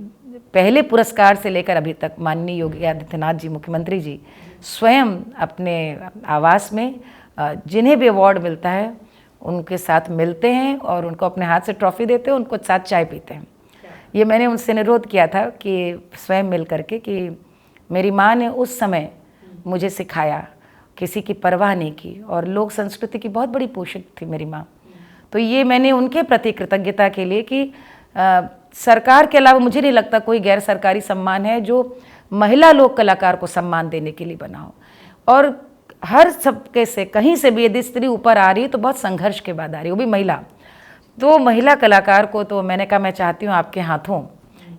पहले पुरस्कार से लेकर अभी तक माननीय योगी आदित्यनाथ जी, मुख्यमंत्री जी स्वयं अपने आवास में जिन्हें भी अवार्ड मिलता है उनके साथ मिलते हैं और उनको अपने हाथ से ट्रॉफी देते हैं, उनको साथ चाय पीते हैं। ये मैंने उनसे अनुरोध किया था कि स्वयं मिल करके कि मेरी माँ ने उस समय मुझे सिखाया, किसी की परवाह नहीं की, और लोक संस्कृति की बहुत बड़ी पोषक थी मेरी माँ। तो ये मैंने उनके प्रति कृतज्ञता के लिए कि सरकार के अलावा मुझे नहीं लगता कोई गैर सरकारी सम्मान है जो महिला लोक कलाकार को सम्मान देने के लिए बना हो। और हर सबके से कहीं से भी यदि स्त्री ऊपर आ रही है तो बहुत संघर्ष के बाद आ रही है, वो भी महिला। तो महिला कलाकार को तो मैंने कहा मैं चाहती हूँ आपके हाथों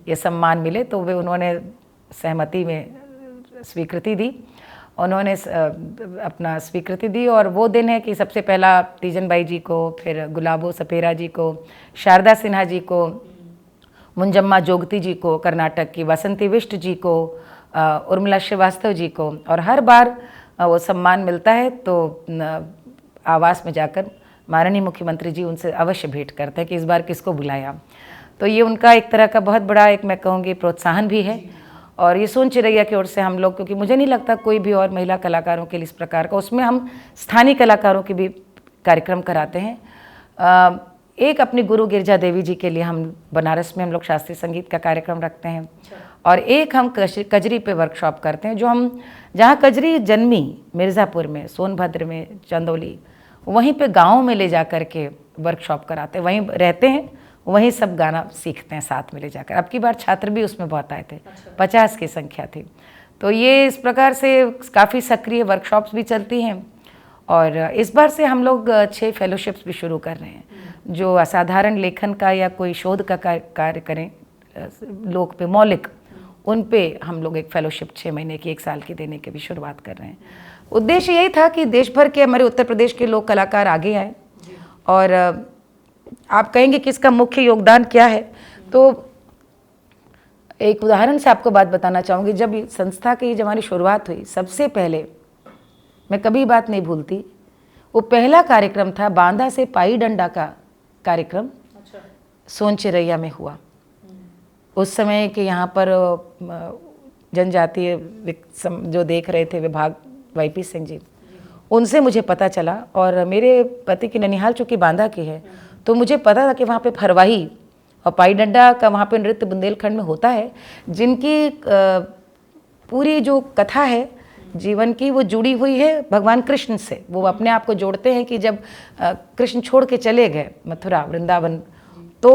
ये सम्मान मिले, तो वे उन्होंने सहमति में स्वीकृति दी, उन्होंने अपना स्वीकृति दी। और वो दिन है कि सबसे पहला तीजन बाई जी को, फिर गुलाबो सपेरा जी को, शारदा सिन्हा जी को, मुंजम्मा जोगती जी को कर्नाटक की, बसंती विष्ट जी को, उर्मिला श्रीवास्तव जी को। और हर बार वो सम्मान मिलता है तो आवास में जाकर माननीय मुख्यमंत्री जी उनसे अवश्य भेंट करते हैं कि इस बार किसको बुलाया। तो ये उनका एक तरह का बहुत बड़ा एक मैं कहूँगी प्रोत्साहन भी है। और ये सोन चिरैया की ओर से हम लोग, क्योंकि मुझे नहीं लगता कोई भी और महिला कलाकारों के लिए इस प्रकार का, उसमें हम स्थानीय कलाकारों के भी कार्यक्रम कराते हैं। एक अपनी गुरु गिरजा देवी जी के लिए हम बनारस में हम लोग शास्त्रीय संगीत का कार्यक्रम रखते हैं। और एक हम कजरी पे वर्कशॉप करते हैं, जो हम जहाँ कजरी जन्मी मिर्ज़ापुर में, सोनभद्र में, चंदौली, वहीं पे गाँव में ले जा कर के वर्कशॉप कराते हैं, वहीं रहते हैं, वहीं सब गाना सीखते हैं साथ में ले जाकर। अब की बार छात्र भी उसमें बहुत आए थे, 50 की संख्या थी। तो ये इस प्रकार से काफ़ी सक्रिय वर्कशॉप्स भी चलती हैं। और इस बार से हम लोग 6 फेलोशिप्स भी शुरू कर रहे हैं, जो असाधारण लेखन का या कोई शोध का कार्य करें लोक पे, मौलिक, उन पे हम लोग एक फेलोशिप 6 महीने की, 1 साल की देने की भी शुरुआत कर रहे हैं। उद्देश्य यही था कि देश भर के, हमारे उत्तर प्रदेश के लोक कलाकार आगे आए। और आप कहेंगे कि इसका मुख्य योगदान क्या है, तो एक उदाहरण से आपको बात बताना चाहूँगी। जब संस्था की जब हमारी शुरुआत हुई, सबसे पहले मैं कभी बात नहीं भूलती, वो पहला कार्यक्रम था बांदा से पाई डंडा का कार्यक्रम। सोन चिरैया में हुआ। उस समय के यहाँ पर जनजातीय जो देख रहे थे विभाग वाईपी सिंह जी, उनसे मुझे पता चला। और मेरे पति की ननिहाल चूँकि बांदा की है, तो मुझे पता था कि वहाँ पे फरवाही और पाई डंडा का वहाँ पे नृत्य बुंदेलखंड में होता है, जिनकी पूरी जो कथा है जीवन की वो जुड़ी हुई है भगवान कृष्ण से। वो अपने आप को जोड़ते हैं कि जब कृष्ण छोड़ के चले गए मथुरा वृंदावन, तो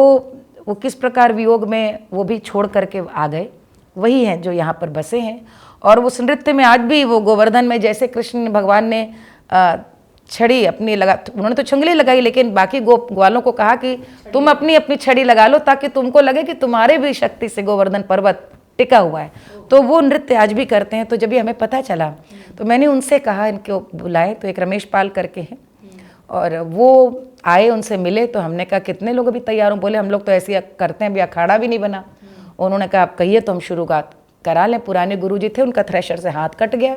वो किस प्रकार वियोग में वो भी छोड़ करके आ गए, वही हैं जो यहाँ पर बसे हैं। और उस नृत्य में आज भी वो गोवर्धन में जैसे कृष्ण भगवान ने छड़ी अपनी लगा, उन्होंने तो छंगली लगाई, लेकिन बाकी ग्वालों को कहा कि तुम अपनी अपनी छड़ी लगा लो ताकि तुमको लगे कि तुम्हारे भी शक्ति से गोवर्धन पर्वत टिका हुआ है। तो वो नृत्य आज भी करते हैं। तो जब ये हमें पता चला तो मैंने उनसे कहा, इनको बुलाए, तो एक रमेश पाल करके हैं, और वो आए, उनसे मिले। तो हमने कहा कितने लोग अभी तैयार हों? बोले हम लोग तो ऐसे ही करते हैं, अभी अखाड़ा भी नहीं बना। उन्होंने कहा आप कहिए तो हम शुरुआत करा लें। पुराने गुरुजी थे, उनका थ्रेशर से हाथ कट गया,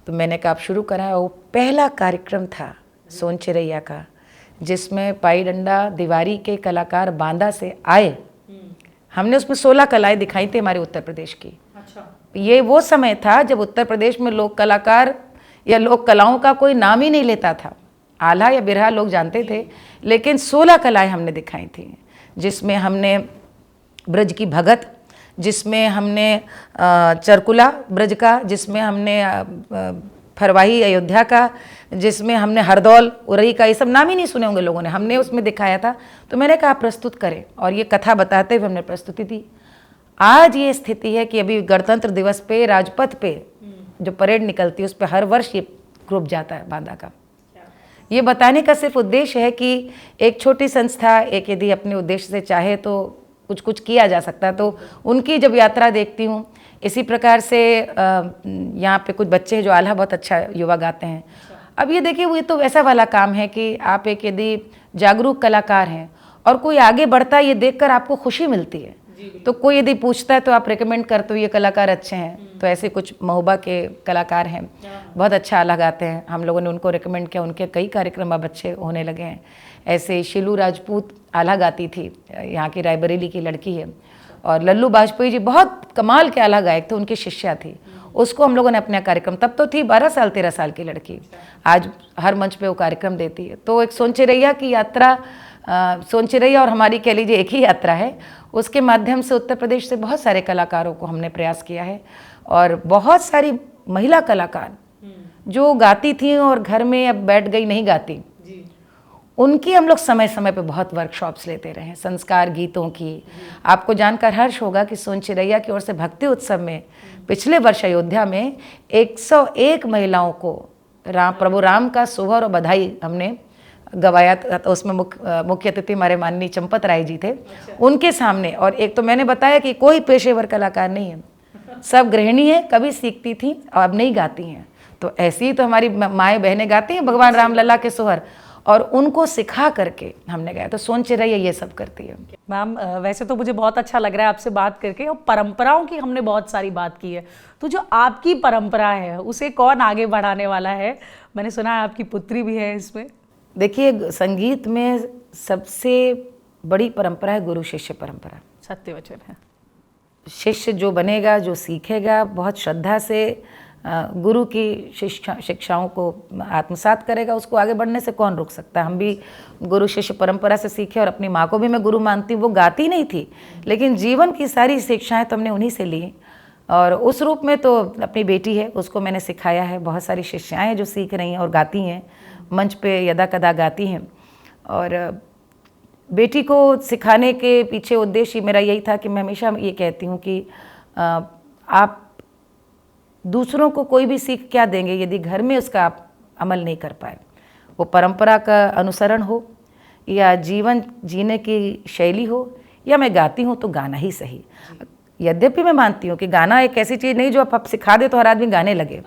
तो मैंने कहा आप शुरू कराएं। वो पहला कार्यक्रम था सोन चिरैया का, जिसमें पाई डंडा दीवारी के कलाकार बांदा से आए। हमने उसमें 16 कलाएं दिखाई थी हमारे उत्तर प्रदेश की। अच्छा। ये वो समय था जब उत्तर प्रदेश में लोक कलाकार या लोक कलाओं का कोई नाम ही नहीं लेता था। आल्हा या बिरहा लोग जानते थे, लेकिन 16 कलाएं हमने दिखाई थी, जिसमें हमने ब्रज की भगत, जिसमें हमने चरकुला ब्रज का, जिसमें हमने फरवाही अयोध्या का, जिसमें हमने हरदौल उरई का, ये सब नाम ही नहीं सुने होंगे लोगों ने, हमने उसमें दिखाया था। तो मैंने कहा प्रस्तुत करें, और ये कथा बताते हुए हमने प्रस्तुति दी। आज ये स्थिति है कि अभी गणतंत्र दिवस पे राजपथ पे जो परेड निकलती है उस पर हर वर्ष ये ग्रुप जाता है बांदा का। ये बताने का सिर्फ उद्देश्य है कि एक छोटी संस्था एक यदि अपने उद्देश्य से चाहे तो कुछ कुछ किया जा सकता है। तो उनकी जब यात्रा देखती हूँ, इसी प्रकार से यहाँ पे कुछ बच्चे हैं जो आल्हा बहुत अच्छा युवा गाते हैं। अब ये देखिए, वो तो वैसा वाला काम है कि आप एक यदि जागरूक कलाकार हैं और कोई आगे बढ़ता है, ये देखकर आपको खुशी मिलती है। तो कोई यदि पूछता है तो आप रिकमेंड करते हो ये कलाकार अच्छे हैं। तो ऐसे कुछ महोबा के कलाकार हैं, बहुत अच्छा आल्हा गाते हैं, हम लोगों ने उनको रिकमेंड किया, उनके कई कार्यक्रम अब अच्छे होने लगे हैं। ऐसे शीलू राजपूत आल्हा गाती थी, यहाँ की रायबरेली की लड़की है, और लल्लू बाजपेयी जी बहुत कमाल के आल्हा गायक थे, उनकी शिष्या थी। उसको हम लोगों ने अपना कार्यक्रम, तब तो थी 12 साल 13 साल की लड़की, आज हर मंच पे वो कार्यक्रम देती है। तो एक सोन चिरैया की यात्रा, सोन चिरैया और हमारी कह लीजिए एक ही यात्रा है, उसके माध्यम से उत्तर प्रदेश से बहुत सारे कलाकारों को हमने प्रयास किया है। और बहुत सारी महिला कलाकार जो गाती थी और घर में अब बैठ गई नहीं गाती, उनकी हम लोग समय समय पे बहुत वर्कशॉप्स लेते रहे हैं, संस्कार गीतों की। आपको जानकर हर्ष होगा कि सोन चिरैया की ओर से भक्ति उत्सव में पिछले वर्ष अयोध्या में 101 महिलाओं को प्रभु राम का सोहर और बधाई हमने गवाया। तो उसमें मुख्य अतिथि हमारे माननीय चंपत राय जी थे, उनके सामने। और एक तो मैंने बताया कि कोई पेशेवर कलाकार नहीं है, सब गृहिणी है, कभी सीखती थी और अब नहीं गाती हैं। तो ऐसी ही तो हमारी माएँ बहनें गाती हैं भगवान राम लला के सोहर, और उनको सिखा करके हमने गाया। तो सोन चिरैया ये सब करती है। मैम वैसे तो मुझे बहुत अच्छा लग रहा है आपसे बात करके, और परंपराओं की हमने बहुत सारी बात की है। तो जो आपकी परंपरा है उसे कौन आगे बढ़ाने वाला है? मैंने सुना है आपकी पुत्री भी है इसमें। देखिए, संगीत में सबसे बड़ी परंपरा है गुरु शिष्य परंपरा। सत्य वचन है। शिष्य जो बनेगा, जो सीखेगा, बहुत श्रद्धा से गुरु की शिक्षाओं को आत्मसात करेगा, उसको आगे बढ़ने से कौन रोक सकता है। हम भी गुरु शिष्य परंपरा से सीखे, और अपनी माँ को भी मैं गुरु मानती हूँ। वो गाती नहीं थी, लेकिन जीवन की सारी शिक्षाएं तो हमने उन्हीं से ली। और उस रूप में तो अपनी बेटी है, उसको मैंने सिखाया है। बहुत सारी शिष्याएँ हैं जो सीख रही हैं और गाती हैं, मंच पे यदा कदा गाती हैं। और बेटी को सिखाने के पीछे उद्देश्य मेरा यही था कि मैं हमेशा ये कहती हूँ कि आप दूसरों को कोई भी सीख क्या देंगे यदि घर में उसका आप अमल नहीं कर पाए। वो परंपरा का अनुसरण हो या जीवन जीने की शैली हो, या मैं गाती हूँ तो गाना ही सही। यद्यपि मैं मानती हूँ कि गाना एक ऐसी चीज़ नहीं जो आप सिखा दे तो हर आदमी गाने लगे,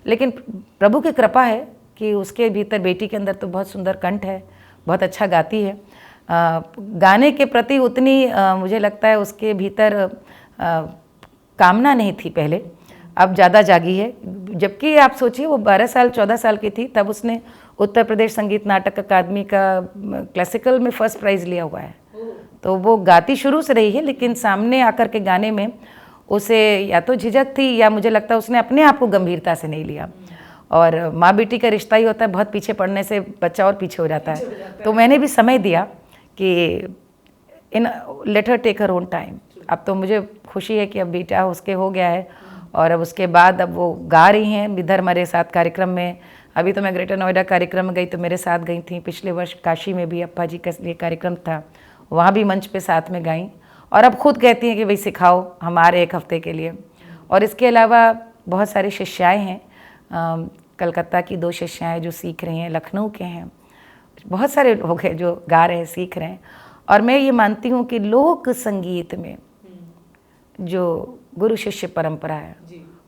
लेकिन प्रभु की कृपा है कि उसके भीतर, बेटी के अंदर तो बहुत सुंदर कंठ है, बहुत अच्छा गाती है। गाने के प्रति उतनी मुझे लगता है उसके भीतर कामना नहीं थी पहले, अब ज़्यादा जागी है। जबकि आप सोचिए वो 12 साल 14 साल की थी तब उसने उत्तर प्रदेश संगीत नाटक अकादमी का क्लासिकल में फर्स्ट प्राइज़ लिया हुआ है। तो वो गाती शुरू से रही है, लेकिन सामने आकर के गाने में उसे या तो झिझक थी या मुझे लगता है उसने अपने आप को गंभीरता से नहीं लिया। और माँ बेटी का रिश्ता ही होता है, बहुत पीछे पड़ने से बच्चा और पीछे हो जाता है। तो मैंने भी समय दिया कि let her take her own time. अब तो मुझे खुशी है कि अब बेटा उसके हो गया है, और अब उसके बाद अब वो गा रही हैं इधर हमारे साथ कार्यक्रम में। अभी तो मैं ग्रेटर नोएडा कार्यक्रम में गई तो मेरे साथ गई थी। पिछले वर्ष काशी में भी अप्पा जी का ये कार्यक्रम था, वहाँ भी मंच पे साथ में गाई। और अब खुद कहती हैं कि भाई सिखाओ हमारे 1 हफ्ते के लिए। और इसके अलावा बहुत सारी शिष्याएँ हैं कलकत्ता की 2 शिष्याएँ जो सीख रही हैं, लखनऊ के हैं, बहुत सारे लोग हैं जो गा रहे हैं, सीख रहे हैं। और मैं ये मानती हूँ कि लोक संगीत में जो गुरु शिष्य परंपरा है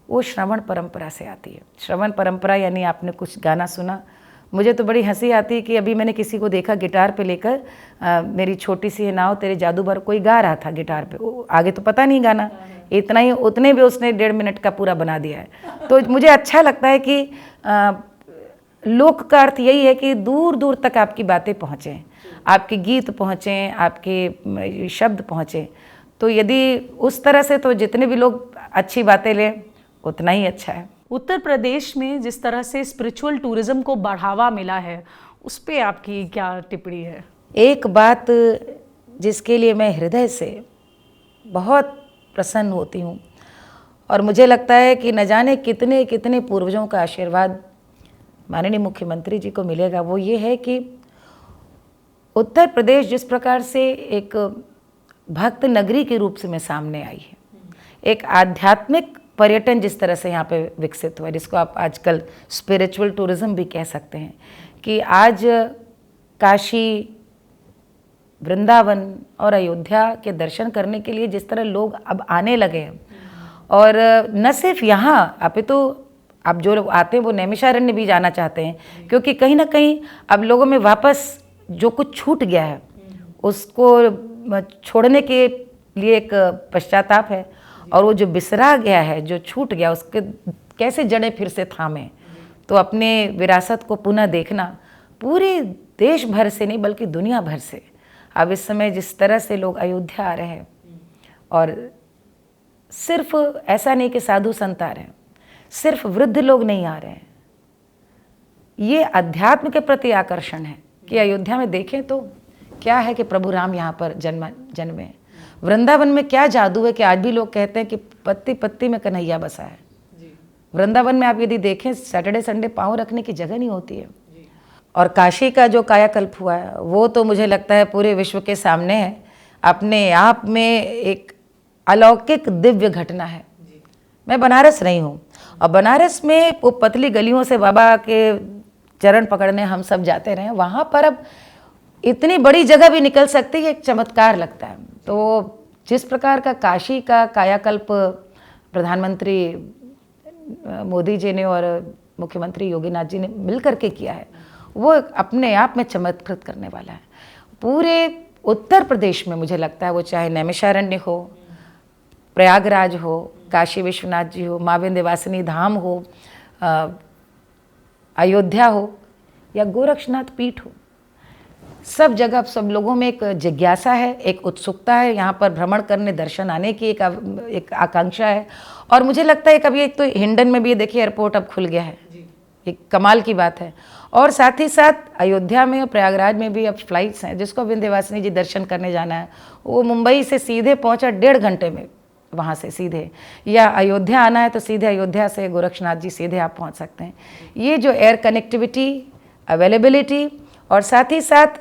वो श्रवण परंपरा से आती है। श्रवण परंपरा यानी आपने कुछ गाना सुना, मुझे तो बड़ी हंसी आती है कि अभी मैंने किसी को देखा गिटार पे लेकर मेरी छोटी सी है नाव तेरे जादू भर, कोई गा रहा था गिटार पे, आगे तो पता नहीं गाना, इतना ही उतने भी उसने 1.5 मिनट का पूरा बना दिया है। तो मुझे अच्छा लगता है कि लोक का अर्थ यही है कि दूर दूर तक आपकी बातें पहुँचें, आपके गीत पहुँचें, आपके शब्द पहुँचें। तो यदि उस तरह से तो जितने भी लोग अच्छी बातें लें उतना ही अच्छा है। उत्तर प्रदेश में जिस तरह से स्पिरिचुअल टूरिज्म को बढ़ावा मिला है, उस पे आपकी क्या टिप्पणी है? एक बात जिसके लिए मैं हृदय से बहुत प्रसन्न होती हूँ और मुझे लगता है कि न जाने कितने कितने पूर्वजों का आशीर्वाद माननीय मुख्यमंत्री जी को मिलेगा, वो ये है कि उत्तर प्रदेश जिस प्रकार से एक भक्त नगरी के रूप से में सामने आई है, एक आध्यात्मिक पर्यटन जिस तरह से यहाँ पे विकसित हुआ है, जिसको आप आजकल स्पिरिचुअल टूरिज्म भी कह सकते हैं, कि आज काशी, वृंदावन और अयोध्या के दर्शन करने के लिए जिस तरह लोग अब आने लगे हैं, और न सिर्फ यहाँ, अपितु अब जो लोग आते हैं वो नैमिषारण्य भी जाना चाहते हैं, क्योंकि कहीं ना कहीं अब लोगों में वापस जो कुछ छूट गया है उसको छोड़ने के लिए एक पश्चाताप है, और वो जो बिसरा गया है, जो छूट गया, उसके कैसे जड़ें फिर से थामें। तो अपने विरासत को पुनः देखना, पूरे देश भर से नहीं बल्कि दुनिया भर से अब इस समय जिस तरह से लोग अयोध्या आ रहे हैं, और सिर्फ ऐसा नहीं कि साधु संत आ रहे हैं, सिर्फ वृद्ध लोग नहीं आ रहे हैं, ये अध्यात्म के प्रति आकर्षण है कि अयोध्या में देखें तो क्या है कि प्रभु राम यहाँ पर जन्मे। वृंदावन में क्या जादू है कि आज भी लोग कहते हैं कि पत्ती पत्ती में कन्हैया बसा है। वृंदावन में आप यदि देखें, सैटरडे संडे पाँव रखने की जगह नहीं होती है। और काशी का जो कायाकल्प हुआ है वो तो मुझे लगता है पूरे विश्व के सामने है, अपने आप में एक अलौकिक दिव्य घटना है। मैं बनारस रही हूँ, और बनारस में वो पतली गलियों से बाबा के चरण पकड़ने हम सब जाते रहे, वहाँ पर अब इतनी बड़ी जगह भी निकल सकती है, एक चमत्कार लगता है। तो जिस प्रकार का काशी का कायाकल्प प्रधानमंत्री मोदी जी ने और मुख्यमंत्री योगीनाथ जी ने मिल करके किया है, वो अपने आप में चमत्कृत करने वाला है। पूरे उत्तर प्रदेश में मुझे लगता है, वो चाहे नैमिषारण्य हो, प्रयागराज हो, काशी विश्वनाथ जी हो, माँ विंध्यवासिनी धाम हो, अयोध्या हो या गोरक्षनाथ पीठ हो, सब जगह सब लोगों में एक जिज्ञासा है, एक उत्सुकता है, यहाँ पर भ्रमण करने, दर्शन आने की एक आकांक्षा है। और मुझे लगता है कभी एक तो हिंडन में भी देखिए एयरपोर्ट अब खुल गया है, एक कमाल की बात है। और साथ ही साथ अयोध्या में और प्रयागराज में भी अब फ्लाइट्स हैं, जिसको विंध्यवासिनी जी दर्शन करने जाना है वो मुंबई से सीधे पहुँचा 1.5 घंटे में वहाँ से सीधे, या अयोध्या आना है तो सीधे अयोध्या से गोरक्षनाथ जी सीधे आप पहुँच सकते हैं। ये जो एयर कनेक्टिविटी, अवेलेबिलिटी, और साथ ही साथ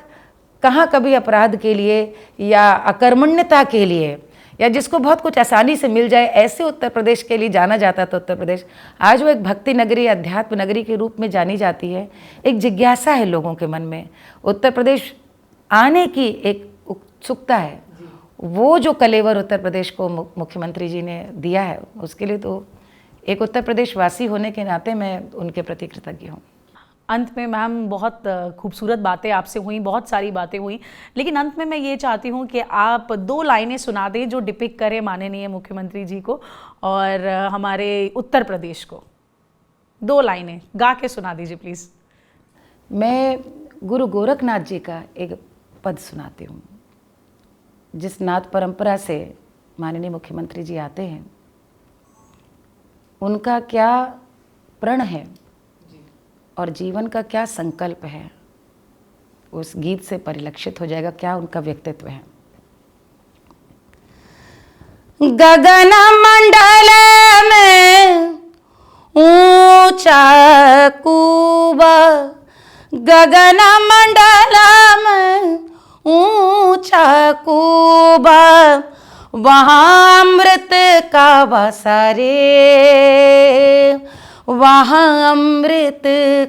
कहाँ कभी अपराध के लिए या अकर्मण्यता के लिए, या जिसको बहुत कुछ आसानी से मिल जाए, ऐसे उत्तर प्रदेश के लिए जाना जाता था। उत्तर प्रदेश आज वो एक भक्ति नगरी, अध्यात्म नगरी के रूप में जानी जाती है। एक जिज्ञासा है लोगों के मन में, उत्तर प्रदेश आने की एक उत्सुकता है। वो जो कलेवर उत्तर प्रदेश को मुख्यमंत्री जी ने दिया है, उसके लिए तो एक उत्तर प्रदेश वासी होने के नाते मैं उनके प्रति कृतज्ञ हूँ। अंत में मैम बहुत खूबसूरत बातें आपसे हुई, बहुत सारी बातें हुई, लेकिन अंत में मैं ये चाहती हूँ कि आप 2 लाइनें सुना दें जो डिपिक्ट करें माननीय मुख्यमंत्री जी को और हमारे उत्तर प्रदेश को। 2 लाइनें गा के सुना दीजिए प्लीज़। मैं गुरु गोरखनाथ जी का एक पद सुनाती हूँ, जिस नाथ परंपरा से माननीय मुख्यमंत्री जी आते हैं, उनका क्या प्रण है और जीवन का क्या संकल्प है, उस गीत से परिलक्षित हो जाएगा क्या उनका व्यक्तित्व है। गगन मंडल में ऊंचा कूबा, गगन मंडल में ऊंचा कूबा, वहाँ अमृत का बसा रे, वहाँ अमृत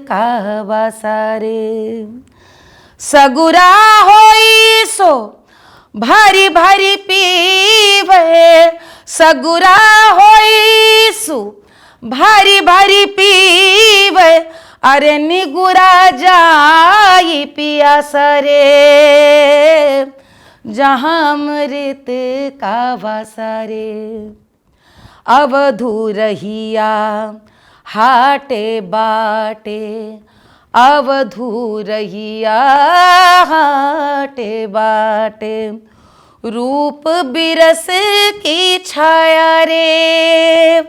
का वासा रे। सगुरा होई सो भरी भरी पीवे, सगुरा होई सो भरी भरी पीवे, अरे निगुरा जाई पियास रे। जहाँ अमृत का वासा रे। अवधू रहिया हाटे बाटे, अवधू रहिया हाटे बाटे, रूप बिरस की छाया रे।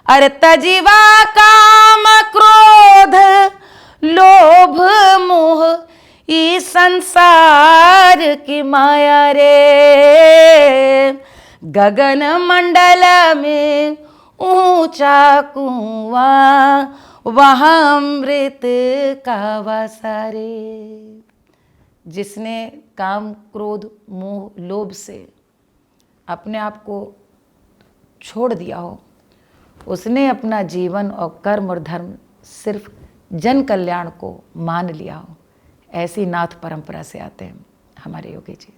अरे तजीवा काम क्रोध लोभ मोह ई संसार की माया रे। गगन मंडल में ऊंचा कुआं, वहाँ अमृत का वासा रे। जिसने काम क्रोध मोह लोभ से अपने आप को छोड़ दिया हो, उसने अपना जीवन और कर्म और धर्म सिर्फ जन कल्याण को मान लिया हो, ऐसी नाथ परंपरा से आते हैं हमारे योगी जी।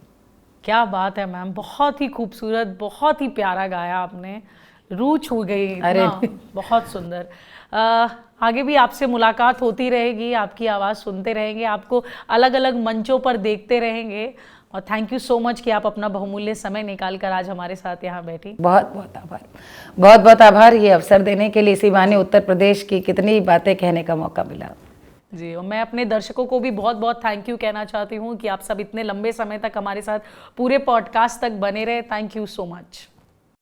क्या बात है मैम, बहुत ही खूबसूरत, बहुत ही प्यारा गाया आपने, रूह छू गई अरे बहुत सुंदर। आगे भी आपसे मुलाकात होती रहेगी, आपकी आवाज़ सुनते रहेंगे, आपको अलग अलग मंचों पर देखते रहेंगे। और थैंक यू सो मच कि आप अपना बहुमूल्य समय निकाल कर आज हमारे साथ यहाँ बैठी। बहुत बहुत आभार, बहुत बहुत आभार ये अवसर देने के लिए। इसी बहाने उत्तर प्रदेश की कितनी बातें कहने का मौका मिला जी। और मैं अपने दर्शकों को भी बहुत बहुत थैंक यू कहना चाहती हूँ कि आप सब इतने लंबे समय तक हमारे साथ पूरे पॉडकास्ट तक बने रहे। Thank you so much.